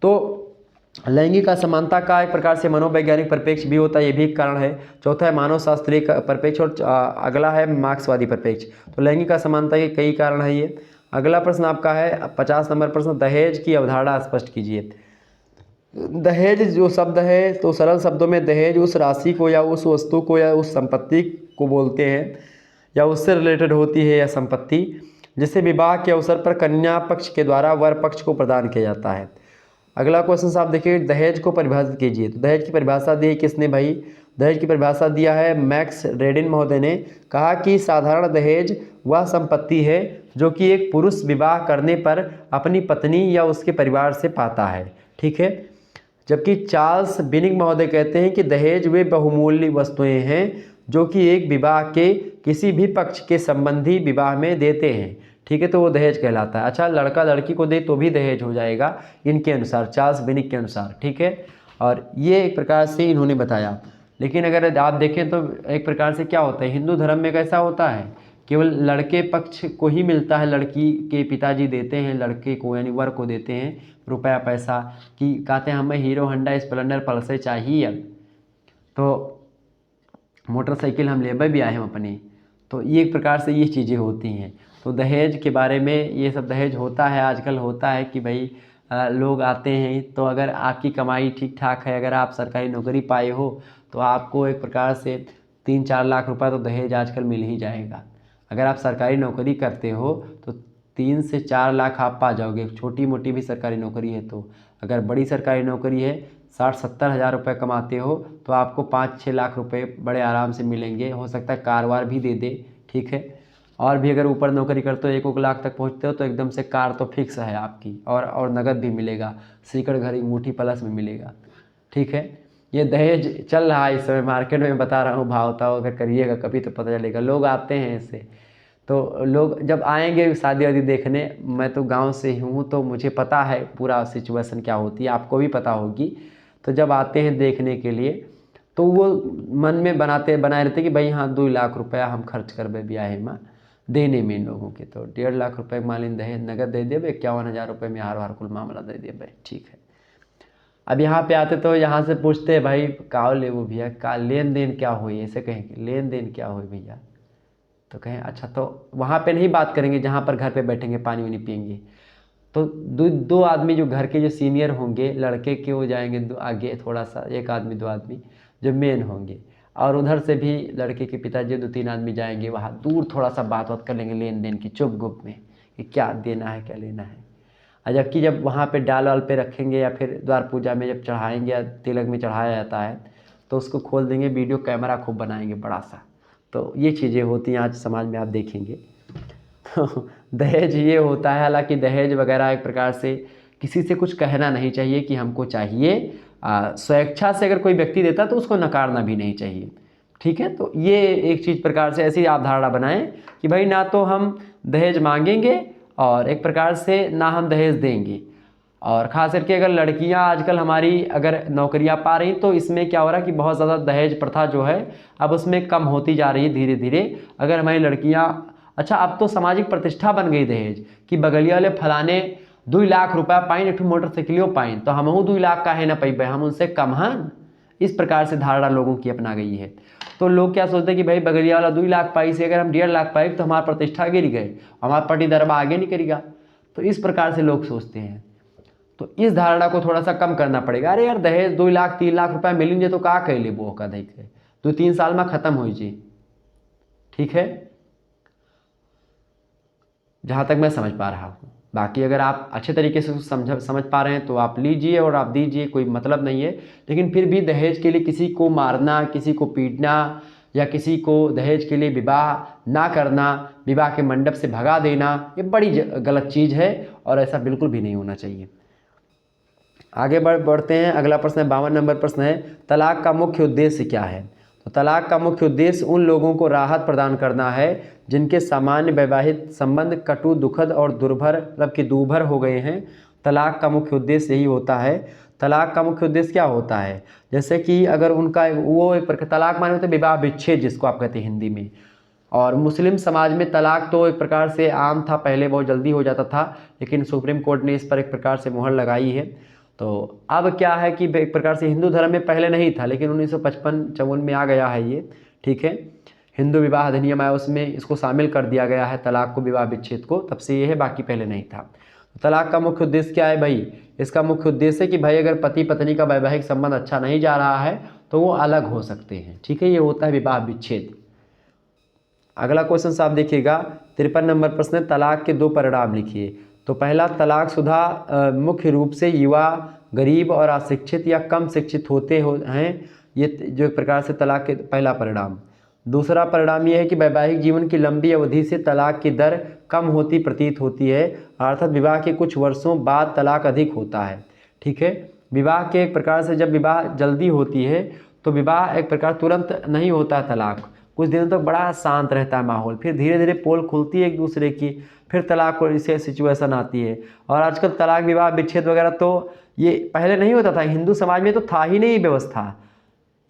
तो लैंगिक असमानता का एक प्रकार से मनोवैज्ञानिक परिप्रेक्ष्य भी होता है, ये भी एक कारण है। चौथा है मानव शास्त्रीय परिप्रेक्ष्य और अगला है मार्क्सवादी परिप्रेक्ष्य। तो लैंगिक असमानता के कई कारण है ये। अगला प्रश्न आपका है 50 नंबर प्रश्न, दहेज की अवधारणा स्पष्ट कीजिए। दहेज जो शब्द है तो सरल शब्दों में दहेज उस राशि को या उस वस्तु को या उस संपत्ति को बोलते हैं या उससे रिलेटेड होती है यह संपत्ति जिसे विवाह के अवसर पर कन्या पक्ष के द्वारा वर पक्ष को प्रदान किया जाता है। अगला क्वेश्चन साहब देखिए, दहेज को परिभाषित कीजिए। तो दहेज की परिभाषा दी किसने भाई? दहेज की परिभाषा दिया है मैक्स रेडिन महोदय ने। कहा कि साधारण दहेज वह संपत्ति है जो कि एक पुरुष विवाह करने पर अपनी पत्नी या उसके परिवार से पाता है। ठीक है। जबकि चार्ल्स बिनिंग महोदय कहते हैं कि दहेज वे बहुमूल्य वस्तुएं हैं जो कि एक विवाह के किसी भी पक्ष के संबंधी विवाह में देते हैं। ठीक है, तो वो दहेज कहलाता है। अच्छा, लड़का लड़की को दे तो भी दहेज हो जाएगा इनके अनुसार, चार्ल्स बिनिंग के अनुसार। ठीक है, और ये एक प्रकार से इन्होंने बताया। लेकिन अगर आप देखें तो एक प्रकार से क्या होता है, हिंदू धर्म में कैसा होता है, केवल लड़के पक्ष को ही मिलता है, लड़की के पिताजी देते हैं लड़के को यानी वर को देते हैं रुपया पैसा, कि कहते हैं हमें हीरो होंडा स्प्लेंडर पल्सर चाहिए, अब तो मोटरसाइकिल हम ले भी आए हम अपनी। तो ये एक प्रकार से ये चीज़ें होती हैं। तो दहेज के बारे में ये सब दहेज होता है, आजकल होता है कि भाई लोग आते हैं, तो अगर आपकी कमाई ठीक ठाक है, अगर आप सरकारी नौकरी पाए हो तो आपको एक प्रकार से 3-4 लाख रुपए तो दहेज आजकल मिल ही जाएगा। अगर आप सरकारी नौकरी करते हो तो 3 से 4 लाख आप पा जाओगे, छोटी मोटी भी सरकारी नौकरी है तो। अगर बड़ी सरकारी नौकरी है 60-70 हज़ार रुपये कमाते हो तो आपको 5-6 लाख रुपए बड़े आराम से मिलेंगे। हो सकता है कार वार भी दे दे। ठीक है, और भी अगर ऊपर नौकरी करते हो 1-1 लाख तक पहुंचते हो तो एकदम से कार तो फिक्स है आपकी, और नगद भी मिलेगा, सीकड़ घर मुट्ठी प्लस में मिलेगा। ठीक है, ये दहेज चल रहा है इस समय मार्केट में, बता रहा हूँ भाव ताव, अगर करिएगा कभी तो पता चलेगा। लोग आते हैं इससे, तो लोग जब आएंगे शादी वादी देखने, मैं तो गांव से ही हूँ तो मुझे पता है पूरा सिचुएशन क्या होती है, आपको भी पता होगी। तो जब आते हैं देखने के लिए तो वो मन में बनाए रहते कि भाई हाँ 2 लाख रुपया हम खर्च करबे ब्याह में देने में इन लोगों के, तो 1.5 लाख रुपये मान लीजिए दहेज नगद दे देवे, 51 हज़ार रुपये में हार कुल मामला दे देवे। ठीक है, अब यहाँ पे आते तो यहाँ से पूछते हैं भाई का ले वो भैया, का लेन देन क्या हुई, ऐसे कहेंगे लेन देन क्या हुई भैया, तो कहें अच्छा तो वहाँ पे नहीं बात करेंगे जहाँ पर घर पे बैठेंगे पानी वानी पियेंगे। तो दो आदमी जो घर के जो सीनियर होंगे लड़के के, वो जाएंगे आगे थोड़ा सा, 1 आदमी 2 आदमी जो मेन होंगे, और उधर से भी लड़के के पिताजी 2-3 आदमी जाएंगे वहाँ दूर, थोड़ा सा बात कर लेंगे लेन देन की चुप गुप में कि क्या देना है क्या लेना है। और जबकि जब वहाँ पे डाल वाल पे रखेंगे या फिर द्वार पूजा में जब चढ़ाएंगे या तिलक में चढ़ाया जाता है तो उसको खोल देंगे, वीडियो कैमरा खूब बनाएंगे बड़ा सा। तो ये चीज़ें होती हैं आज समाज में, आप देखेंगे। दहेज ये होता है, हालांकि दहेज वगैरह एक प्रकार से किसी से कुछ कहना नहीं चाहिए कि हमको चाहिए, स्वेच्छा से अगर कोई व्यक्ति देता तो उसको नकारना भी नहीं चाहिए। ठीक है, तो ये एक चीज़ प्रकार से ऐसी आप धारणा बनाएं कि भाई ना तो हम दहेज मांगेंगे और एक प्रकार से ना हम दहेज देंगे। और ख़ास करके अगर लड़कियां आजकल हमारी अगर नौकरियां पा रही तो इसमें क्या हो रहा है कि बहुत ज़्यादा दहेज प्रथा जो है अब उसमें कम होती जा रही है धीरे धीरे। अगर हमारी लड़कियां, अच्छा अब तो सामाजिक प्रतिष्ठा बन गई दहेज कि बगलिया वाले फलाने 2 लाख रुपया पाइन, एक मोटरसाइकिलों पाइन, तो हमहू 2 लाख का है ना पैबे, हम उनसे कम हन। इस प्रकार से धारणा लोगों की अपना गई है। तो लोग क्या सोचते हैं कि भाई बगलिया वाला 2 लाख पाई से अगर हम 1.5 लाख पाए तो हमारा प्रतिष्ठा गिर गए, हमारा पार्टी दरबा आगे नहीं करेगा। तो इस प्रकार से लोग सोचते हैं। तो इस धारणा को थोड़ा सा कम करना पड़ेगा। अरे यार दहेज 2 लाख 3 लाख रुपया मिलेंगे तो का कह ले वो का दे 2-3 साल में ख़त्म हो जी। ठीक है, जहाँ तक मैं समझ पा रहा हूँ। बाकी अगर आप अच्छे तरीके से समझ पा रहे हैं तो आप लीजिए और आप दीजिए, कोई मतलब नहीं है। लेकिन फिर भी दहेज के लिए किसी को मारना, किसी को पीटना, या किसी को दहेज के लिए विवाह ना करना, विवाह के मंडप से भगा देना, ये बड़ी गलत चीज़ है और ऐसा बिल्कुल भी नहीं होना चाहिए। आगे बढ़ते हैं। अगला प्रश्न है 52 नंबर प्रश्न है, तलाक का मुख्य उद्देश्य क्या है? तो तलाक का मुख्य उद्देश्य उन लोगों को राहत प्रदान करना है जिनके सामान्य वैवाहिक संबंध कटु, दुखद और दुर्भर मतलब कि दूभर हो गए हैं। तलाक का मुख्य उद्देश्य यही होता है। तलाक का मुख्य उद्देश्य क्या होता है? जैसे कि अगर उनका वो एक प्रकार तलाक माने होते विवाह विच्छेद जिसको आप कहते हैं हिंदी में। और मुस्लिम समाज में तलाक तो एक प्रकार से आम था, पहले बहुत जल्दी हो जाता था, लेकिन सुप्रीम कोर्ट ने इस पर एक प्रकार से मुहर लगाई है। तो अब क्या है कि एक प्रकार से हिंदू धर्म में पहले नहीं था, लेकिन 1955-54 में आ गया है ये, ठीक है। हिंदू विवाह अधिनियम आया, उसमें इसको शामिल कर दिया गया है तलाक को, विवाह विच्छेद को, तब से ये है, बाकी पहले नहीं था। तलाक का मुख्य उद्देश्य क्या है भाई? इसका मुख्य उद्देश्य है कि भाई अगर पति पत्नी का वैवाहिक संबंध अच्छा नहीं जा रहा है तो वो अलग हो सकते हैं, ठीक है। ये होता है विवाह विच्छेद। अगला क्वेश्चन आप देखिएगा, 53 नंबर प्रश्न है, तलाक के 2 परिणाम लिखिए। तो पहला, तलाकशुदा मुख्य रूप से युवा, गरीब और अशिक्षित या कम शिक्षित होते हैं, ये जो एक प्रकार से तलाक के पहला परिणाम। दूसरा परिणाम ये है कि वैवाहिक जीवन की लंबी अवधि से तलाक की दर कम होती प्रतीत होती है, अर्थात विवाह के कुछ वर्षों बाद तलाक अधिक होता है, ठीक है। विवाह के एक प्रकार से जब विवाह जल्दी होती है तो विवाह एक प्रकार तुरंत नहीं होता है तलाक, कुछ दिनों तक बड़ा शांत रहता है माहौल, फिर धीरे धीरे पोल खुलती है एक दूसरे की, फिर तलाक को इसे सिचुएशन आती है। और आजकल तलाक, विवाह विच्छेद वगैरह तो ये पहले नहीं होता था, हिंदू समाज में तो था ही नहीं व्यवस्था,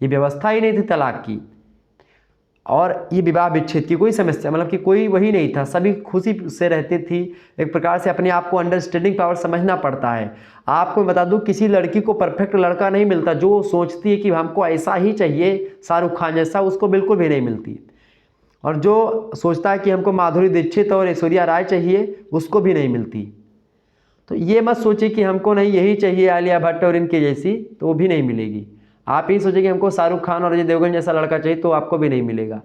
ये व्यवस्था ही नहीं थी तलाक की। और ये विवाह विच्छेद की कोई समस्या मतलब कि कोई वही नहीं था, सभी खुशी से रहती थी। एक प्रकार से अपने आप को अंडरस्टैंडिंग पावर समझना पड़ता है। आपको बता दूं, किसी लड़की को परफेक्ट लड़का नहीं मिलता जो सोचती है कि हमको ऐसा ही चाहिए शाहरुख खान जैसा, उसको बिल्कुल भी नहीं मिलती। और जो सोचता है कि हमको माधुरी दीक्षित और ऐश्वर्या राय चाहिए, उसको भी नहीं मिलती। तो ये मत सोचिए कि हमको नहीं यही चाहिए आलिया भट्ट और इनके जैसी, तो वो भी नहीं मिलेगी। आप ही सोचिए कि हमको शाहरुख खान और अजय देवगन जैसा लड़का चाहिए, तो आपको भी नहीं मिलेगा।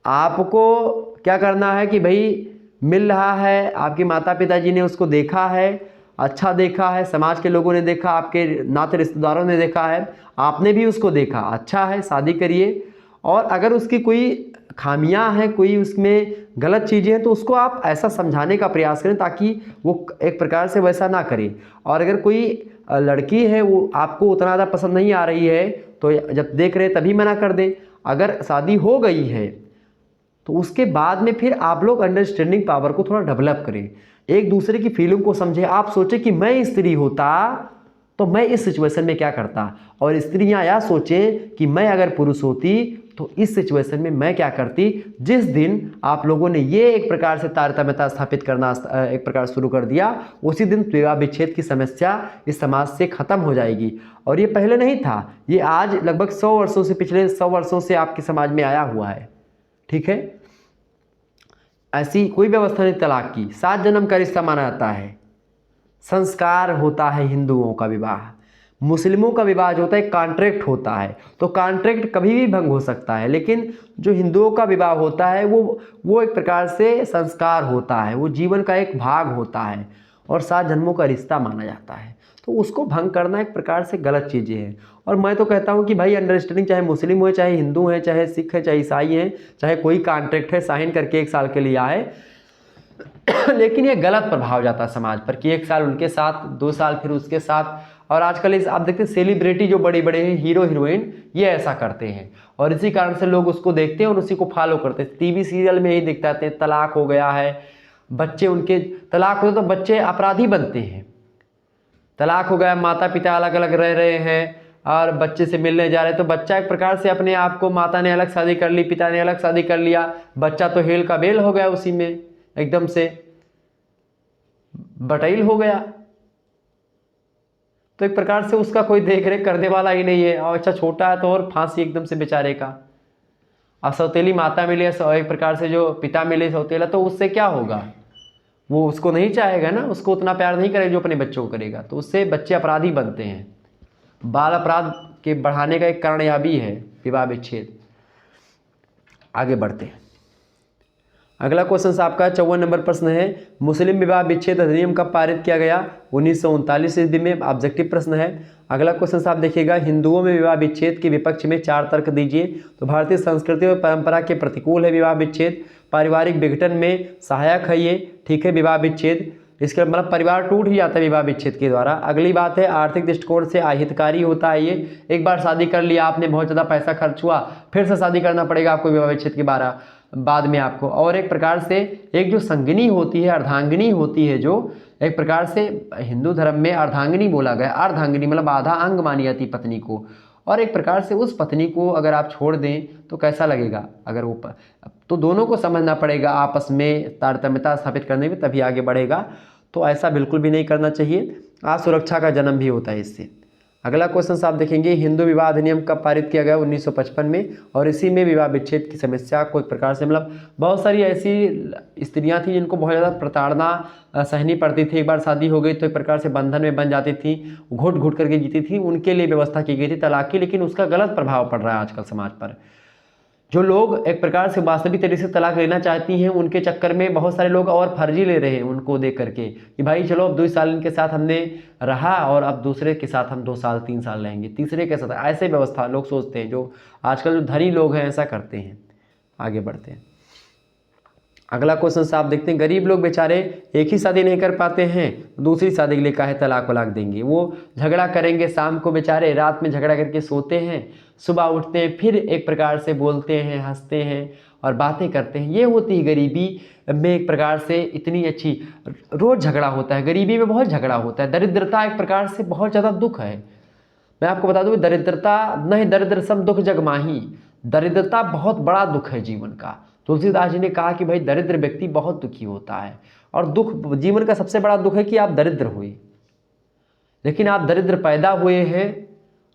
आपको क्या करना है कि भाई मिल रहा है, आपके माता पिताजी ने उसको देखा है, अच्छा देखा है, समाज के लोगों ने देखा, आपके नाते रिश्तेदारों ने देखा है, आपने भी उसको देखा, अच्छा है, शादी करिए। और अगर उसकी कोई खामियां हैं, कोई उसमें गलत चीज़ें हैं, तो उसको आप ऐसा समझाने का प्रयास करें ताकि वो एक प्रकार से वैसा ना करे। और अगर कोई लड़की है वो आपको उतना ज़्यादा पसंद नहीं आ रही है, तो जब देख रहे तभी मना कर दें। अगर शादी हो गई है तो उसके बाद में फिर आप लोग अंडरस्टैंडिंग पावर को थोड़ा डेवलप करें, एक दूसरे की फीलिंग को समझें। आप सोचें कि मैं स्त्री होता तो मैं इस सिचुएशन में क्या करता, और स्त्रियां यह सोचें कि मैं अगर पुरुष होती तो इस सिचुएशन में मैं क्या करती। जिस दिन आप लोगों ने ये एक प्रकार से तारतम्यता स्थापित करना एक प्रकार शुरू कर दिया, उसी दिन विवाह विच्छेद की समस्या इस समाज से खत्म हो जाएगी। और ये पहले नहीं था, ये आज लगभग 100 वर्षों से, पिछले 100 वर्षों से आपके समाज में आया हुआ है, ठीक है। ऐसी कोई व्यवस्था नहीं तलाक की। 7 जन्म का रिश्ता माना जाता है, संस्कार होता है हिंदुओं का विवाह। मुस्लिमों का विवाह जो होता है कॉन्ट्रैक्ट होता है, तो कॉन्ट्रैक्ट कभी भी भंग हो सकता है, लेकिन जो हिंदुओं का विवाह होता है वो एक प्रकार से संस्कार होता है, वो जीवन का एक भाग होता है और 7 जन्मों का रिश्ता माना जाता है। तो उसको भंग करना एक प्रकार से गलत चीज़ें हैं। और मैं तो कहता हूँ कि भाई अंडरस्टैंडिंग, चाहे मुस्लिम हो, चाहे हिंदू हैं, चाहे सिख है, चाहे ईसाई हैं, चाहे कोई कॉन्ट्रैक्ट है साइन करके 1 साल के लिए आए लेकिन ये गलत प्रभाव जाता है समाज पर कि 1 साल उनके साथ, 2 साल फिर उसके साथ। और आजकल इस आप देखते हैं सेलिब्रिटी जो बड़े बड़े हैं, हीरो हीरोइन, ये ऐसा करते हैं और इसी कारण से लोग उसको देखते हैं और उसी को फॉलो करते हैं। टीवी सीरियल में यही दिखते हैं, तलाक हो गया है, बच्चे उनके तलाक हो तो बच्चे अपराधी बनते हैं। तलाक हो गया, माता पिता अलग अलग रह रहे हैं और बच्चे से मिलने जा रहे हैं, तो बच्चा एक प्रकार से अपने आप को, माता ने अलग शादी कर ली, पिता ने अलग शादी कर लिया, बच्चा तो हेल का बेल हो गया, उसी में एकदम से बटैल हो गया। तो एक प्रकार से उसका कोई देख रेख करने वाला ही नहीं है, और अच्छा छोटा है तो और फांसी एकदम से बेचारे का। अब सौतेली माता मिले, एक प्रकार से जो पिता मिले सौतेला, तो उससे क्या होगा, वो उसको नहीं चाहेगा ना, उसको उतना प्यार नहीं करेगा जो अपने बच्चों को करेगा, तो उससे बच्चे अपराधी बनते हैं। बाल अपराध के बढ़ाने का एक कारण यह भी है विवाह विच्छेद। आगे बढ़ते हैं। अगला क्वेश्चन आपका 54 नंबर प्रश्न है, मुस्लिम विवाह विच्छेद अधिनियम कब पारित किया गया? 1939 ईस्वी में। ऑब्जेक्टिव प्रश्न है। अगला क्वेश्चन आप देखिएगा, हिंदुओं में विवाह विच्छेद के विपक्ष में 4 तर्क दीजिए। तो भारतीय संस्कृति और परंपरा के प्रतिकूल है विवाह विच्छेद, पारिवारिक विघटन में सहायक है ये, ठीक है, विवाह विच्छेद, इसका मतलब परिवार टूट ही जाता है विवाह विच्छेद के द्वारा। अगली बात है, आर्थिक दृष्टिकोण से अहितकारी होता है ये, एक बार शादी कर लिया आपने, बहुत ज़्यादा पैसा खर्च हुआ, फिर से शादी करना पड़ेगा आपको विवाह विच्छेद के बाद में आपको। और एक प्रकार से एक जो संगिनी होती है, अर्धांगिनी होती है, जो एक प्रकार से हिंदू धर्म में अर्धांगिनी बोला गया, अर्धांगिनी मतलब आधा अंग मानी जाती पत्नी को, और एक प्रकार से उस पत्नी को अगर आप छोड़ दें तो कैसा लगेगा, अगर वो तो दोनों को समझना पड़ेगा आपस में, तारतम्यता स्थापित करने में, तभी आगे बढ़ेगा। तो ऐसा बिल्कुल भी नहीं करना चाहिए, असुरक्षा का जन्म भी होता है इससे। अगला क्वेश्चन आप देखेंगे, हिंदू विवाह अधिनियम कब पारित किया गया? 1955 में, और इसी में विवाह विच्छेद की समस्या को एक प्रकार से, मतलब बहुत सारी ऐसी स्त्रियां थी जिनको बहुत ज़्यादा प्रताड़ना सहनी पड़ती थी, एक बार शादी हो गई तो एक प्रकार से बंधन में बन जाती थी, घुट घुट करके जीती थी, उनके लिए व्यवस्था की गई थी तलाक की। लेकिन उसका गलत प्रभाव पड़ रहा है आजकल समाज पर। जो लोग एक प्रकार से वास्तविक तरीके से तलाक लेना चाहती हैं, उनके चक्कर में बहुत सारे लोग और फर्जी ले रहे हैं उनको देख करके, कि भाई चलो अब 2 साल इनके साथ हमने रहा और अब दूसरे के साथ हम 2 साल 3 साल रहेंगे, तीसरे के साथ, ऐसे व्यवस्था लोग सोचते हैं। जो आजकल जो धनी लोग हैं ऐसा करते हैं। आगे बढ़ते हैं। अगला क्वेश्चन आप देखते हैं, गरीब लोग बेचारे एक ही शादी नहीं कर पाते हैं, दूसरी शादी के लिए काहे तलाक वलाक देंगे, वो झगड़ा करेंगे शाम को, बेचारे रात में झगड़ा करके सोते हैं, सुबह उठते हैं, फिर एक प्रकार से बोलते हैं, हंसते हैं और बातें करते हैं। ये होती है गरीबी में एक प्रकार से इतनी अच्छी, रोज़ झगड़ा होता है, गरीबी में बहुत झगड़ा होता है। दरिद्रता एक प्रकार से बहुत ज़्यादा दुख है। मैं आपको बता दूँ, दरिद्रता नहीं, दरिद्र सम दुख जग माही, दरिद्रता बहुत बड़ा दुख है जीवन का। तुलसीदास जी ने कहा कि भाई दरिद्र व्यक्ति बहुत दुखी होता है, और दुख जीवन का सबसे बड़ा दुख है कि आप दरिद्र हुए। लेकिन आप दरिद्र पैदा हुए हैं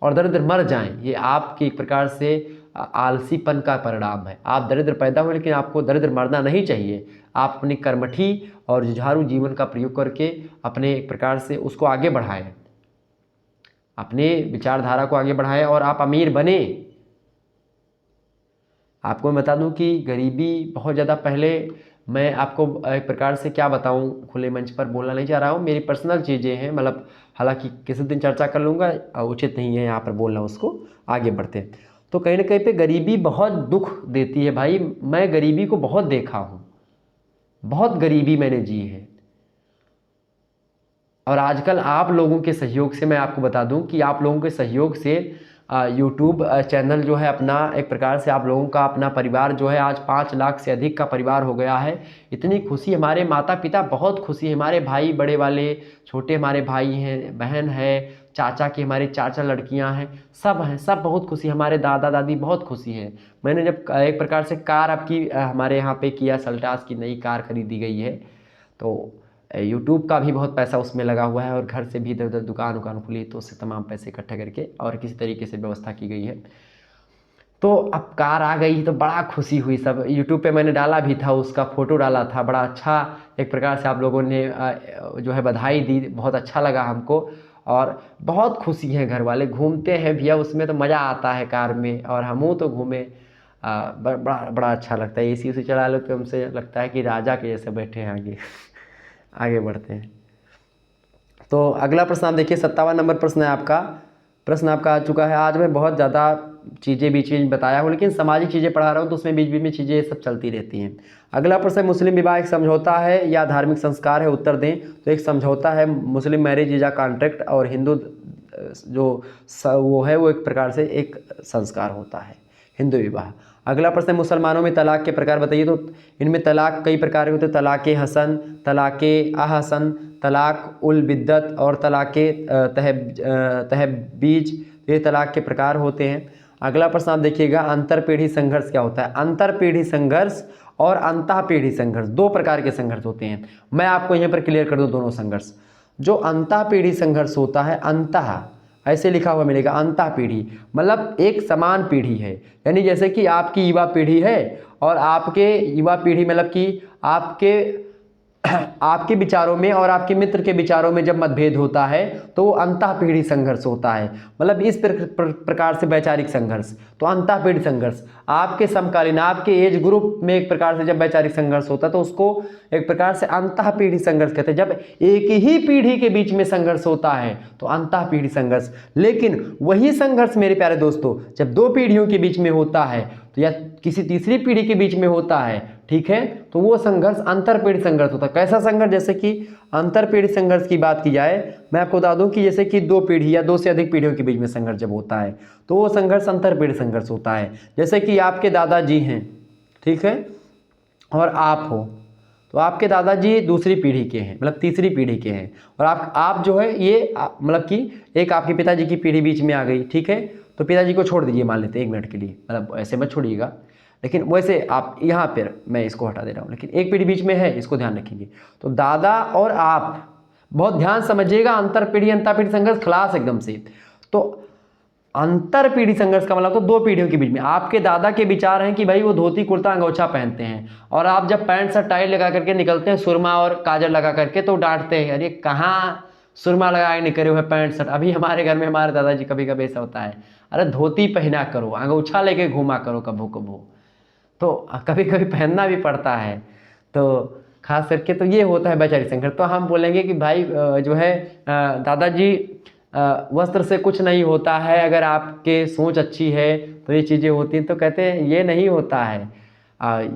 और दरिद्र मर जाएं, ये आपके एक प्रकार से आलसीपन का परिणाम है। आप दरिद्र पैदा हुए, लेकिन आपको दरिद्र मरना नहीं चाहिए। आप अपनी कर्मठी और जुझारू जीवन का प्रयोग करके अपने एक प्रकार से उसको आगे बढ़ाएं, अपने विचारधारा को आगे बढ़ाएं और आप अमीर बने। आपको मैं बता दूं कि गरीबी बहुत ज़्यादा, पहले मैं आपको एक प्रकार से क्या बताऊं, खुले मंच पर बोलना नहीं चाह रहा हूं, मेरी पर्सनल चीज़ें हैं, मतलब हालांकि किसी दिन चर्चा कर लूँगा, उचित नहीं है यहाँ पर बोलना उसको। आगे बढ़ते हैं। तो कहीं ना कहीं पे गरीबी बहुत दुख देती है भाई। मैं गरीबी को बहुत देखा हूँ, बहुत गरीबी मैंने जी है। और आजकल आप लोगों के सहयोग से, मैं आपको बता दूं कि आप लोगों के सहयोग से यूट्यूब चैनल जो है अपना, एक प्रकार से आप लोगों का अपना परिवार जो है आज 5 लाख से अधिक का परिवार हो गया है। इतनी खुशी, हमारे माता पिता बहुत खुशी है, हमारे भाई बड़े वाले, छोटे हमारे भाई हैं, बहन है, चाचा की हमारे 4 लड़कियां हैं, सब हैं, सब बहुत खुशी, हमारे दादा दादी बहुत खुशी हैं। मैंने जब एक प्रकार से कार आपकी हमारे यहाँ पे किया सल्टास की नई कार खरीदी गई है, तो यूट्यूब का भी बहुत पैसा उसमें लगा हुआ है, और घर से भी इधर उधर दुकान खुली, तो उससे तमाम पैसे इकट्ठे करके और किसी तरीके से व्यवस्था की गई है। तो अब कार आ गई तो बड़ा खुशी हुई। सब यूट्यूब पे मैंने डाला भी था, उसका फ़ोटो डाला था, बड़ा अच्छा एक प्रकार से आप लोगों ने जो है बधाई दी, बहुत अच्छा लगा हमको, और बहुत खुशी हैं घर वाले। घूमते हैं भैया उसमें तो मज़ा आता है कार में, और हमू तो घूमे, बड़ा बड़ा अच्छा लगता है। एसी चला लो तो हमसे लगता है कि राजा के जैसे बैठे हैं आगे। आगे बढ़ते हैं। तो अगला प्रश्न आप देखिए, 57 नंबर प्रश्न है आपका। प्रश्न आपका आ चुका है। आज मैं बहुत ज़्यादा चीज़ें बीच में बताया हूँ, लेकिन सामाजिक चीज़ें पढ़ा रहा हूँ, तो उसमें बीच बीच में चीज़ें सब चलती रहती हैं। अगला प्रश्न है, मुस्लिम विवाह एक समझौता है या धार्मिक संस्कार है? उत्तर दें। तो एक समझौता है, मुस्लिम मैरिज इज अ कॉन्ट्रैक्ट, और हिंदू जो वो है वो एक प्रकार से एक संस्कार होता है, हिंदू विवाह। अगला प्रश्न है, मुसलमानों में तलाक के प्रकार बताइए। तो इनमें तलाक कई प्रकार के होते हैं, तलाक़ हसन, तलाक़ अहसन, तलाक़ उल बिद्दत और तलाक़ तहबीज, ये तलाक़ के प्रकार होते हैं। अगला प्रश्न आप देखिएगा, अंतर पीढ़ी संघर्ष क्या होता है? अंतर पीढ़ी संघर्ष और अंतः पीढ़ी संघर्ष, 2 प्रकार के संघर्ष होते हैं। मैं आपको यहाँ पर क्लियर कर दूँ दोनों संघर्ष। जो अंतः पीढ़ी संघर्ष होता है, अंतः ऐसे लिखा हुआ मिलेगा, अंतः पीढ़ी मतलब एक समान पीढ़ी है, यानी जैसे कि आपकी युवा पीढ़ी है और आपके युवा पीढ़ी मतलब कि आपके आपके विचारों में और आपके मित्र के विचारों में जब मतभेद होता है तो वो अंतःपीढ़ी संघर्ष होता है। मतलब इस प्रकार से वैचारिक संघर्ष, तो अंतःपीढ़ी संघर्ष आपके समकालीन, आपके एज ग्रुप में एक प्रकार से जब वैचारिक संघर्ष होता है तो उसको एक प्रकार से अंतःपीढ़ी संघर्ष कहते हैं। जब एक ही पीढ़ी के बीच में संघर्ष होता है तो अंतःपीढ़ी संघर्ष। लेकिन वही संघर्ष मेरे प्यारे दोस्तों जब दो पीढ़ियों के बीच में होता है तो या किसी तीसरी पीढ़ी के बीच में होता है, ठीक है, तो वो संघर्ष अंतरपीढ़ी संघर्ष होता है। कैसा संघर्ष? जैसे कि अंतरपीढ़ी संघर्ष की बात की जाए, मैं आपको बता दूं कि जैसे कि दो पीढ़ी या दो से अधिक पीढ़ियों के बीच में संघर्ष जब होता है तो वो संघर्ष अंतरपीढ़ी संघर्ष होता है। जैसे कि आपके दादाजी हैं, ठीक है, और आप हो, तो आपके दादाजी दूसरी पीढ़ी के हैं, मतलब तीसरी पीढ़ी के हैं, और आप जो है ये मतलब कि एक आपके पिताजी की पीढ़ी बीच में आ गई, ठीक है, तो पिताजी को छोड़ दीजिए मान लेते हैं 1 मिनट के लिए, मतलब ऐसे मत छोड़िएगा, लेकिन वैसे आप यहाँ पर मैं इसको हटा दे रहा हूँ, लेकिन एक पीढ़ी बीच में है, इसको ध्यान रखेंगे। तो दादा और आप, बहुत ध्यान समझिएगा, अंतरपीढ़ी अंतःपीढ़ी संघर्ष क्लास एकदम से। तो अंतरपीढ़ी संघर्ष का मतलब तो दो पीढ़ियों के बीच में। आपके दादा के विचार हैं कि भाई वो धोती कुर्ता अंगोछा पहनते हैं और आप जब पैंट शर्ट टाई लगा करके निकलते हैं सुरमा और काजल लगा करके तो डांटते हैं, अरे कहाँ सुरमा लगाए निकले हुए पैंट शर्ट। अभी हमारे घर में हमारे दादाजी कभी कभी ऐसा होता है, अरे धोती पहना करो, अंगोछा लेके घूमा करो कभू कभू, तो कभी कभी पहनना भी पड़ता है। तो खास करके तो ये होता है वैचारिक संघर्ष। तो हम बोलेंगे कि भाई जो है दादाजी वस्त्र से कुछ नहीं होता है, अगर आपके सोच अच्छी है तो ये चीज़ें होती हैं। तो कहते हैं ये नहीं होता है,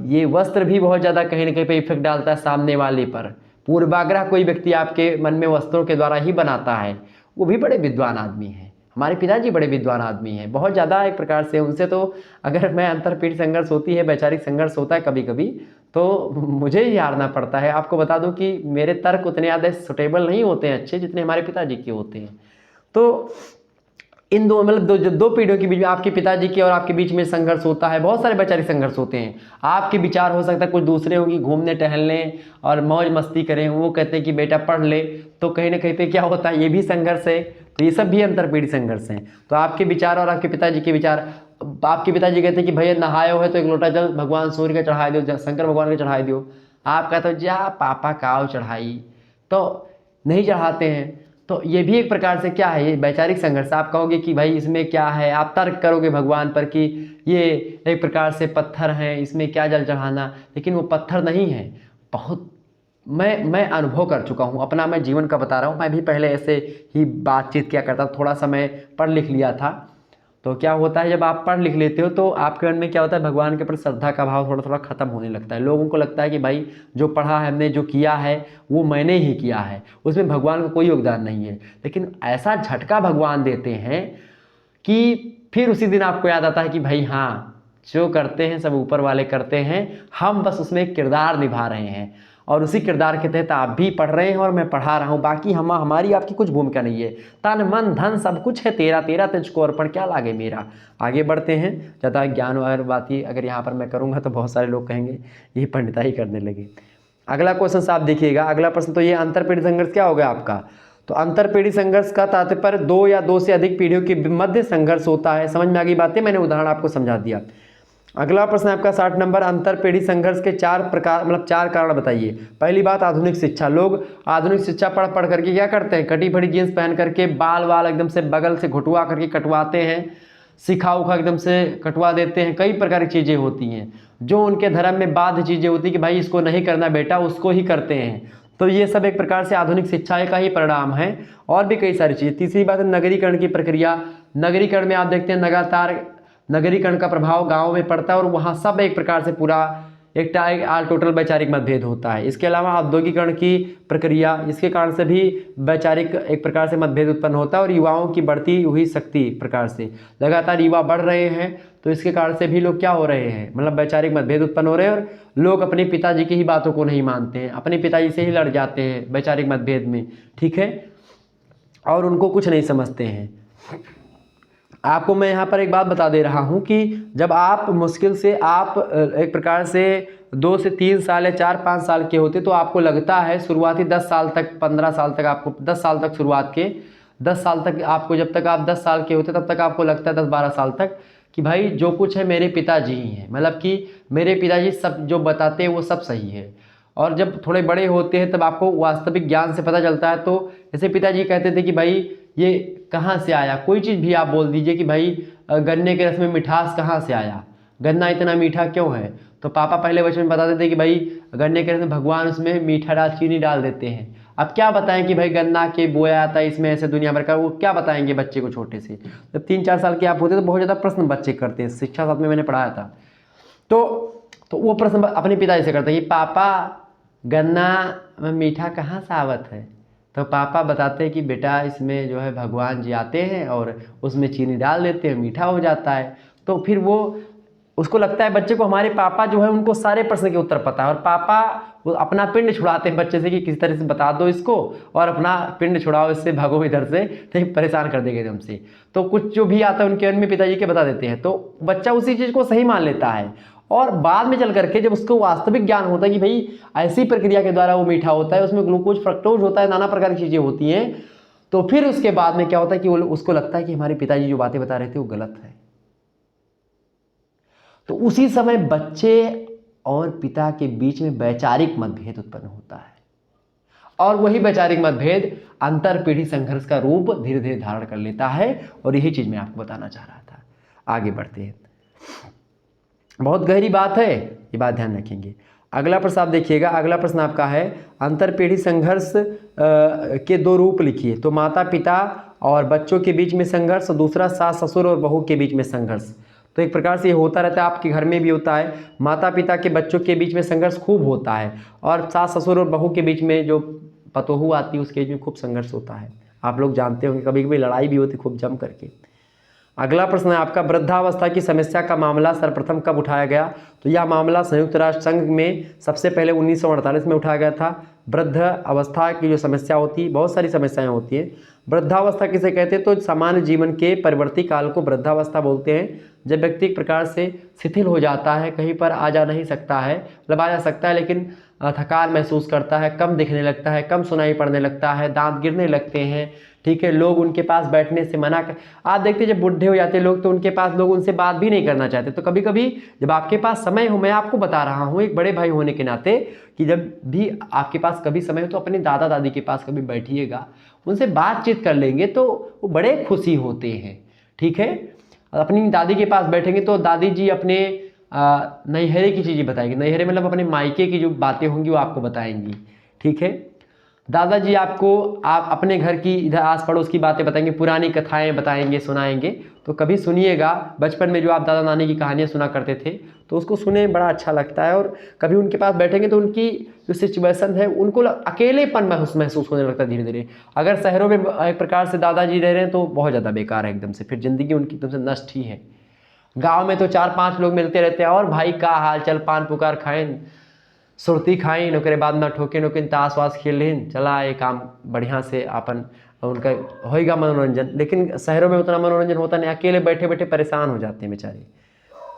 ये वस्त्र भी बहुत ज़्यादा कहीं ना कहीं पे इफेक्ट डालता है सामने वाले पर। पूर्वाग्रह कोई व्यक्ति आपके मन में वस्त्रों के द्वारा ही बनाता है, वो भी बड़े विद्वान आदमी हैं, हमारे पिताजी बड़े विद्वान आदमी हैं, बहुत ज़्यादा एक प्रकार से। उनसे तो अगर मैं अंतरपीढ़ी संघर्ष होती है, वैचारिक संघर्ष होता है कभी कभी, तो मुझे ही हारना पड़ता है। आपको बता दूं कि मेरे तर्क उतने ज़्यादा सुटेबल नहीं होते हैं अच्छे जितने हमारे पिताजी के होते हैं। तो इन दो मतलब दो पीढ़ियों के बीच में, आपके पिताजी के और आपके बीच में संघर्ष होता है। बहुत सारे वैचारिक संघर्ष होते हैं। आपके विचार हो सकता है कुछ दूसरे होंगे, घूमने टहलने और मौज मस्ती करें, वो कहते हैं कि बेटा पढ़ ले, तो कहीं ना कहीं पे क्या होता है, ये भी संघर्ष है। तो ये सब भी अंतरपीढ़ी संघर्ष हैं। तो आपके विचार और आपके पिताजी के विचार, आपके पिताजी कहते हैं कि भैया नहायो है तो एक लोटा जल भगवान सूर्य का चढ़ा दो, शंकर भगवान का चढ़ा दो। आप कहते हो जा पापा काव चढ़ाई, तो नहीं चढ़ाते हैं। तो ये भी एक प्रकार से क्या है, ये वैचारिक संघर्ष। आप कहोगे कि भाई इसमें क्या है, आप तर्क करोगे भगवान पर कि ये एक प्रकार से पत्थर हैं, इसमें क्या जल चढ़ाना, लेकिन वो पत्थर नहीं है। बहुत मैं अनुभव कर चुका हूँ, अपना मैं जीवन का बता रहा हूँ। मैं भी पहले ऐसे ही बातचीत किया करता, थोड़ा सा मैं पढ़ लिख लिया था। तो क्या होता है, जब आप पढ़ लिख लेते हो तो आपके मन में क्या होता है, भगवान के प्रति श्रद्धा का भाव थोड़ा थोड़ा खत्म होने लगता है। लोगों को लगता है कि भाई जो पढ़ा है हमने, जो किया है वो मैंने ही किया है, उसमें भगवान का कोई योगदान नहीं है। लेकिन ऐसा झटका भगवान देते हैं कि फिर उसी दिन आपको याद आता है कि भाई हाँ, जो करते हैं सब ऊपर वाले करते हैं, हम बस उसमें एक किरदार निभा रहे हैं और उसी किरदार के तहत आप भी पढ़ रहे हैं और मैं पढ़ा रहा हूँ। बाकी हमारी आपकी कुछ भूमिका नहीं है। तन मन धन सब कुछ है तेरा, तेरा तुझको अर्पण क्या लागे मेरा। आगे बढ़ते हैं। ज़्यादा ज्ञान और बातें अगर यहाँ पर मैं करूँगा तो बहुत सारे लोग कहेंगे ये पंडिताई करने लगे। अगला क्वेश्चन से आप देखिएगा, अगला प्रश्न तो ये अंतरपीढ़ी संघर्ष क्या हो गया आपका। तो अंतरपीढ़ी संघर्ष का तात्पर्य दो या दो से अधिक पीढ़ियों के मध्य संघर्ष होता है। समझ में आ गई बातें, मैंने उदाहरण आपको समझा दिया। अगला प्रश्न आपका 60 नंबर, अंतरपीढ़ी संघर्ष के 4 प्रकार मतलब 4 कारण बताइए। पहली बात, आधुनिक शिक्षा। लोग आधुनिक शिक्षा पढ़ करके क्या करते हैं, कटी फटी जीन्स पहन करके बाल एकदम से बगल से घुटवा करके कटवाते हैं, सिखा उखा एकदम से कटवा देते हैं। कई प्रकार की चीज़ें होती हैं जो उनके धर्म में बाध्य चीज़ें होती हैं कि भाई इसको नहीं करना बेटा, उसको ही करते हैं। तो ये सब एक प्रकार से आधुनिक शिक्षा का ही परिणाम है। और भी कई सारी चीज़। तीसरी बात है नगरीकरण की प्रक्रिया। नगरीकरण में आप देखते हैं लगातार नगरीकरण का प्रभाव गाँव में पड़ता है और वहाँ सब एक प्रकार से पूरा एक आल टोटल वैचारिक मतभेद होता है। इसके अलावा औद्योगिकरण की प्रक्रिया, इसके कारण से भी वैचारिक एक प्रकार से मतभेद उत्पन्न होता है। और युवाओं की बढ़ती हुई शक्ति प्रकार से लगातार युवा बढ़ रहे हैं, तो इसके कारण से भी लोग क्या हो रहे हैं, मतलब वैचारिक मतभेद उत्पन्न हो रहे हैं और लोग अपने पिताजी की ही बातों को नहीं मानते हैं, अपने पिताजी से ही लड़ जाते हैं वैचारिक मतभेद में, ठीक है, और उनको कुछ नहीं समझते हैं। आपको मैं यहाँ पर एक बात बता दे रहा हूँ कि जब आप मुश्किल से आप एक प्रकार से 2 से 3 साल या 4-5 साल के होते तो आपको लगता है शुरुआती 10 साल तक 15 साल तक आपको 10 साल तक शुरुआत के 10 साल तक आपको, जब तक आप 10 साल के होते तब तक आपको लगता है 10-12 साल तक कि भाई जो कुछ है मेरे पिताजी ही हैं, मतलब कि मेरे पिताजी सब जो बताते हैं वो सब सही है। और जब थोड़े बड़े होते हैं तब आपको वास्तविक ज्ञान से पता चलता है। तो जैसे पिताजी कहते थे कि भाई ये कहाँ से आया, कोई चीज़ भी आप बोल दीजिए कि भाई गन्ने के रस में मिठास कहाँ से आया, गन्ना इतना मीठा क्यों है, तो पापा पहले बचपन में बताते थे कि भाई गन्ने के रस में भगवान उसमें मीठा डाल चीनी डाल देते हैं। अब क्या बताएं कि भाई गन्ना के बोया आता है इसमें ऐसे दुनिया भर का, वो क्या बताएंगे बच्चे को छोटे से। जब 3-4 साल के आप होते तो बहुत ज़्यादा प्रश्न बच्चे करते हैं, शिक्षा साथ में मैंने पढ़ाया था। तो वो प्रश्न अपने पिताजी से करते हैं कि पापा गन्ना में मीठा कहाँ से आवत है, तो पापा बताते हैं कि बेटा इसमें जो है भगवान जी आते हैं और उसमें चीनी डाल देते हैं, मीठा हो जाता है। तो फिर वो उसको लगता है बच्चे को हमारे पापा जो है उनको सारे प्रश्न के उत्तर पता है, और पापा वो अपना पिंड छुड़ाते हैं बच्चे से कि किसी तरह से बता दो इसको और अपना पिंड छुड़ाओ, इससे भागो इधर से, नहीं परेशान कर देंगे एकदम से। तो कुछ जो भी आता है उनके मन में पिताजी के बता देते हैं, तो बच्चा उसी चीज़ को सही मान लेता है। और बाद में चल करके जब उसको वास्तविक ज्ञान होता है कि भाई ऐसी प्रक्रिया के द्वारा वो मीठा होता है, उसमें ग्लूकोज फ्रक्टोज होता है, नाना प्रकार की चीज़ें होती हैं, तो फिर उसके बाद में क्या होता है कि वो उसको लगता है कि हमारे पिताजी जो बातें बता रहे थे वो गलत है। तो उसी समय बच्चे और पिता के बीच में वैचारिक मतभेद उत्पन्न होता है, और वही वैचारिक मतभेद अंतर पीढ़ी संघर्ष का रूप धीरे धीरे धारण कर लेता है। और यही चीज़ मैं आपको बताना चाह रहा था। आगे बढ़ते हैं, बहुत गहरी बात है, ये बात ध्यान रखेंगे। अगला प्रश्न आप देखिएगा, अगला प्रश्न आपका है अंतर पीढ़ी संघर्ष के 2 रूप लिखिए। तो माता पिता और बच्चों के बीच में संघर्ष, और दूसरा सास ससुर और बहू के बीच में संघर्ष। तो एक प्रकार से ये होता रहता है, आपके घर में भी होता है, माता पिता के बच्चों के बीच में संघर्ष खूब होता है, और सास ससुर और बहू के बीच में जो पतोहू आती है उसके बीच में खूब संघर्ष होता है। आप लोग जानते होंगे कभी कभी लड़ाई भी होती खूब जम करके। अगला प्रश्न है आपका वृद्धावस्था की समस्या का मामला सर्वप्रथम कब उठाया गया। तो यह मामला संयुक्त राष्ट्र संघ में सबसे पहले 1948 में उठाया गया था। वृद्ध अवस्था की जो समस्या होती है, बहुत सारी समस्याएं होती हैं। वृद्धावस्था किसे कहते हैं, तो सामान्य जीवन के परिवर्ती काल को वृद्धावस्था बोलते हैं, जब व्यक्ति एक प्रकार से शिथिल हो जाता है, कहीं पर आ जा नहीं सकता है, मतलब आ जा सकता है लेकिन थकान महसूस करता है, कम दिखने लगता है, कम सुनाई पड़ने लगता है, दांत गिरने लगते हैं, ठीक है, लोग उनके पास बैठने से मना कर, आप देखते हैं जब बुढ़े हो जाते हैं लोग तो उनके पास लोग उनसे बात भी नहीं करना चाहते। तो कभी कभी जब आपके पास समय हो, मैं आपको बता रहा हूँ एक बड़े भाई होने के नाते, कि जब भी आपके पास कभी समय हो तो अपने दादा दादी के पास कभी बैठिएगा, उनसे बातचीत कर लेंगे तो वो बड़े खुशी होते हैं, ठीक है। अपनी दादी के पास बैठेंगे तो दादी जी अपने नैहरे की चीज़ें बताएंगी, नैहरे मतलब अपने मायके की जो बातें होंगी वो आपको बताएंगी, ठीक है। दादाजी आपको आप अपने घर की इधर आस पड़ोस की बातें बताएंगे, पुरानी कथाएं बताएंगे, सुनाएंगे। तो कभी सुनिएगा, बचपन में जो आप दादा नानी की कहानियाँ सुना करते थे तो उसको सुने बड़ा अच्छा लगता है। और कभी उनके पास बैठेंगे तो उनकी जो सिचुएशन है उनको अकेलेपन महसूस होने लगता है धीरे धीरे। अगर शहरों में एक प्रकार से दादाजी रह रहे हैं तो बहुत ज़्यादा बेकार है एकदम से, फिर ज़िंदगी उनकी एकदम से नष्ट ही है। गाँव में तो 4-5 लोग मिलते रहते हैं, और भाई का हाल चल, पान पुकार खाएं, सुरती खाई, ओकरे बाद में ठोके नोकिन ताश वाश खेल लें, चला ये काम बढ़िया से अपन उनका होएगा मनोरंजन। लेकिन शहरों में उतना मनोरंजन होता नहीं, अकेले बैठे बैठे परेशान हो जाते हैं बेचारे।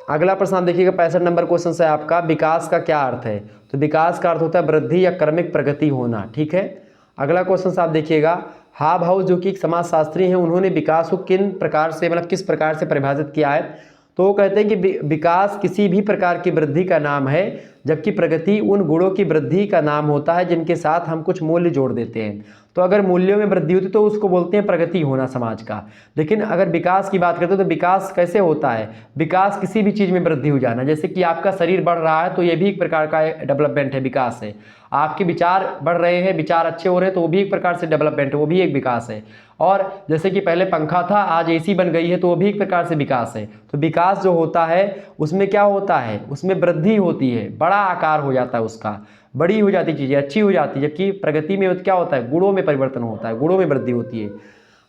अगला प्रश्न आप देखिएगा, 65 नंबर क्वेश्चन है आपका, विकास का क्या अर्थ है। तो विकास का अर्थ होता है वृद्धि या क्रमिक प्रगति होना, ठीक है। अगला क्वेश्चन आप देखिएगा, हाबहाउस जो कि समाजशास्त्री हैं उन्होंने विकास को किन प्रकार से, मतलब किस प्रकार से परिभाषित किया है। तो वो कहते हैं कि विकास किसी भी प्रकार की वृद्धि का नाम है, जबकि प्रगति उन गुणों की वृद्धि का नाम होता है जिनके साथ हम कुछ मूल्य जोड़ देते हैं। तो अगर मूल्यों में वृद्धि होती तो उसको बोलते हैं प्रगति होना समाज का। लेकिन अगर विकास की बात करते हैं तो विकास कैसे होता है, विकास किसी भी चीज़ में वृद्धि हो जाना, जैसे कि आपका शरीर बढ़ रहा है तो ये भी एक प्रकार का डेवलपमेंट है, विकास है। आपके विचार बढ़ रहे हैं, विचार अच्छे हो रहे हैं तो वो भी एक प्रकार से डेवलपमेंट है, वो भी एक विकास है। और जैसे कि पहले पंखा था आज एसी बन गई है तो वो भी एक प्रकार से विकास है। तो विकास जो होता है उसमें क्या होता है, उसमें वृद्धि होती है, बड़ा आकार हो जाता है उसका, बड़ी हो जाती चीज़ें, अच्छी हो जाती है। जबकि प्रगति में क्या होता है, गुणों में परिवर्तन होता है, गुणों में वृद्धि होती है।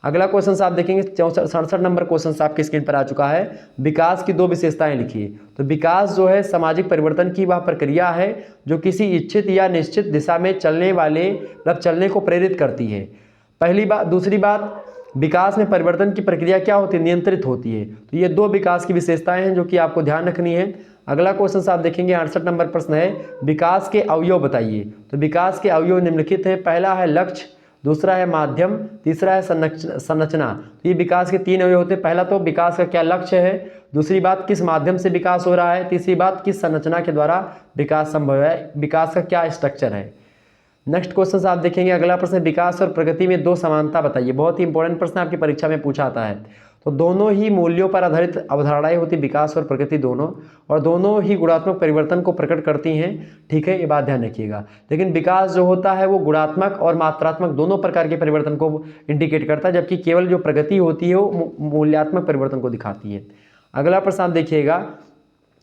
अगला क्वेश्चन आप देखेंगे 67 नंबर क्वेश्चन आपकी स्क्रीन पर आ चुका है, विकास की 2 विशेषताएं लिखिए। तो विकास जो है सामाजिक परिवर्तन की वह प्रक्रिया है जो किसी इच्छित या निश्चित दिशा में चलने वाले, मतलब चलने को प्रेरित करती है, पहली बात। दूसरी बात, विकास में परिवर्तन की प्रक्रिया क्या होती है, नियंत्रित होती है। तो ये 2 विकास की विशेषताएं हैं जो कि आपको ध्यान रखनी है। अगला क्वेश्चन आप देखेंगे 68 नंबर प्रश्न है, विकास के अवयव बताइए। तो विकास के अवयव निम्नलिखित हैं, पहला है लक्ष्य, दूसरा है माध्यम, तीसरा है संरचना। तो ये विकास के 3 अवयव होते हैं। पहला तो विकास का क्या लक्ष्य है, दूसरी बात किस माध्यम से विकास हो रहा है, तीसरी बात किस संरचना के द्वारा विकास संभव है, विकास का क्या स्ट्रक्चर है। नेक्स्ट क्वेश्चन आप देखेंगे, अगला प्रश्न, विकास और प्रगति में दो समानता बताइए। बहुत ही इंपॉर्टेंट प्रश्न आपकी परीक्षा में पूछा आता है। तो दोनों ही मूल्यों पर आधारित अवधारणाएं होती, विकास और प्रगति दोनों, और दोनों ही गुणात्मक परिवर्तन को प्रकट करती हैं। ठीक है, ये बात ध्यान रखिएगा। लेकिन विकास जो होता है वो गुणात्मक और मात्रात्मक दोनों प्रकार के परिवर्तन को इंडिकेट करता है, जबकि केवल जो प्रगति होती है वो मूल्यात्मक परिवर्तन को दिखाती है। अगला प्रश्न आप देखिएगा,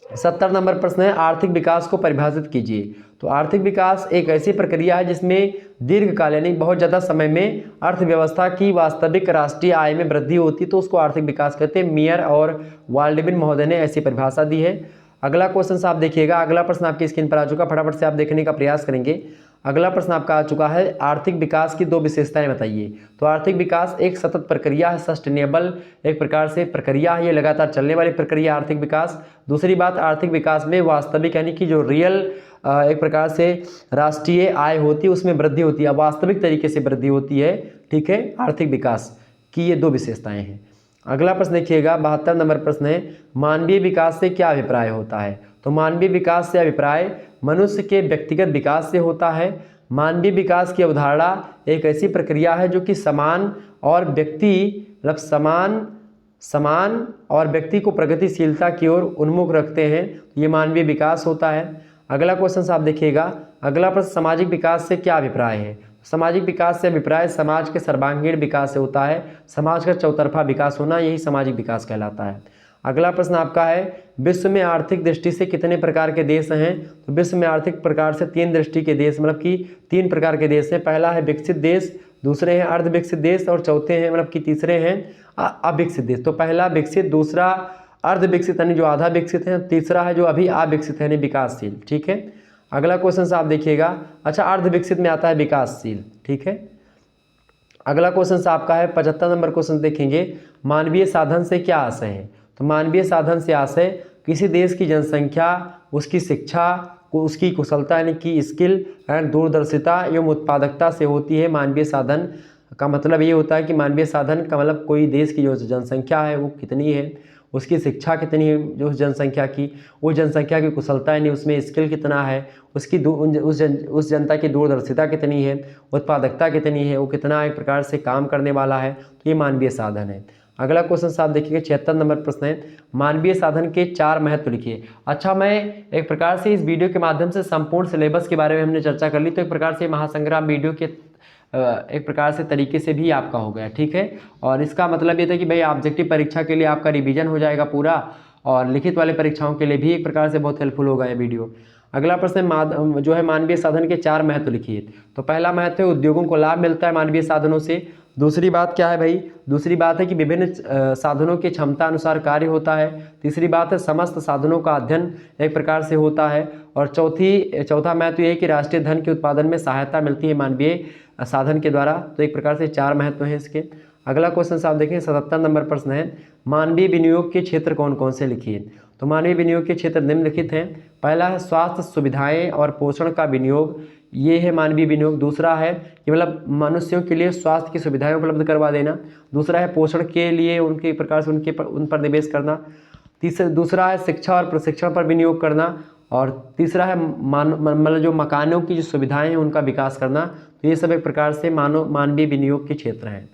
70 नंबर प्रश्न है, आर्थिक विकास को परिभाषित कीजिए। तो आर्थिक विकास एक ऐसी प्रक्रिया है जिसमें दीर्घकाल यानी बहुत ज़्यादा समय में अर्थव्यवस्था की वास्तविक राष्ट्रीय आय में वृद्धि होती, तो उसको आर्थिक विकास कहते हैं। मियर और वाल्डबिन महोदय ने ऐसी परिभाषा दी है। अगला क्वेश्चन आप देखिएगा, अगला प्रश्न आपकी स्क्रीन पर आ चुका, फटाफट से आप देखने का प्रयास करेंगे। अगला प्रश्न आपका आ चुका है, आर्थिक विकास की दो विशेषताएं बताइए। तो आर्थिक विकास एक सतत प्रक्रिया है, सस्टेनेबल एक प्रकार से प्रक्रिया है, ये लगातार चलने वाली प्रक्रिया आर्थिक विकास। दूसरी बात, आर्थिक विकास में वास्तविक यानी कि जो रियल एक प्रकार से राष्ट्रीय आय होती है उसमें वृद्धि होती है, वास्तविक तरीके से वृद्धि होती है। ठीक है, आर्थिक विकास की ये दो विशेषताएं हैं। अगला प्रश्न देखिएगा, 72 नंबर प्रश्न है, मानवीय विकास से क्या अभिप्राय होता है। तो मानवीय विकास से अभिप्राय मनुष्य के व्यक्तिगत विकास से होता है। मानवीय विकास की अवधारणा एक ऐसी प्रक्रिया है जो कि समान और व्यक्ति को प्रगतिशीलता की ओर उन्मुख रखते हैं, ये मानवीय विकास होता है। अगला क्वेश्चन आप देखिएगा, अगला प्रश्न, सामाजिक विकास से क्या अभिप्राय है। सामाजिक विकास से अभिप्राय समाज के सर्वांगीण विकास से होता है, समाज का चौतरफा विकास होना, यही सामाजिक विकास कहलाता है। अगला प्रश्न आपका है, विश्व में आर्थिक दृष्टि से कितने प्रकार के देश हैं। तो विश्व में आर्थिक प्रकार से 3 दृष्टि के देश, मतलब कि 3 प्रकार के देश हैं। पहला है विकसित देश, दूसरे हैं अर्ध विकसित देश, और चौथे हैं मतलब कि तीसरे हैं अविकसित देश। तो पहला विकसित, दूसरा अर्ध विकसित यानी जो आधा विकसित है, तीसरा है जो अभी अविकसित है यानी विकासशील। ठीक है, अगला क्वेश्चन आप देखिएगा, अच्छा अर्ध विकसित में आता है विकासशील। ठीक है, अगला क्वेश्चन आपका है 75 नंबर क्वेश्चन देखेंगे, मानवीय साधन से क्या आशय है। तो मानवीय साधन से आशय किसी देश की जनसंख्या, उसकी शिक्षा, उसकी कुशलता यानी कि स्किल एंड दूरदर्शिता एवं उत्पादकता से होती है। मानवीय साधन का मतलब ये होता है कि मानवीय साधन का मतलब कोई देश की जो जनसंख्या है वो कितनी है, उसकी शिक्षा कितनी है जो उस जनसंख्या की, उस जनसंख्या की कुशलता यानी उसमें स्किल कितना है, उसकी उस जनता की दूरदर्शिता कितनी है, उत्पादकता कितनी है, वो कितना एक प्रकार से काम करने वाला है, तो ये मानवीय साधन है। अगला क्वेश्चन आप देखिए 76 नंबर प्रश्न है, मानवीय साधन के 4 महत्व लिखिए। अच्छा, मैं एक प्रकार से इस वीडियो के माध्यम से संपूर्ण सिलेबस के बारे में हमने चर्चा कर ली, तो एक प्रकार से महासंग्राम वीडियो के एक प्रकार से तरीके से भी आपका हो गया। ठीक है, और इसका मतलब ये था कि भाई ऑब्जेक्टिव परीक्षा के लिए आपका रिवीजन हो जाएगा पूरा, और लिखित वाले परीक्षाओं के लिए भी एक प्रकार से बहुत हेल्पफुल होगा ये वीडियो। अगला प्रश्न जो है, मानवीय साधन के 4 महत्व लिखिए। तो पहला महत्व है उद्योगों को लाभ मिलता है मानवीय साधनों से। दूसरी बात क्या है भाई, दूसरी बात है कि विभिन्न साधनों की क्षमता अनुसार कार्य होता है। तीसरी बात है समस्त साधनों का अध्ययन एक प्रकार से होता है। और चौथा महत्व ये है कि राष्ट्रीय धन के उत्पादन में सहायता मिलती है मानवीय साधन के द्वारा। तो एक प्रकार से 4 महत्व हैं इसके। अगला क्वेश्चन आप देखें 77 नंबर प्रश्न है, मानवीय विनियोग के क्षेत्र कौन कौन से लिखिए। तो मानवीय विनियोग के क्षेत्र निम्नलिखित हैं। पहला है स्वास्थ्य सुविधाएं और पोषण का विनियोग, ये है मानवीय विनियोग। दूसरा है कि मतलब मनुष्यों के लिए स्वास्थ्य की सुविधाएं उपलब्ध करवा देना। दूसरा है पोषण के लिए उनके प्रकार से उन पर निवेश करना। दूसरा है शिक्षा और प्रशिक्षण पर विनियोग करना। और तीसरा है मतलब जो मकानों की जो सुविधाएं हैं उनका विकास करना। तो ये सब एक प्रकार से मानवीय विनियोग के क्षेत्र हैं।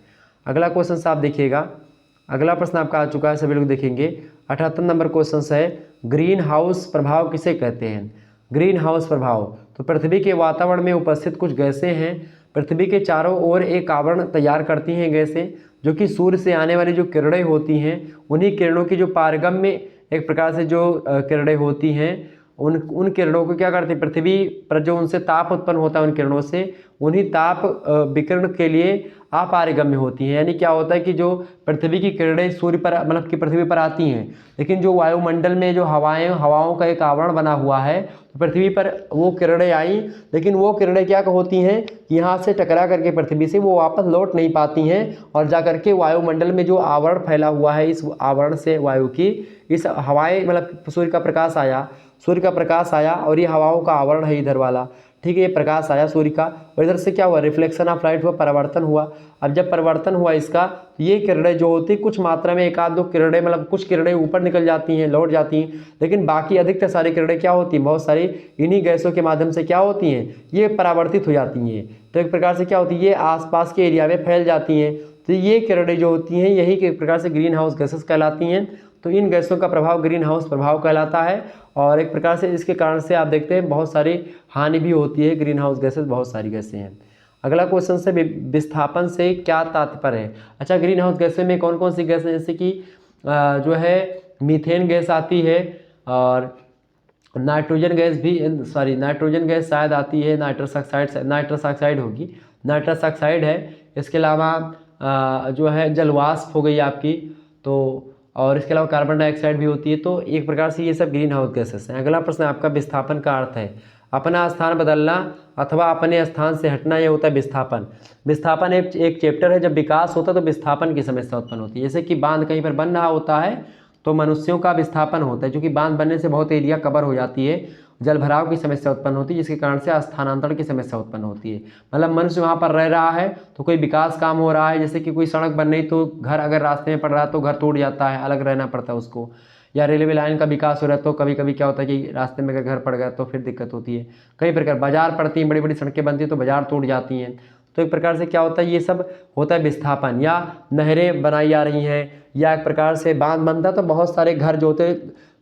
अगला क्वेश्चन आप देखिएगा, अगला प्रश्न आपका आ चुका है, सभी लोग देखेंगे। 78 नंबर क्वेश्चन है, ग्रीन हाउस प्रभाव किसे कहते हैं। ग्रीन हाउस प्रभाव, तो पृथ्वी के वातावरण में उपस्थित कुछ गैसें हैं, पृथ्वी के चारों ओर एक आवरण तैयार करती हैं गैसें, जो कि सूर्य से आने वाली जो किरणें होती हैं उन्हीं किरणों की जो पारगम्य एक प्रकार से जो किरणें होती हैं उन किरणों को क्या करते हैं, पृथ्वी पर जो उनसे ताप उत्पन्न होता है उन किरणों से, उन्हीं ताप विकिरण के लिए अपारगम्य होती हैं। यानी क्या होता है कि जो पृथ्वी की किरणें सूर्य पर मतलब कि पृथ्वी पर आती हैं, लेकिन जो वायुमंडल में जो हवाओं का एक आवरण बना हुआ है, तो पृथ्वी पर वो किरणें आई, लेकिन वो किरणें क्या होती हैं, यहाँ से टकरा करके पृथ्वी से वो वापस लौट नहीं पाती हैं और जा करके वायुमंडल में जो आवरण फैला हुआ है, इस आवरण से वायु की इस हवाएं मतलब सूर्य का प्रकाश आया और ये हवाओं का आवरण है इधर वाला। ठीक है, ये प्रकाश आया सूर्य का, और इधर से क्या हुआ, रिफ्लेक्शन ऑफ लाइट हुआ, परावर्तन हुआ। अब जब परावर्तन हुआ इसका, तो ये किरणें जो होती कुछ मात्रा में, एक आध दो किरणें, मतलब कुछ किरणें ऊपर निकल जाती हैं, लौट जाती हैं, लेकिन बाकी अधिकतर सारी किरणें क्या होती हैं, बहुत सारी इन्हीं गैसों के माध्यम से क्या होती हैं, ये परावर्तित हो जाती हैं। तो एक प्रकार से क्या होती है, ये आसपास के एरिया में फैल जाती हैं। तो ये किरणें जो होती हैं यही एक प्रकार से ग्रीन हाउस गैसेस कहलाती हैं। तो इन गैसों का प्रभाव ग्रीन हाउस प्रभाव कहलाता है, और एक प्रकार से इसके कारण से आप देखते हैं बहुत सारी हानि भी होती है। ग्रीन हाउस गैसेस बहुत सारी गैसें हैं। अगला क्वेश्चन से विस्थापन से क्या तात्पर्य है। अच्छा, ग्रीन हाउस गैसें में कौन कौन सी गैसें, जैसे कि जो है मीथेन गैस आती है, और नाइट्रोजन गैस भी, सॉरी नाइट्रोजन गैस शायद आती है, नाइट्रस ऑक्साइड होगी, नाइट्रस ऑक्साइड है। इसके अलावा जो है जलवाष्प हो गई आपकी, तो और इसके अलावा कार्बन डाइऑक्साइड भी होती है। तो एक प्रकार से ये सब ग्रीन हाउस गैसेस हैं। अगला प्रश्न आपका, विस्थापन का अर्थ है अपना स्थान बदलना अथवा अपने स्थान से हटना, यह होता है विस्थापन। विस्थापन एक चैप्टर है, जब विकास होता है तो विस्थापन की समस्या उत्पन्न होती है। जैसे कि बांध कहीं पर बन रहा होता है तो मनुष्यों का विस्थापन होता है, क्योंकि बांध बनने से बहुत एरिया कवर हो जाती है, जल भराव की समस्या उत्पन्न होती है, जिसके कारण से स्थानांतरण की समस्या उत्पन्न होती है। मतलब मनुष्य वहाँ पर रह रहा है तो कोई विकास काम हो रहा है, जैसे कि कोई सड़क बन रही तो घर अगर रास्ते में पड़ रहा है तो घर टूट जाता है, अलग रहना पड़ता है उसको, या रेलवे लाइन का विकास हो रहा है तो कभी कभी क्या होता है कि रास्ते में अगर घर पड़ गया तो फिर दिक्कत होती है। कई प्रकार बाजार पड़ती हैं, बड़ी बड़ी सड़कें बनती हैं तो बाजार टूट जाती हैं। तो एक प्रकार से क्या होता है, ये सब होता है विस्थापन। या नहरें बनाई जा रही हैं, या एक प्रकार से बांध बनता है तो बहुत सारे घर जो होते,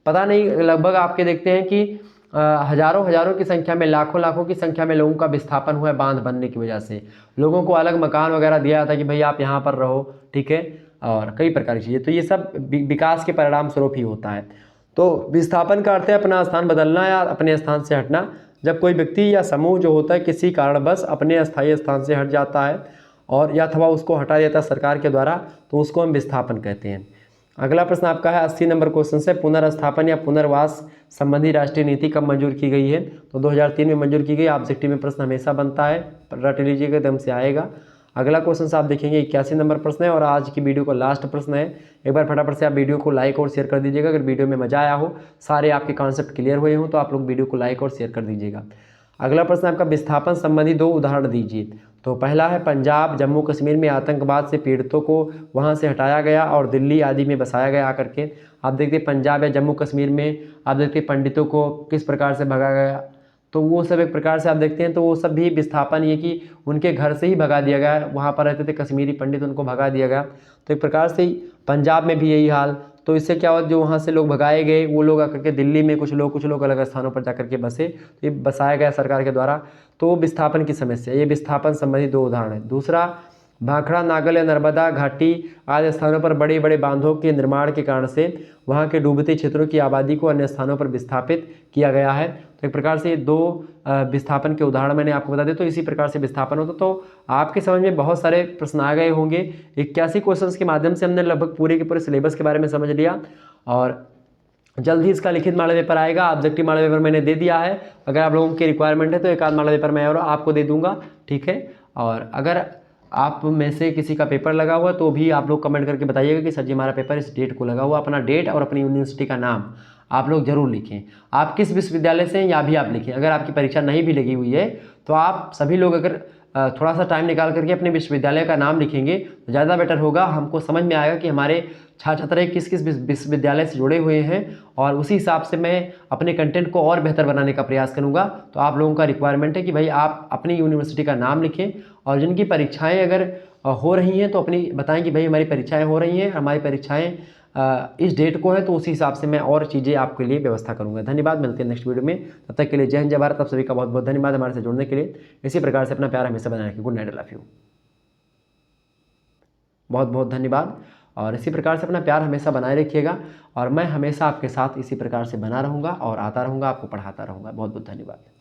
पता नहीं, लगभग आपके देखते हैं कि हजारों हजारों की संख्या में, लाखों लाखों की संख्या में लोगों का विस्थापन हुआ है बांध बनने की वजह से। लोगों को अलग मकान वगैरह दिया जाता है कि भाई आप यहाँ पर रहो, ठीक है, और कई प्रकार की चीज़ें। तो ये सब विकास के परिणाम स्वरूप ही होता है। तो विस्थापन का अर्थ है अपना स्थान बदलना या अपने स्थान से हटना। जब कोई व्यक्ति या समूह जो होता है किसी कारणवश अपने अस्थायी स्थान से हट जाता है और या अथवा उसको हटा देता है सरकार के द्वारा, तो उसको हम विस्थापन कहते हैं। अगला प्रश्न आपका है 80 नंबर क्वेश्चन से, पुनर्स्थापन या पुनर्वास संबंधी राष्ट्रीय नीति कब मंजूर की गई है। तो 2003 में मंजूर की गई। ऑब्जेक्टिव में प्रश्न हमेशा बनता है, रट लीजिएगा, एकदम से आएगा। अगला क्वेश्चन से आप देखेंगे 81 नंबर प्रश्न है, और आज की वीडियो का लास्ट प्रश्न है। एक बार फटाफट से आप वीडियो को लाइक और शेयर कर दीजिएगा। अगर वीडियो में मजा आया हो, सारे आपके कॉन्सेप्ट क्लियर हुए हों, तो आप लोग वीडियो को लाइक और शेयर कर दीजिएगा। अगला प्रश्न आपका, विस्थापन संबंधी 2 उदाहरण दीजिए। तो पहला है, पंजाब जम्मू कश्मीर में आतंकवाद से पीड़ितों को वहां से हटाया गया और दिल्ली आदि में बसाया गया आकर के। आप देखते पंजाब या जम्मू कश्मीर में आप देखते पंडितों को किस प्रकार से भगाया गया, तो वो सब एक प्रकार से आप देखते हैं तो वो सब भी विस्थापन, ये कि उनके घर से ही भगा दिया गया, वहाँ पर रहते थे कश्मीरी पंडित, उनको भगा दिया गया। तो एक प्रकार से पंजाब में भी यही हाल। तो इससे क्या हुआ, जो वहाँ से लोग भगाए गए वो लोग आकर के दिल्ली में, कुछ लोग अलग स्थानों पर जाकर के बसे, तो ये बसाया गया सरकार के द्वारा। तो विस्थापन की समस्या, ये विस्थापन संबंधी 2 उदाहरण है। दूसरा, भाखड़ा, नागल या नर्मदा घाटी आदि स्थानों पर बड़े बड़े बांधों के निर्माण के कारण से वहाँ के डूबते क्षेत्रों की आबादी को अन्य स्थानों पर विस्थापित किया गया है। तो एक प्रकार से 2 विस्थापन के उदाहरण मैंने आपको बता दिए। तो इसी प्रकार से विस्थापन होता। तो आपके समझ में बहुत सारे प्रश्न आ गए होंगे। 81 क्वेश्चन के माध्यम से हमने लगभग पूरे के पूरे सिलेबस के बारे में समझ लिया, और जल्द ही इसका लिखित मॉडल पेपर आएगा। ऑब्जेक्टिव मॉडल पेपर मैंने दे दिया है। अगर आप लोगों की रिक्वायरमेंट है तो एक आध मॉडल पेपर मैं और आपको दे दूंगा, ठीक है। और अगर आप में से किसी का पेपर लगा हुआ तो भी आप लोग कमेंट करके बताइएगा कि सर जी हमारा पेपर इस डेट को लगा हुआ। अपना डेट और अपनी यूनिवर्सिटी का नाम आप लोग जरूर लिखें। आप किस विश्वविद्यालय से हैं या भी आप लिखें। अगर आपकी परीक्षा नहीं भी लगी हुई है तो आप सभी लोग अगर थोड़ा सा टाइम निकाल करके अपने विश्वविद्यालय का नाम लिखेंगे तो ज़्यादा बेटर होगा। हमको समझ में आएगा कि हमारे छात्र छात्राएं किस किस विश्वविद्यालय से जुड़े हुए हैं, और उसी हिसाब से मैं अपने कंटेंट को और बेहतर बनाने का प्रयास करूंगा। तो आप लोगों का रिक्वायरमेंट है कि भाई आप अपनी यूनिवर्सिटी का नाम लिखें, और जिनकी परीक्षाएं अगर हो रही हैं तो अपनी बताएं कि भाई हमारी परीक्षाएं हो रही हैं, हमारी परीक्षाएं इस डेट को है, तो उसी हिसाब से मैं और चीज़ें आपके लिए व्यवस्था करूंगा। धन्यवाद, मिलते हैं नेक्स्ट वीडियो में। तब तक के लिए जय हिंद जय भारत। आप सभी का बहुत बहुत धन्यवाद हमारे से जुड़ने के लिए। इसी प्रकार से अपना प्यार हमेशा बनाए रखिए। गुड नाइट, लव यू, बहुत बहुत धन्यवाद। और इसी प्रकार से अपना प्यार हमेशा बनाए रखिएगा, और मैं हमेशा आपके साथ इसी प्रकार से बना रहूँगा और आता रहूँगा, आपको पढ़ाता रहूँगा। बहुत बहुत धन्यवाद।